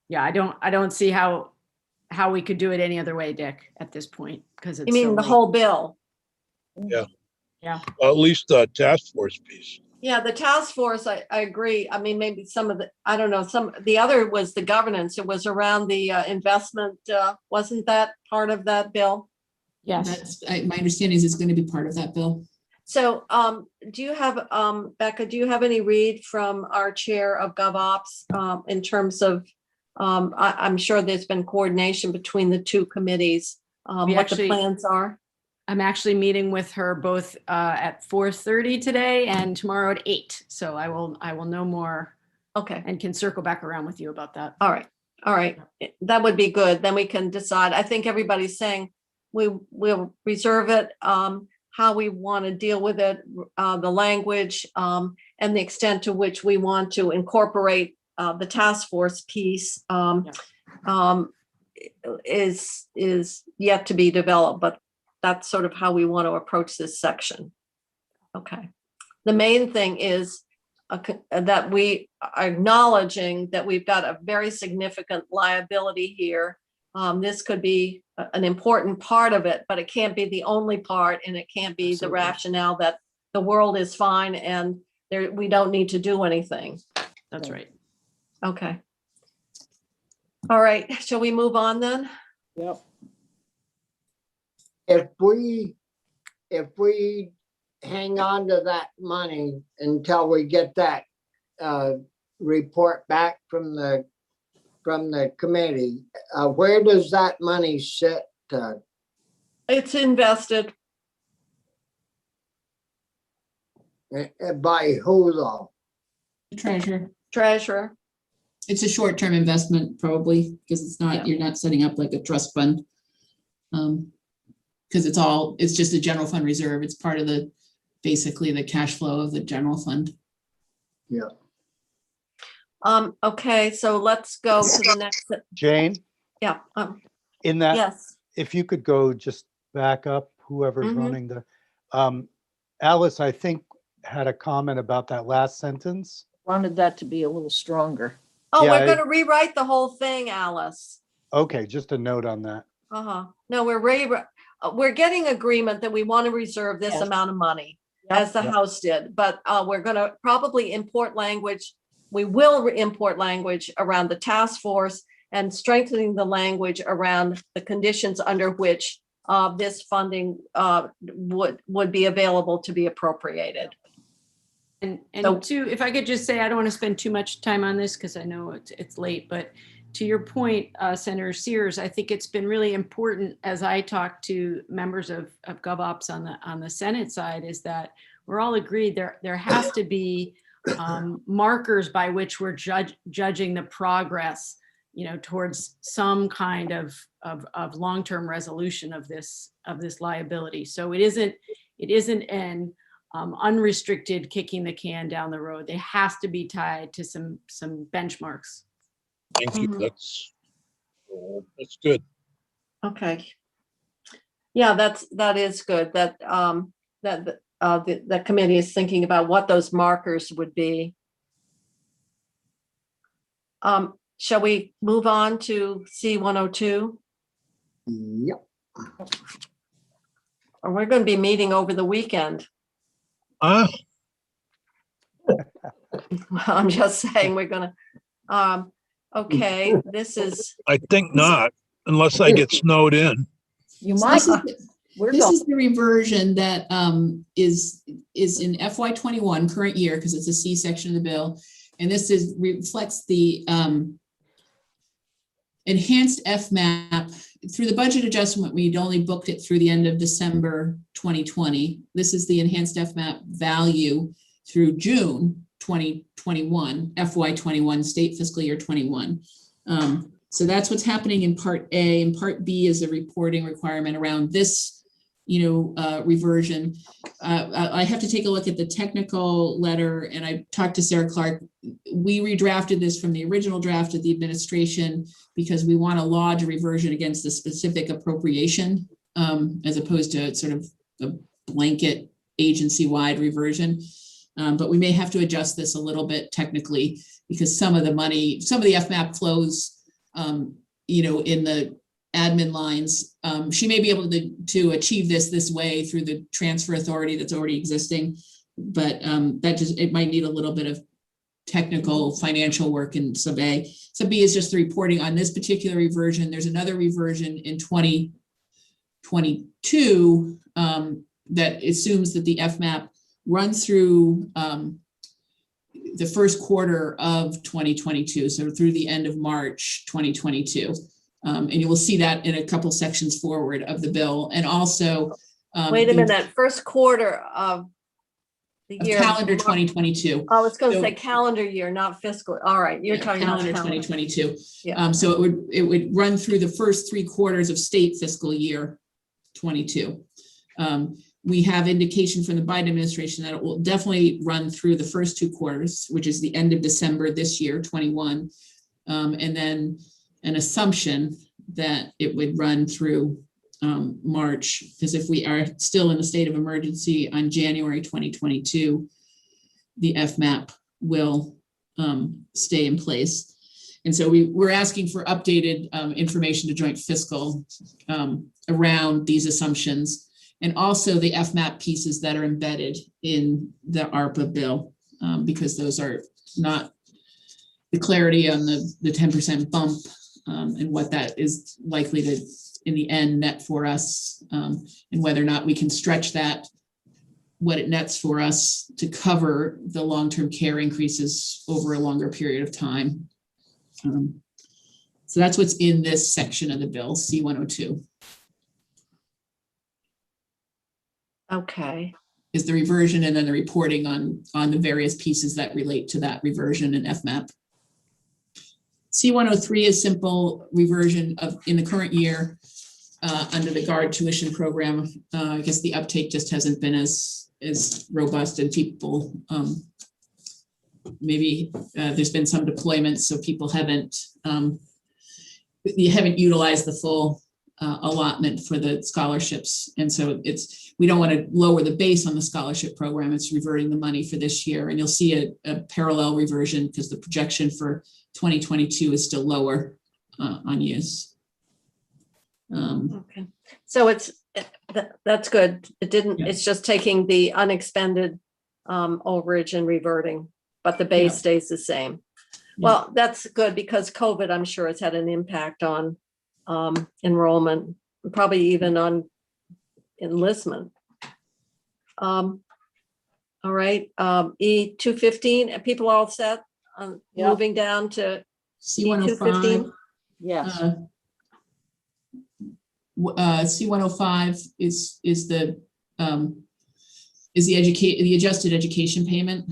Yeah, I don't see how we could do it any other way, Dick, at this point, because it's. You mean the whole bill? Yeah. Yeah. Well, at least the task force piece. Yeah, the task force, I agree. I mean, maybe some of the other was the governance. It was around the investment. Wasn't that part of that bill? Yes. My understanding is it's going to be part of that bill. So do you have, Becca, do you have any read from our chair of GovOps in terms of, I'm sure there's been coordination between the two committees, what the plans are? I'm actually meeting with her both at 4:30 today and tomorrow at 8. So I will know more. Okay. And can circle back around with you about that. All right. That would be good. Then we can decide. I think everybody's saying we'll reserve it, how we want to deal with it, the language, and the extent to which we want to incorporate the task force piece is yet to be developed, but that's sort of how we want to approach this section. Okay. The main thing is that we are acknowledging that we've got a very significant liability here. This could be an important part of it, but it can't be the only part, and it can't be the rationale that the world is fine and we don't need to do anything. That's right. Okay. All right. Shall we move on then? Yep. If we hang on to that money until we get that report back from the committee, where does that money sit? It's invested. By who though? The Treasurer. It's a short-term investment probably, because it's not, you're not setting up like a trust fund. Because it's just a general fund reserve. It's part of the basically the cash flow of the general fund. Okay, so let's go to the next, Jane, yeah, in that, yes. if you could go just back up, whoever's Mhm. running Alice, I think, had a comment about that last sentence. Wanted that to be a little stronger. Oh, Yeah, we're gonna rewrite the whole thing, Alice. Okay, just a note on that. No, we're getting agreement that we want to reserve this Yes. amount of money, Yep. as the Yep. House did, but we're gonna probably import language. We will import language around the task force and strengthening the language around the conditions under which this funding would be available to be appropriated. And So- two, if I could just say, I don't want to spend too much time on this because I know it's late, but to your point, Senator Sears, I think it's been really important as I talk to members of GovOps on the Senate side, is that we're all agreed there has to be markers by which we're judging the progress, towards some kind of long-term resolution of this liability. So it isn't an unrestricted kicking the can down the road. They has to be tied to some benchmarks. Thank you. Mhm. That's good. Okay. Yeah, that is good, that the committee is thinking about what those markers would be. Shall we move on to C-102? Yep. Or we're going to be meeting over the weekend. I'm just saying we're gonna, okay, this is, I think not, unless I get snowed in. You So might, we're This going, is the reversion that is in FY21 current year, because it's a C section of the bill. And this reflects the enhanced FMAP. Through the budget adjustment, we'd only booked it through the end of December 2020. This is the enhanced FMAP value through June 2021, FY21, state fiscal year 21. So that's what's happening in Part A, and Part B is a reporting requirement around this reversion. I have to take a look at the technical letter, and I talked to Sarah Clark. We redrafted this from the original draft of the administration because we want to lodge a reversion against the specific appropriation, as opposed to sort of a blanket agency-wide reversion. But we may have to adjust this a little bit technically because some of the FMAP flows, in the admin lines. She may be able to achieve this way through the transfer authority that's already existing, but it might need a little bit of technical financial work in sub A. Sub B is just the reporting on this particular reversion. There's another reversion in 2022 that assumes that the FMAP runs through the first quarter of 2022, so through the end of March 2022. And you will see that in a couple sections forward of the bill. And also wait a minute, first quarter of the of year. calendar 2022. I was going to So- say calendar year, not fiscal. All right, you're talking about calendar calendar. 2022. Yeah. So it would run through the first 3 quarters of state fiscal year 22. We have indication from the Biden administration that it will definitely run through the first 2 quarters, which is the end of December this year, 21. And then an assumption that it would run through March, because if we are still in a state of emergency on January 2022, the FMAP will stay in place. And so we're asking for updated information to joint fiscal around these assumptions, and also the FMAP pieces that are embedded in the ARPA bill, because those are not the clarity on the 10% bump and what that is likely to, in the end, net for us, and whether or not we can stretch that, what it nets for us to cover the long-term care increases over a longer period of time. So that's what's in this section of the bill, C-102. Okay. Is the reversion and then the reporting on the various pieces that relate to that reversion and FMAP. C-103 is simple reversion in the current year under the GUARD tuition program. I guess the uptake just hasn't been as as robust, and people, maybe there's been some deployments, so people haven't utilized the full allotment for the scholarships. And so we don't want to lower the base on the scholarship program. It's reverting the money for this year. And you'll see a parallel reversion because the projection for 2022 is still lower on use. Okay, so that's good. It's just taking the unexpended overage and reverting, but the base Yeah. stays the same. Yeah. Well, that's good because COVID, I'm sure, has had an impact on enrollment, probably even on enlistment. All right, E215, people all set? Yeah. Moving down to C105. E215? Yes. C105 is the adjusted education payment.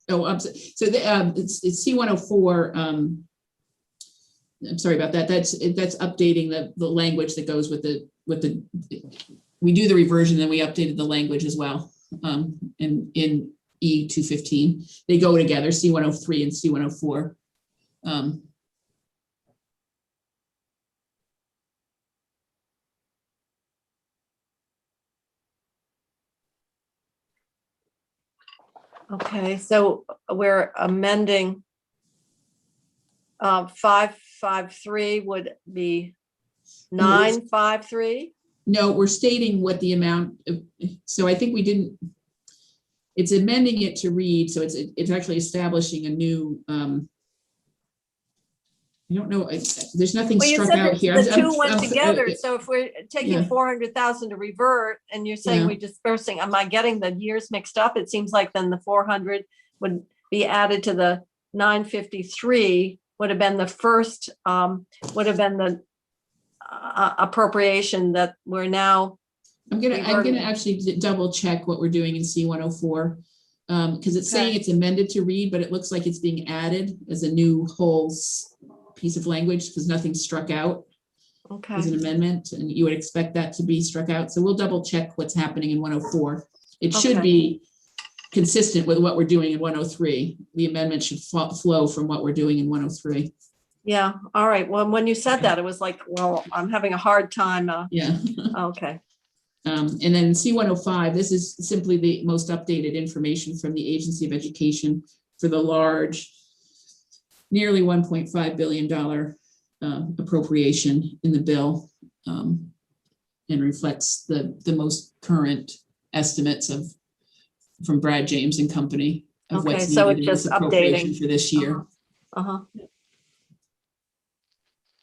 Oh, it's C104. I'm sorry about that. That's updating the language that goes with the. We do the reversion, then we updated the language as well. In E215, they go together. C103 and C104. Okay, so we're amending 553 would be 953. No, we're stating what the amount of, so I think we didn't, it's amending it to read, so it's actually establishing a new, I don't know, there's nothing Well, you struck said out that here. the two went together, so if we're taking Yeah. 400,000 to revert and you're saying Yeah. we're dispersing, am I getting the years mixed up? It seems like then the 400 would be added to the 953 would have been the first, would have been the appropriation that we're now. I'm gonna reverting. actually double check what we're doing in C104. Because it's saying Okay. it's amended to read, but it looks like it's being added as a new whole piece of language because nothing's struck out Okay, as an amendment, and you would expect that to be struck out. So we'll double check what's happening in 104. It should Okay. be consistent with what we're doing in 103. The amendment should flow from what we're doing in 103. yeah, all right. Well, when you said that, it was like, well, I'm having a hard time. Yeah. Okay, And then C105, this is simply the most updated information from the Agency of Education for the large, nearly $1.5 billion appropriation in the bill, and reflects the most current estimates from Brad James and Company of Okay, what's so needed it's in this just appropriation updating. for this year. uh-huh.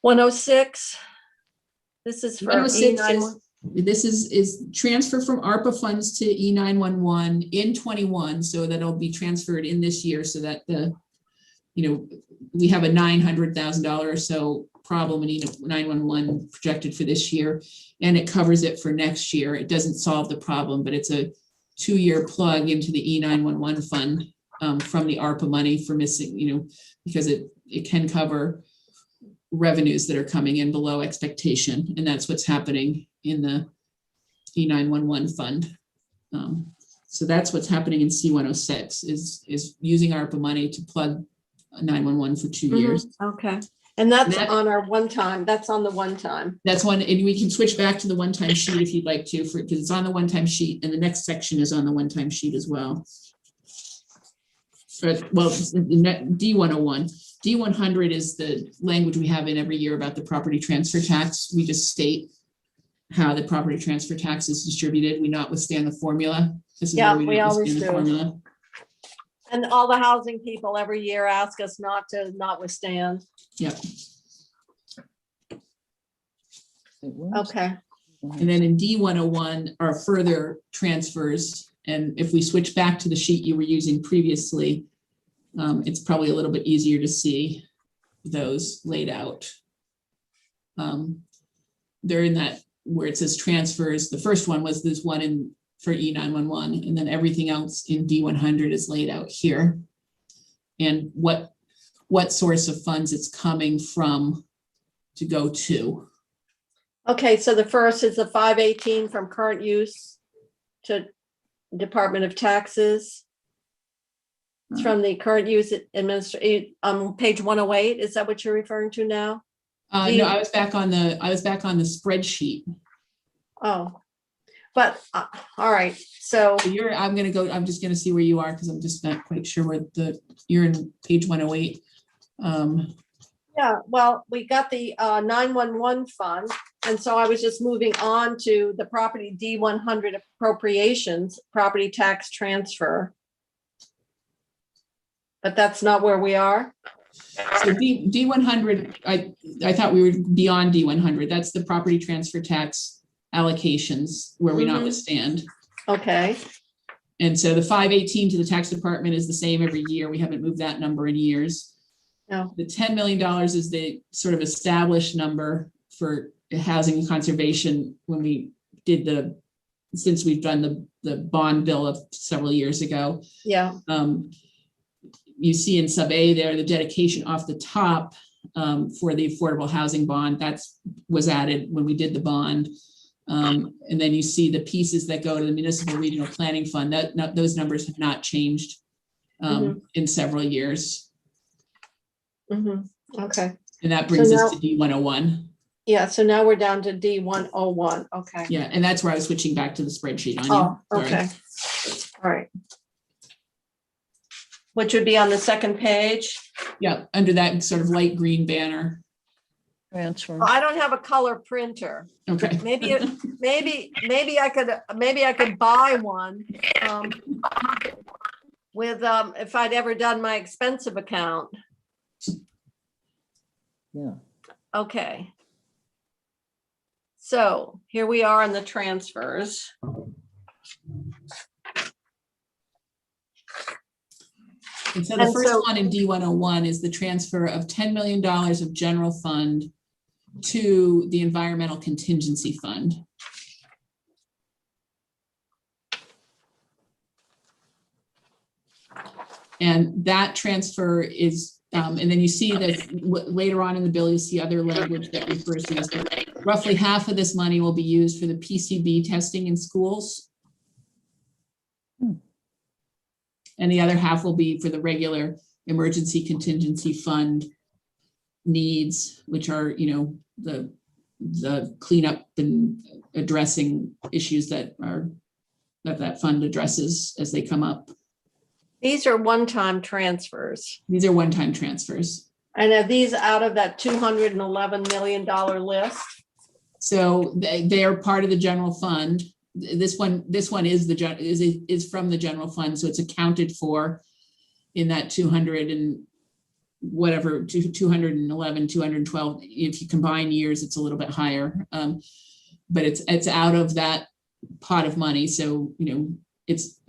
106, this is for 106 E911. this is transfer from ARPA funds to E911 in 21, so that'll be transferred in this year so that we have a $900,000 or so problem in E911 projected for this year, and it covers it for next year. It doesn't solve the problem, but it's a 2-year plug into the E911 fund from the ARPA money for missing, because it can cover revenues that are coming in below expectation, and that's what's happening in the E911 fund. So that's what's happening in C106 is using ARPA money to plug 911 for 2 years. Okay, and that's That- on our one time, that's on the one time. That's one, and we can switch back to the one-time sheet if you'd like to, because it's on the one-time sheet, and the next section is on the one-time sheet as well. Well, D101. D100 is the language we have in every year about the property transfer tax. We just state how the property transfer tax is distributed. We notwithstand the formula. This is Yeah, where we always notwithstand the do. formula. And all the housing people every year ask us not to notwithstand. Yep. Okay, And then in D101 are further transfers. And if we switch back to the sheet you were using previously, it's probably a little bit easier to see those laid out. They're in that where it says transfers. The first one was this one for E911, and then everything else in D100 is laid out here. And what source of funds it's coming from to go to. okay, so the first is the 518 from current use. to Department of Taxes. It's from the current use administration, page 108. Is that what you're referring to now? No, I was back on the spreadsheet. Oh, but, all right, so, So I'm just gonna see where you are, because I'm just not quite sure where you're in page 108. yeah, well, we got the 911 fund. And so I was just moving on to the property D100 appropriations, property tax transfer. But that's not where we are. So D100, I thought we were beyond D100. That's the property transfer tax allocations where we Mhm. notwithstand. Okay, And so the 518 to the tax department is the same every year. We haven't moved that number in years. no, The $10 million is the sort of established number for housing and conservation when we did since we've done the bond bill of several years ago. yeah, You see in sub A there, the dedication off the top for the affordable housing bond, was added when we did the bond. And then you see the pieces that go to the municipal regional planning fund, those numbers have not changed in several years. okay. And that brings So us now- to D101. Yeah, so now we're down to D101, okay. Yeah, and that's where I was switching back to the spreadsheet on you. Oh, Sorry. okay, all right. Which would be on the second page. Yeah, under that sort of light green banner. Transfer. I don't have a color printer. Okay. Maybe I could buy one. With, if I'd ever done my expensive account. Yeah. Okay. So here we are in the transfers. And so the And first so- one in D101 is the transfer of $10 million of general fund to the environmental contingency fund. And that transfer is, and then you see that later on in the bill, you see other language that refers to this. Roughly half of this money will be used for the PCB testing in schools. And the other half will be for the regular emergency contingency fund needs, which are, the cleanup and addressing issues that fund addresses as they come up. These are one-time transfers. These are one-time transfers. And are these out of that $211 million list? So they are part of the general fund. This one is is from the general fund, so it's accounted for in that 200 and whatever, 211, 212. If you combine years, it's a little bit higher, but it's out of that pot of money. So it's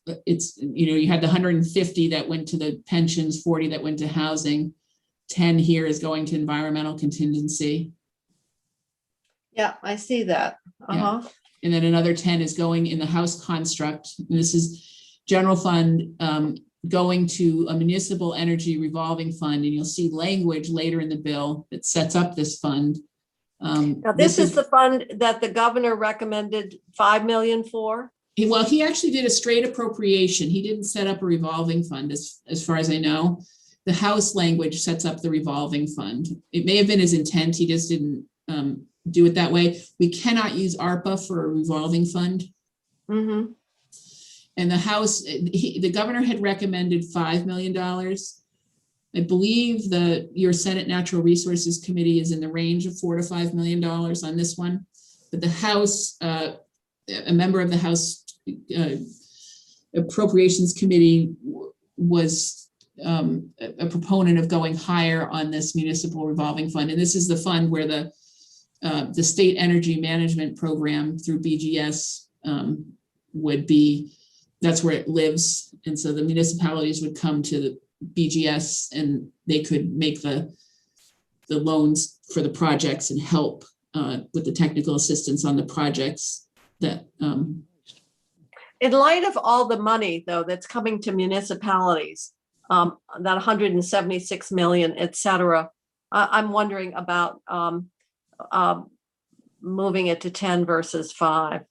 you had the 150 that went to the pensions, 40 that went to housing, 10 here is going to environmental contingency. Yeah, I see that. Uh-huh. And then another 10 is going in the house construct. And this is general fund going to a municipal energy revolving fund. And you'll see language later in the bill that sets up this fund. Now, this is the fund that the governor recommended 5 million for? Well, he actually did a straight appropriation. He didn't set up a revolving fund as far as I know. The House language sets up the revolving fund. It may have been his intent. He just didn't do it that way. We cannot use ARPA for a revolving fund. Mm-hmm. And the House, the governor had recommended $5 million. I believe your Senate Natural Resources Committee is in the range of $4 to $5 million on this one. But the House, a member of the House Appropriations Committee was a proponent of going higher on this municipal revolving fund. And this is the fund where the State Energy Management Program through BGS would be, that's where it lives. And so the municipalities would come to the BGS and they could make the loans for the projects and help with the technical assistance on the projects that. In light of all the money, though, that's coming to municipalities, that 176 million, et cetera, I'm wondering about moving it to 10 versus 5.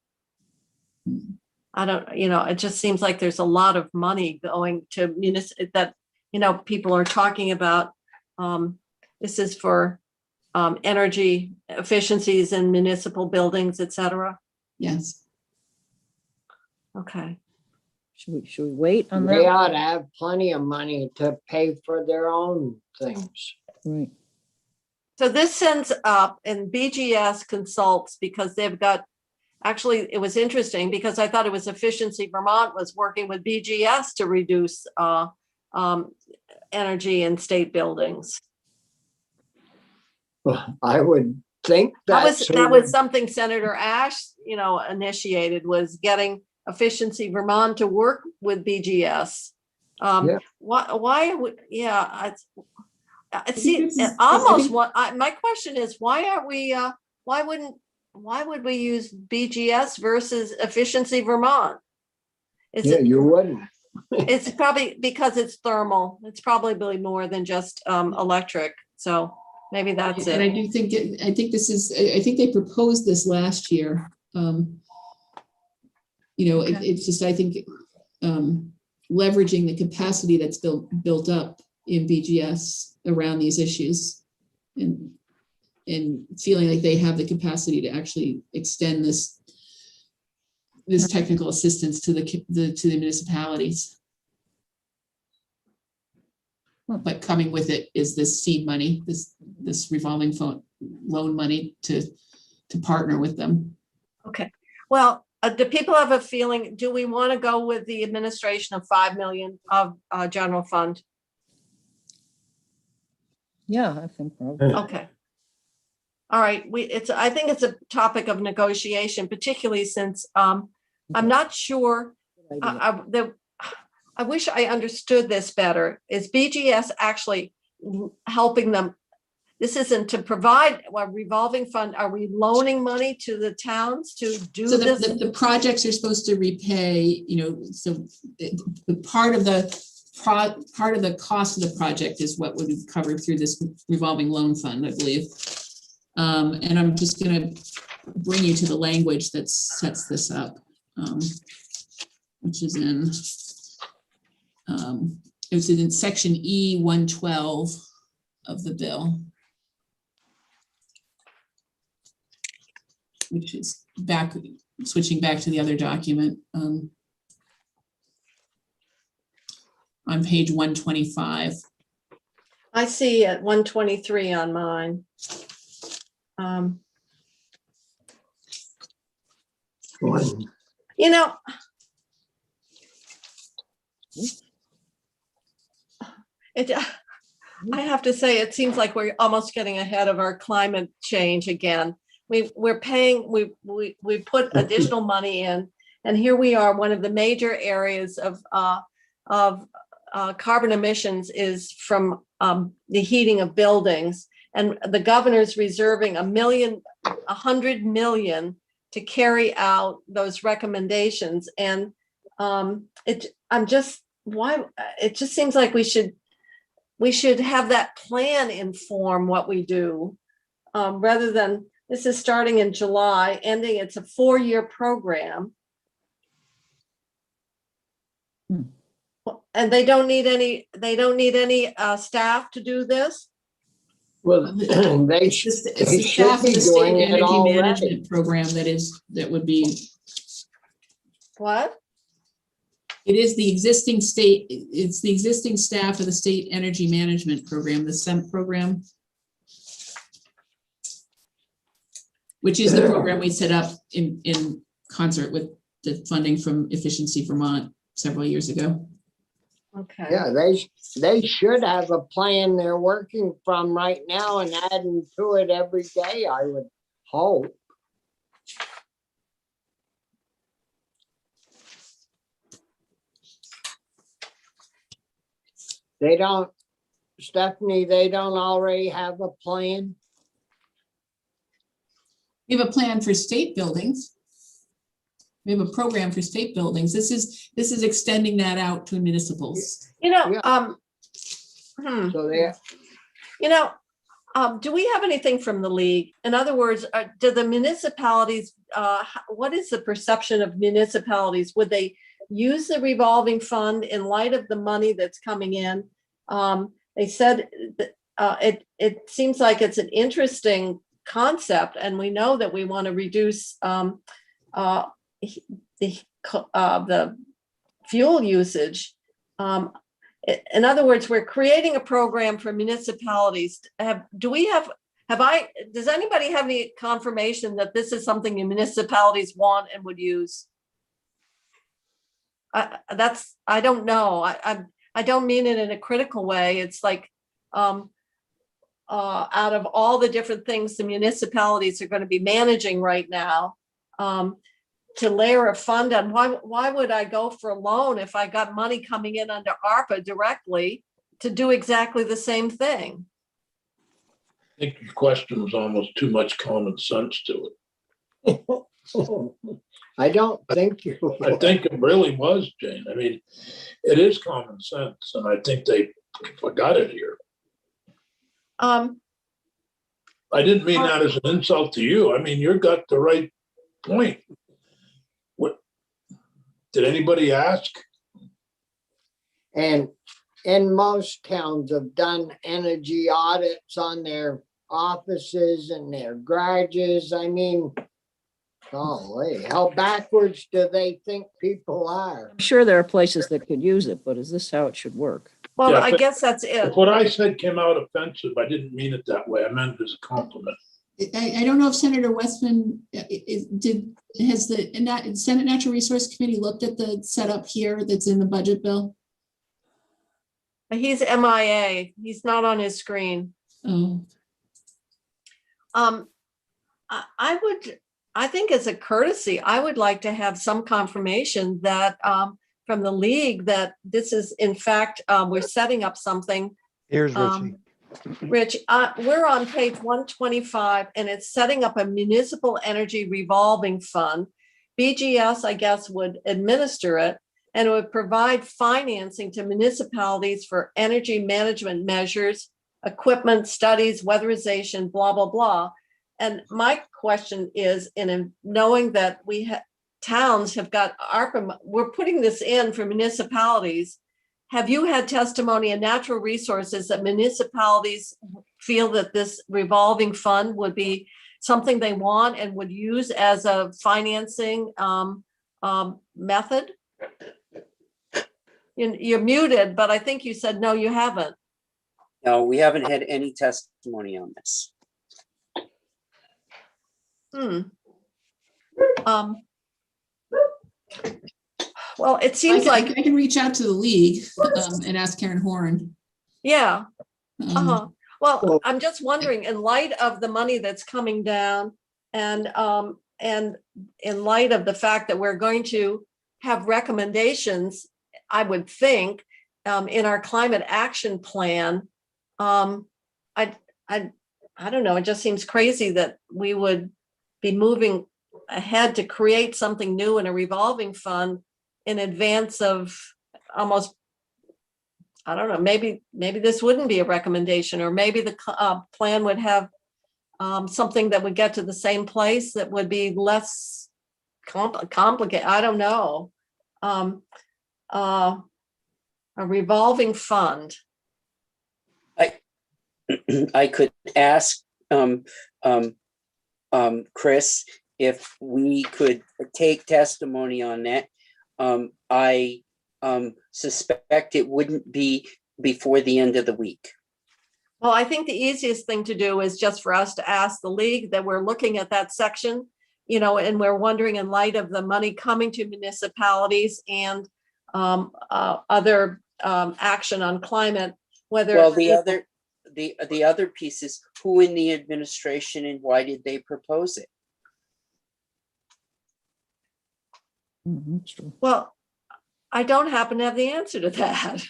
I don't, it just seems like there's a lot of money going to that, people are talking about. This is for energy efficiencies in municipal buildings, et cetera. Yes. Okay. Should we wait on They that? ought to have plenty of money to pay for their own things. Right. So this sends up and BGS consults because they've got, actually, it was interesting because I thought it was Efficiency Vermont was working with BGS to reduce energy in state buildings. I would think That that was something Senator Ash, initiated, was getting Efficiency Vermont to work with BGS. Yeah. Why would, yeah, I see, think this is- almost I think- what, my question is, why aren't we, why would we use BGS versus Efficiency Vermont? yeah, you wouldn't. It's probably because it's thermal. It's probably more than just electric. So maybe that's And I it. do think, I think they proposed this last year. Okay. It's just, I think, leveraging the capacity that's built up in BGS around these issues and feeling like they have the capacity to actually extend this technical assistance to the municipalities. But coming with it is this seed money, this revolving loan money to partner with them. Okay. Well, do people have a feeling, do we want to go with the administration of 5 million of general fund? Yeah, I think probably. Okay. All right. I think it's a topic of negotiation, particularly since I'm not sure. I wish I understood this better. Is BGS actually helping them? This isn't to provide a revolving fund. Are we loaning money to the towns to do So this? the projects are supposed to repay, so the part of the cost of the project is what would be covered through this revolving loan fund, I believe. And I'm just going to bring you to the language that sets this up, which is in section E 112 of the bill, which is switching back to the other document. On page 125. I see at 123 on mine. I have to say, it seems like we're almost getting ahead of our climate change again. We're paying, we put additional money in, and here we are. One of the major areas of carbon emissions is from the heating of buildings, and the governor's reserving $100 million to carry out those recommendations. And it just seems like we should have that plan inform what we do, rather than, this is starting in July, ending, it's a 4-year program. And they don't need any staff to do this? Well, It's the staff of the state energy management program that would be. What? It is the existing state, it's the existing staff of the state energy management program, the SEMP program, which is the program we set up in concert with the funding from Efficiency Vermont several years ago. Okay. yeah, they should have a plan they're working from right now and adding to it every day, I would hope. They don't, Stephanie, they don't already have a plan? We have a plan for state buildings. We have a program for state buildings. This is extending that out to municipals. So they, do we have anything from the league? In other words, do the municipalities what is the perception of municipalities? Would they use the revolving fund in light of the money that's coming in? They said that, it seems like it's an interesting concept, and we know that we want to reduce the fuel usage. In other words, we're creating a program for municipalities. Does anybody have any confirmation that this is something the municipalities want and would use? I don't know. I don't mean it in a critical way. It's like, out of all the different things the municipalities are going to be managing right now, to layer a fund on, why would I go for a loan if I got money coming in under ARPA directly to do exactly the same thing? I think your question was almost too much common sense to it. I don't think you. I think it really was, Jane. I mean, it is common sense, and I think they forgot it here. I didn't mean that as an insult to you. I mean, you got the right point. What did anybody ask? And most towns have done energy audits on their offices and their garages. I mean, golly, how backwards do they think people are? I'm sure there are places that could use it, but is this how it should work? Well, Yeah, I but- guess that's it. If what I said came out offensive, I didn't mean it that way. I meant it as a compliment. I don't know if Senator Westman has the Senate Natural Resource Committee looked at the setup here that's in the budget bill? He's MIA. He's not on his screen. Oh, I think as a courtesy, I would like to have some confirmation that from the league that this is, in fact, we're setting up something. Here's Richie. Rich, we're on page 125, and it's setting up a municipal energy revolving fund. BGS, I guess, would administer it, and it would provide financing to municipalities for energy management measures, equipment, studies, weatherization, blah, blah, blah. And my question is, in knowing that towns have got ARPA, we're putting this in for municipalities. Have you had testimony in natural resources that municipalities feel that this revolving fund would be something they want and would use as a financing method? You're muted, but I think you said, no, you haven't. No, we haven't had any testimony on this. Well, it seems like, I can reach out to the league and ask Karen Horn. yeah. Um, Well, I'm just wondering, in light of the money that's coming down and in light of the fact that we're going to have recommendations, I would think, in our climate action plan, I don't know, it just seems crazy that we would be moving ahead to create something new in a revolving fund in advance of almost, I don't know, maybe this wouldn't be a recommendation, or maybe the plan would have something that would get to the same place that would be less complicated. I don't know. A revolving fund. I could ask Chris if we could take testimony on that. I suspect it wouldn't be before the end of the week. Well, I think the easiest thing to do is just for us to ask the league that we're looking at that section, and we're wondering, in light of the money coming to municipalities and other action on climate, whether. Well, the other piece is who in the administration and why did they propose it? Mhm, it's true. Well, I don't happen to have the answer to that.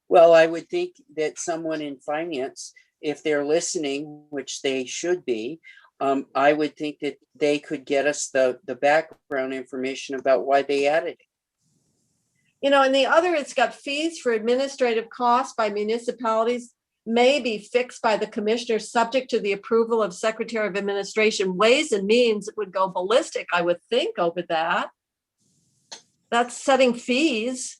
Well, I would think that someone in finance, if they're listening, which they should be, I would think that they could get us the background information about why they added it. And the other, it's got fees for administrative costs by municipalities. may be fixed by the commissioner, subject to the approval of Secretary of Administration. Ways and Means would go ballistic, I would think, over that. That's setting fees.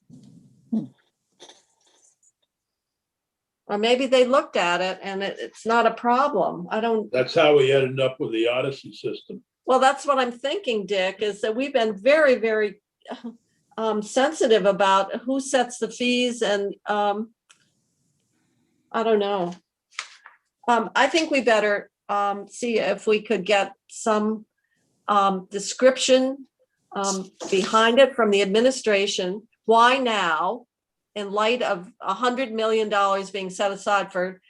Or maybe they looked at it and it's not a problem. I don't, That's how we ended up with the Odyssey system. well, that's what I'm thinking, Dick, is that we've been very, very sensitive about who sets the fees and I don't know. I think we better see if we could get some description behind it from the administration. Why now, in light of $100 million being set aside for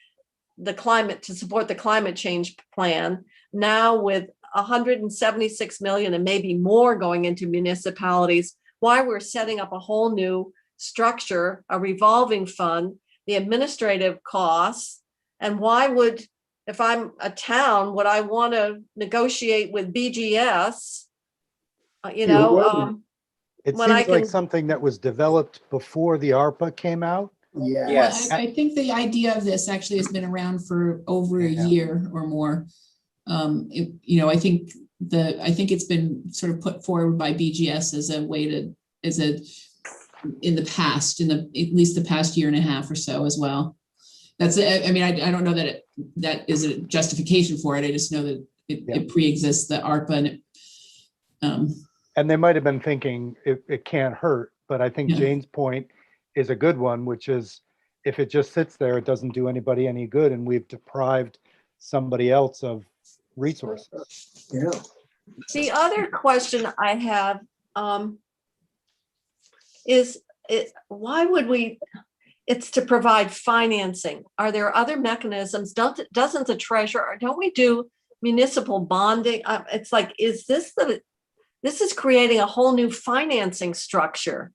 the climate, to support the climate change plan, now with 176 million and maybe more going into municipalities, why we're setting up a whole new structure, a revolving fund, the administrative costs, and why would, if I'm a town, would I want to negotiate with BGS? It when seems I like can- something that was developed before the ARPA came out. Yeah. Yes. I think the idea of this actually has been around for over a Yeah. year or more. I think it's been sort of put forward by BGS as a way to, in the past, at least the past year and a half or so as well. That's, I mean, I don't know that that is a justification for it. I just know that it pre-exists the ARPA And they might have been thinking it can't hurt, but I think Yeah. Jane's point is a good one, which is if it just sits there, it doesn't do anybody any good, and we've deprived somebody else of resources. Yeah. The other question I have is why would we? It's to provide financing. Are there other mechanisms? Doesn't the treasurer? Don't we do municipal bonding? It's like, this is creating a whole new financing structure.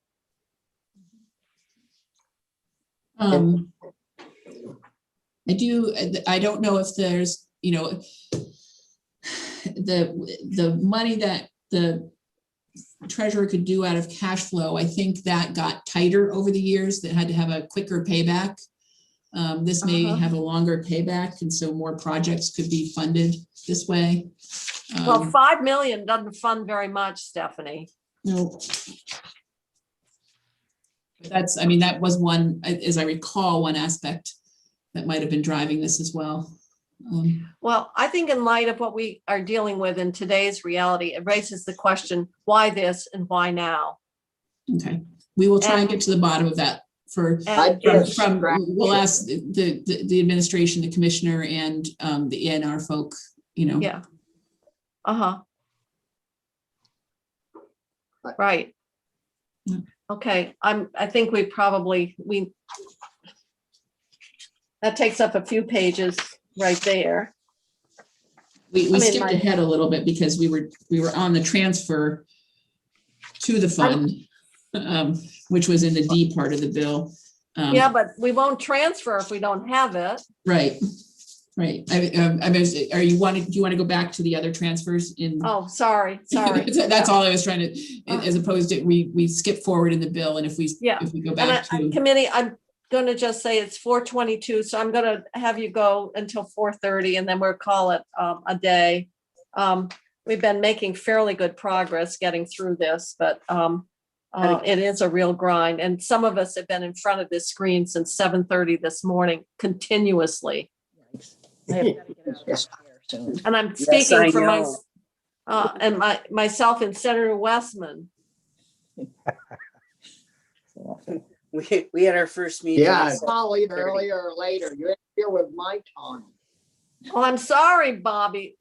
I don't know if there's, the money that the treasurer could do out of cash flow. I think that got tighter over the years, that had to have a quicker payback. This may have a longer payback, and so more projects could be funded this way. Well, 5 million doesn't fund very much, Stephanie. No. But that was one, as I recall, one aspect that might have been driving this as well. Well, I think in light of what we are dealing with in today's reality, it raises the question, why this and why now? Okay, we will try and get to the bottom of that we'll ask the administration, the commissioner, and the ENR folk, Yeah. Right. Okay, I think that takes up a few pages right there. We skipped ahead a little bit because we were on the transfer to the fund, which was in the D part of the bill. Yeah, but we won't transfer if we don't have it. Right. Do you want to go back to the other transfers in? Oh, sorry. That's all I was trying to, as opposed to we skip forward in the bill, and if we go back to committee, I'm going to just say it's 4:22, so I'm going to have you go until 4:30, and then we'll call it a day. We've been making fairly good progress getting through this, but it is a real grind, and some of us have been in front of this screen since 7:30 this morning continuously. I have got to get out of here soon. And I'm Yes, speaking I for know. myself and Senator Westman. We had our first meeting. Yeah, at call either 7:30. earlier or later. You're here with my time. Well, I'm sorry, Bobby.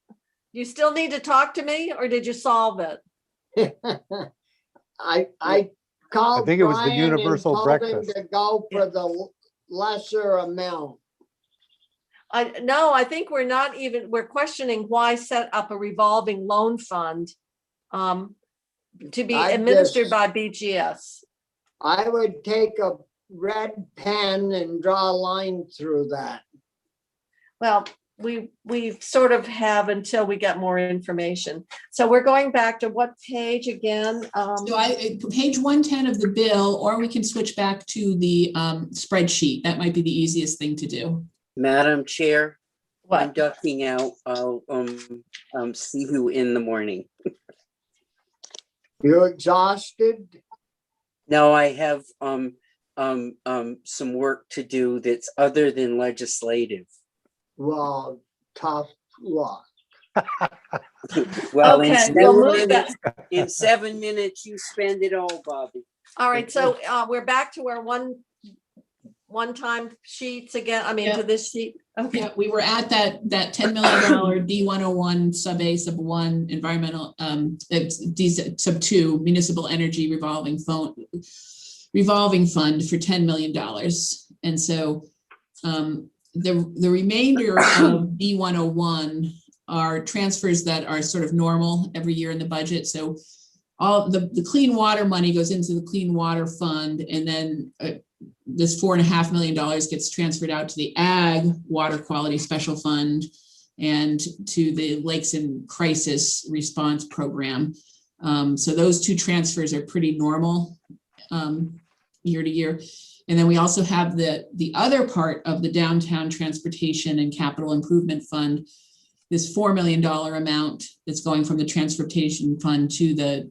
You still need to talk to me, or did you solve it? I called I think it was the Brian and universal told him breakfast. to go for the lesser amount. No, I think we're questioning why set up a revolving loan fund to be administered by BGS. I would take a red pen and draw a line through that. Well, we sort of have until we get more information. So we're going back to what page again? page 110 of the bill, or we can switch back to the spreadsheet. That might be the easiest thing to do. Madam Chair, I'm What? ducking out. I'll see you in the morning. You exhausted? Now I have some work to do that's other than legislative. Well, tough luck. Well, Okay, we'll move that. in 7 minutes, you spend it all, Bobby. All right, so we're back to our one-time sheets again, I mean, Yeah. to this sheet. Okay, Yeah, we were at that $10 million D101 sub A sub 1 environmental sub 2 municipal energy revolving fund for $10 million. And so the remainder of D101 are transfers that are sort of normal every year in the budget. So all the clean water money goes into the clean water fund, and then this $4.5 million gets transferred out to the ag water quality special fund and to the lakes and crisis response program. So those two transfers are pretty normal year to year. And then we also have the other part of the downtown transportation and capital improvement fund, this $4 million amount that's going from the transportation fund to the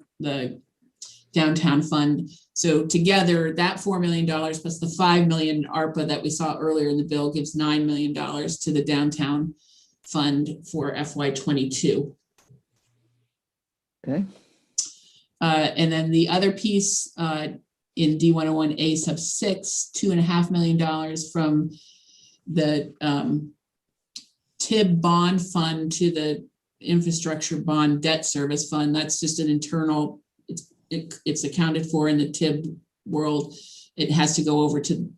downtown fund. So together, that $4 million plus the $5 million ARPA that we saw earlier in the bill gives $9 million to the downtown fund for FY22. Okay. And then the other piece in D101A sub 6, $2.5 million from the TIB bond fund to the infrastructure bond debt service fund. That's just an internal, it's accounted for in the TIB world. It has to go over to,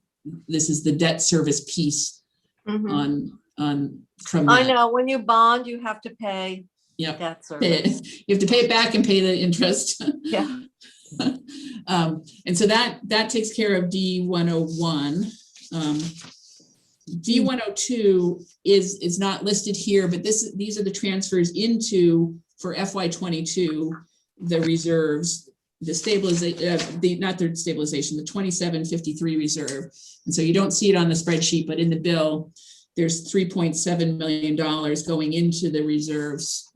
this is the debt service piece mhm. from I that. know, when you bond, you have to pay Yep. debt service. You have to pay it back and pay the interest. Yeah. And so that takes care of D101. D102 is not listed here, but these are the transfers into for FY22, the reserves, the stabilization, not the stabilization, the 2753 reserve. And so you don't see it on the spreadsheet, but in the bill, there's $3.7 million going into the reserves.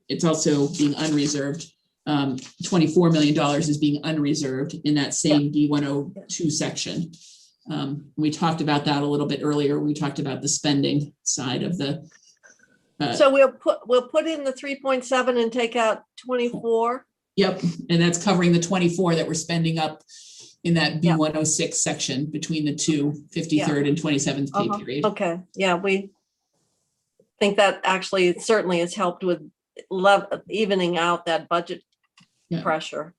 It's also being unreserved. $24 million is being unreserved in that same D102 section. We talked about that a little bit earlier. We talked about the spending side of the. So we'll put in the 3.7 and take out 24. Yep, and that's covering the 24 that we're spending up in that B106 section between the two 53rd and 27th pay period. Okay, yeah, we think that actually certainly has helped with evening out that budget pressure.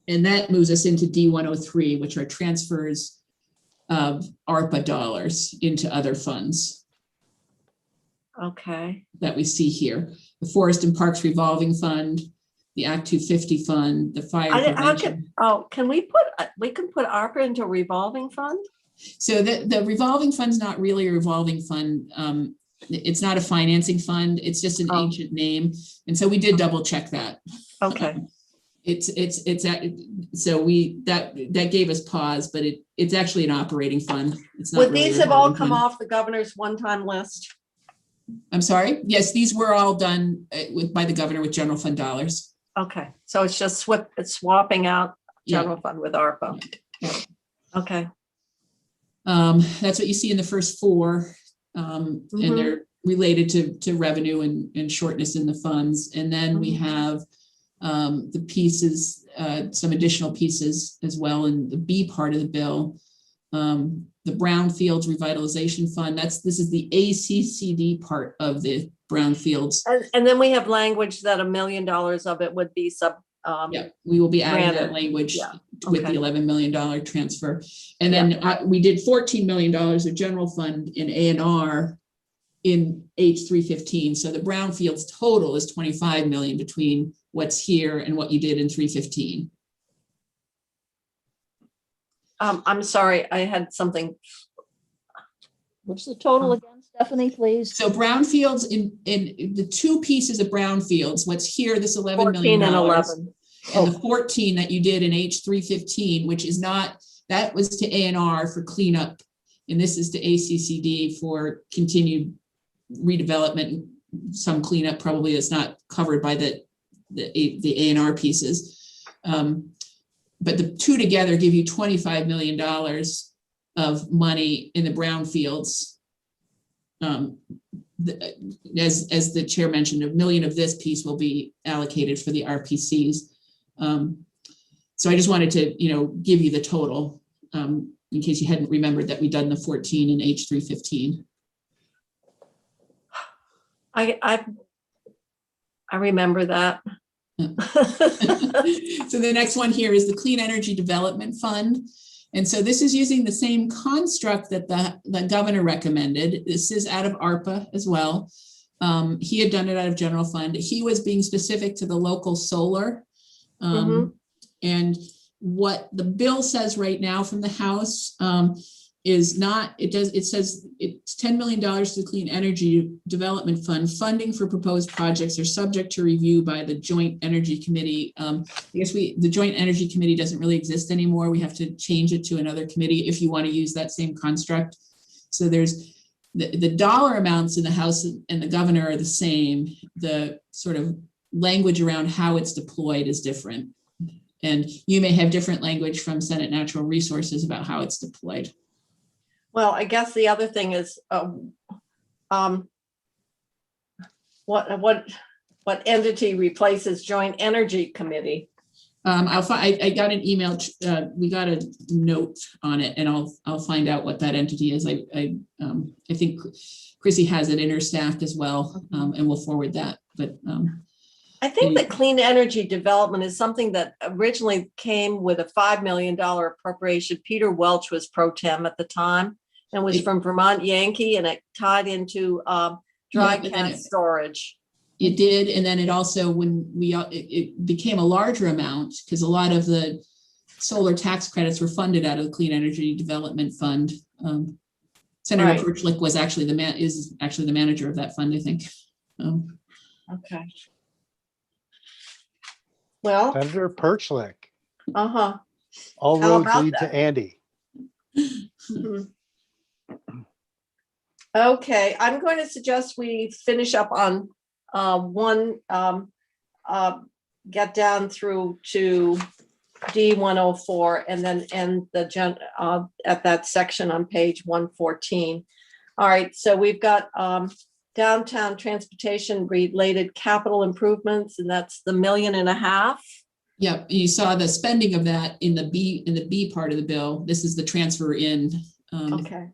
And that moves us into D103, which are transfers of ARPA dollars into other funds. Okay. That we see here. The Forest and Parks Revolving Fund, the Act 250 Fund, the Fire Prevention. Can we can put ARPA into a revolving fund? So the revolving fund's not really a revolving fund. It's not a financing fund. It's just an ancient name. And so we did double check that. Okay. So that gave us pause, but it's actually an operating fund. It's not. Would really these have all come fund. off the governor's one-time list? I'm sorry. Yes, these were all done by the governor with general fund dollars. Okay, so it's just swapping out general fund with ARPA. Yeah. Okay. That's what you see in the first four, and they're related to revenue and shortness in the funds. And then we have the pieces, some additional pieces as well in the B part of the bill. The Brownfields Revitalization Fund, this is the ACCD part of the Brownfields. And then we have language that $1 million of it would be we will be adding granted. that language Okay. with the $11 million transfer. And then we did $14 million of general fund in A&R in H315. So the Brownfields total is 25 million between what's here and what you did in 315. I'm sorry, I had something. What's the total again, Stephanie, please? So Brownfields in the two pieces of Brownfields, what's here, this $11 million 14 and 11. and the 14 that you did in H315, which is not, that was to A&R for cleanup And this is to ACCD for continued redevelopment, some cleanup probably is not covered by the A&R pieces. But the two together give you $25 million of money in the brownfields. As the chair mentioned, $1 million of this piece will be allocated for the RPCs. So I just wanted to, give you the total in case you hadn't remembered that we'd done the 14 and H315. I remember that. So the next one here is the Clean Energy Development Fund. And so this is using the same construct that the governor recommended. This is out of ARPA as well. He had done it out of general fund. He was being specific to the local solar. And what the bill says right now from the House is not, it says it's $10 million to the Clean Energy Development Fund. Funding for proposed projects are subject to review by the Joint Energy Committee. I guess the Joint Energy Committee doesn't really exist anymore. We have to change it to another committee if you want to use that same construct. So there's the dollar amounts in the House and the governor are the same. The sort of language around how it's deployed is different. And you may have different language from Senate Natural Resources about how it's deployed. Well, I guess the other thing is, what entity replaces Joint Energy Committee? I got an email. We got a note on it, and I'll find out what that entity is. I think Chrissy has it in her stack as well, and we'll forward that. But I think that clean energy development is something that originally came with a $5 million appropriation. Peter Welch was pro tem at the time and was from Vermont Yankee, and it tied into dry can storage. It did, and then it also, when it became a larger amount, because a lot of the solar tax credits were funded out of the Clean Energy Development Fund. Senator Perchlik was actually the manager of that fund, I think. Okay. Well, Senator Perchlik. All All How roads about lead that? to Andy. Okay, I'm going to suggest we finish up on get down through to D104 and then end at that section on page 114. All right, so we've got downtown transportation related capital improvements, and that's the $1.5 million. Yep, you saw the spending of that in the B part of the bill. This is the transfer in Okay.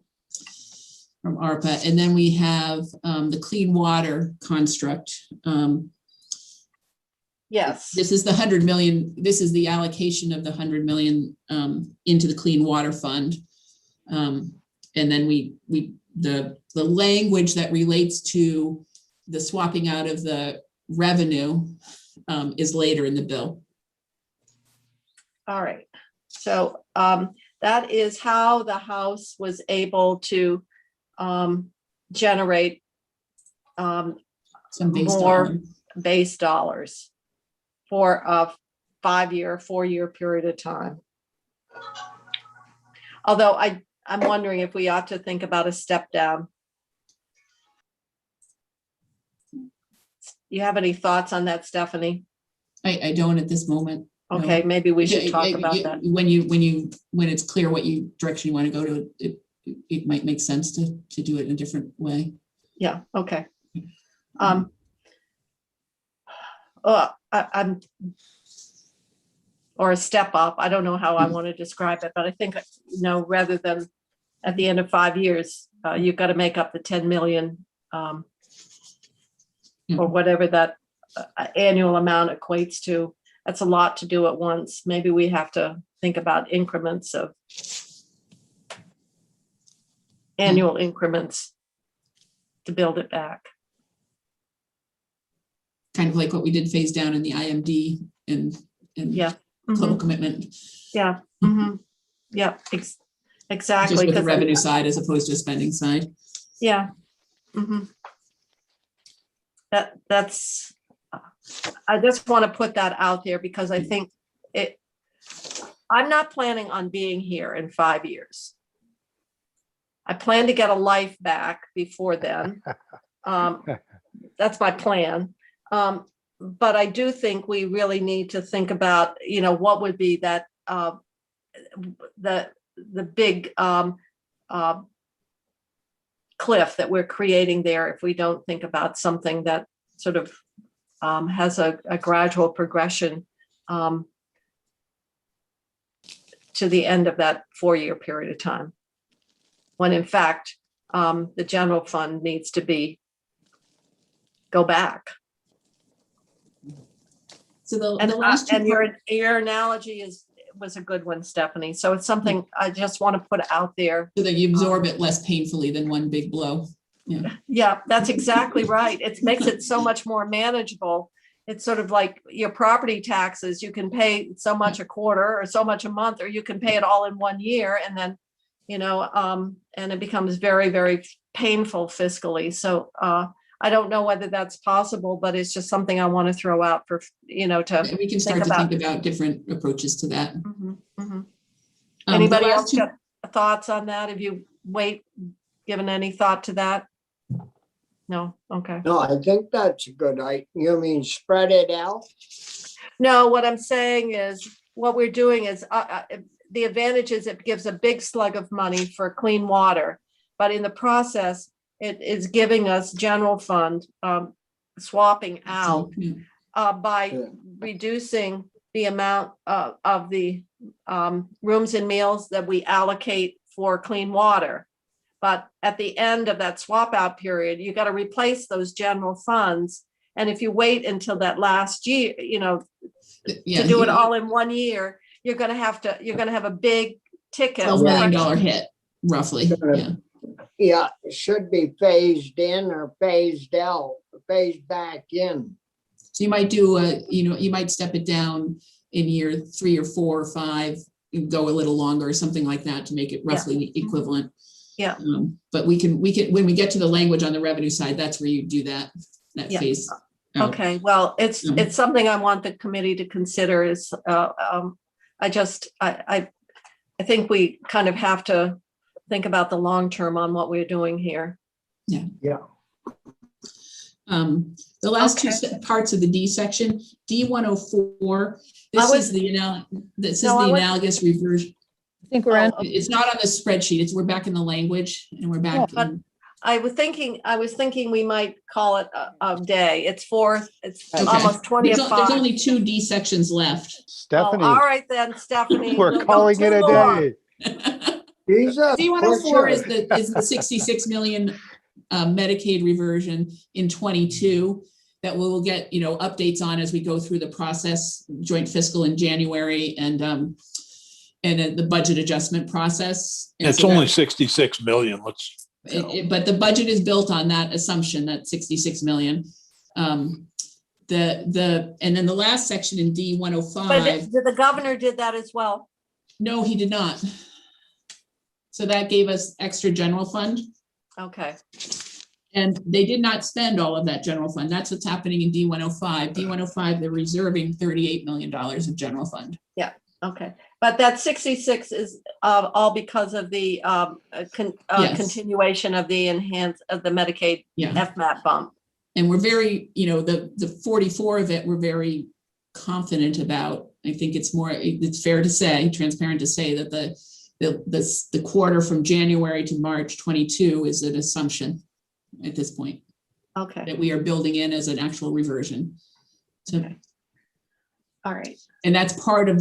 from ARPA, and then we have the clean water construct. Yes. This is the 100 million. This is the allocation of the 100 million into the clean water fund, and then the language that relates to the swapping out of the revenue is later in the bill. All right. So that is how the House was able to generate Some more base dollars for a 4-year period of time. Although I'm wondering if we ought to think about a step down. You have any thoughts on that, Stephanie? I don't at this moment. Okay, no. maybe we should talk about that. When it's clear what direction you want to go to, it might make sense to do it in a different way. Yeah, okay. Or a step up. I don't know how I want to describe it, but I think, rather than at the end of 5 years, you've got to make up the 10 million or whatever that annual amount equates to. That's a lot to do at once. Maybe we have to think about increments of annual increments to build it back. Kind of like what we did phase down in the IMD and Yeah. total commitment. Yeah. Mm-hmm. Yeah. Exactly. Just with the revenue side as opposed to a spending side. Yeah. Mm-hmm. That's. I just want to put that out there because I think I'm not planning on being here in 5 years. I plan to get a life back before then. That's my plan. But I do think we really need to think about, what would be that, the big cliff that we're creating there if we don't think about something that sort of has a gradual progression to the end of that 4-year period of time. When in fact, the general fund needs to go back. So the last two And your analogy was a good one, Stephanie. So it's something I just want to put out there. so that you absorb it less painfully than one big blow. Yeah. Yeah, that's exactly right. It makes it so much more manageable. It's sort of like your property taxes. You can pay so much a quarter or so much a month, or you can pay it all in 1 year. And then, and it becomes very, very painful fiscally. So I don't know whether that's possible, but it's just something I want to throw out for, We can start to think about different approaches to that. Anybody the last else got thoughts on that? Have you given any thought to that? No, okay. No, I think that's a good idea. You mean spread it out? No, what I'm saying is what we're doing is the advantage is it gives a big slug of money for clean water, but in the process, it is giving us general fund swapping out by reducing the amount of the rooms and meals that we allocate for clean water. But at the end of that swap out period, you got to replace those general funds. And if you wait until that last year, to do it all in 1 year, you're going to have a big ticket. $12 million hit, roughly. Yeah, it should be phased in or phased out, phased back in. So you might do you might step it down in year 3 or 4 or 5, and go a little longer or something like that to make it roughly equivalent. Yeah. But we can when we get to the language on the revenue side, that's where you do that phase. Okay, well, it's something I want the committee to consider is I think we kind of have to think about the long term on what we're doing here. Yeah. The last two parts of the D section, D104, this is the analogous reversion. I think we're on. It's not on the spreadsheet. We're back in the language, and we're back. But I was thinking we might call it a day. It's almost 20 of 5. There's only 2 D sections left. Stephanie. All right then, Stephanie. We're calling it a day. D104 is the 66 million Medicaid reversion in 22 that we will get updates on as we go through the process, joint fiscal in January, and the budget adjustment process. And it's only 66 million. But the budget is built on that assumption, that 66 million. And then the last section in D105. But the governor did that as well. No, he did not. So that gave us extra general fund. Okay. And they did not spend all of that general fund. That's what's happening in D105. D105, they're reserving $38 million of general fund. Yeah. Okay. But that 66 is all because of the continuation of the Medicaid FMAP bump. And we're very, the 44 of it, we're very confident about. I think it's fair to say, transparent to say that the quarter from January to March 22 is an assumption at this point. Okay. That we are building in as an actual reversion. So, okay. All right. And that's part of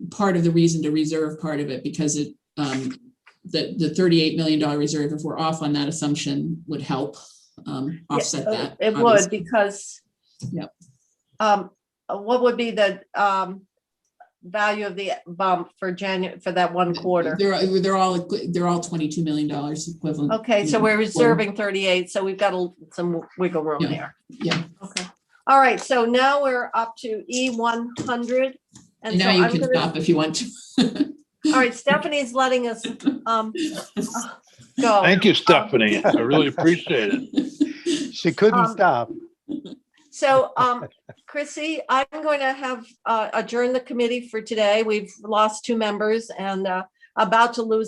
part of the reason to reserve part of it, because the $38 million reserve, if we're off on that assumption, would help offset that. It obviously. would, because what would be the value of the bump for January for that one quarter? They're all $22 million equivalent. Okay, so we're reserving 38, so we've got some wiggle room there. Yeah. Okay. All right, so now we're up to E100. And now you can stop if you want to. All right, Stephanie's letting us go. Thank you, Stephanie. I really appreciate it. She couldn't stop. So, Chrissy, I'm going to have adjourn the committee for today. We've lost 2 members and about to lose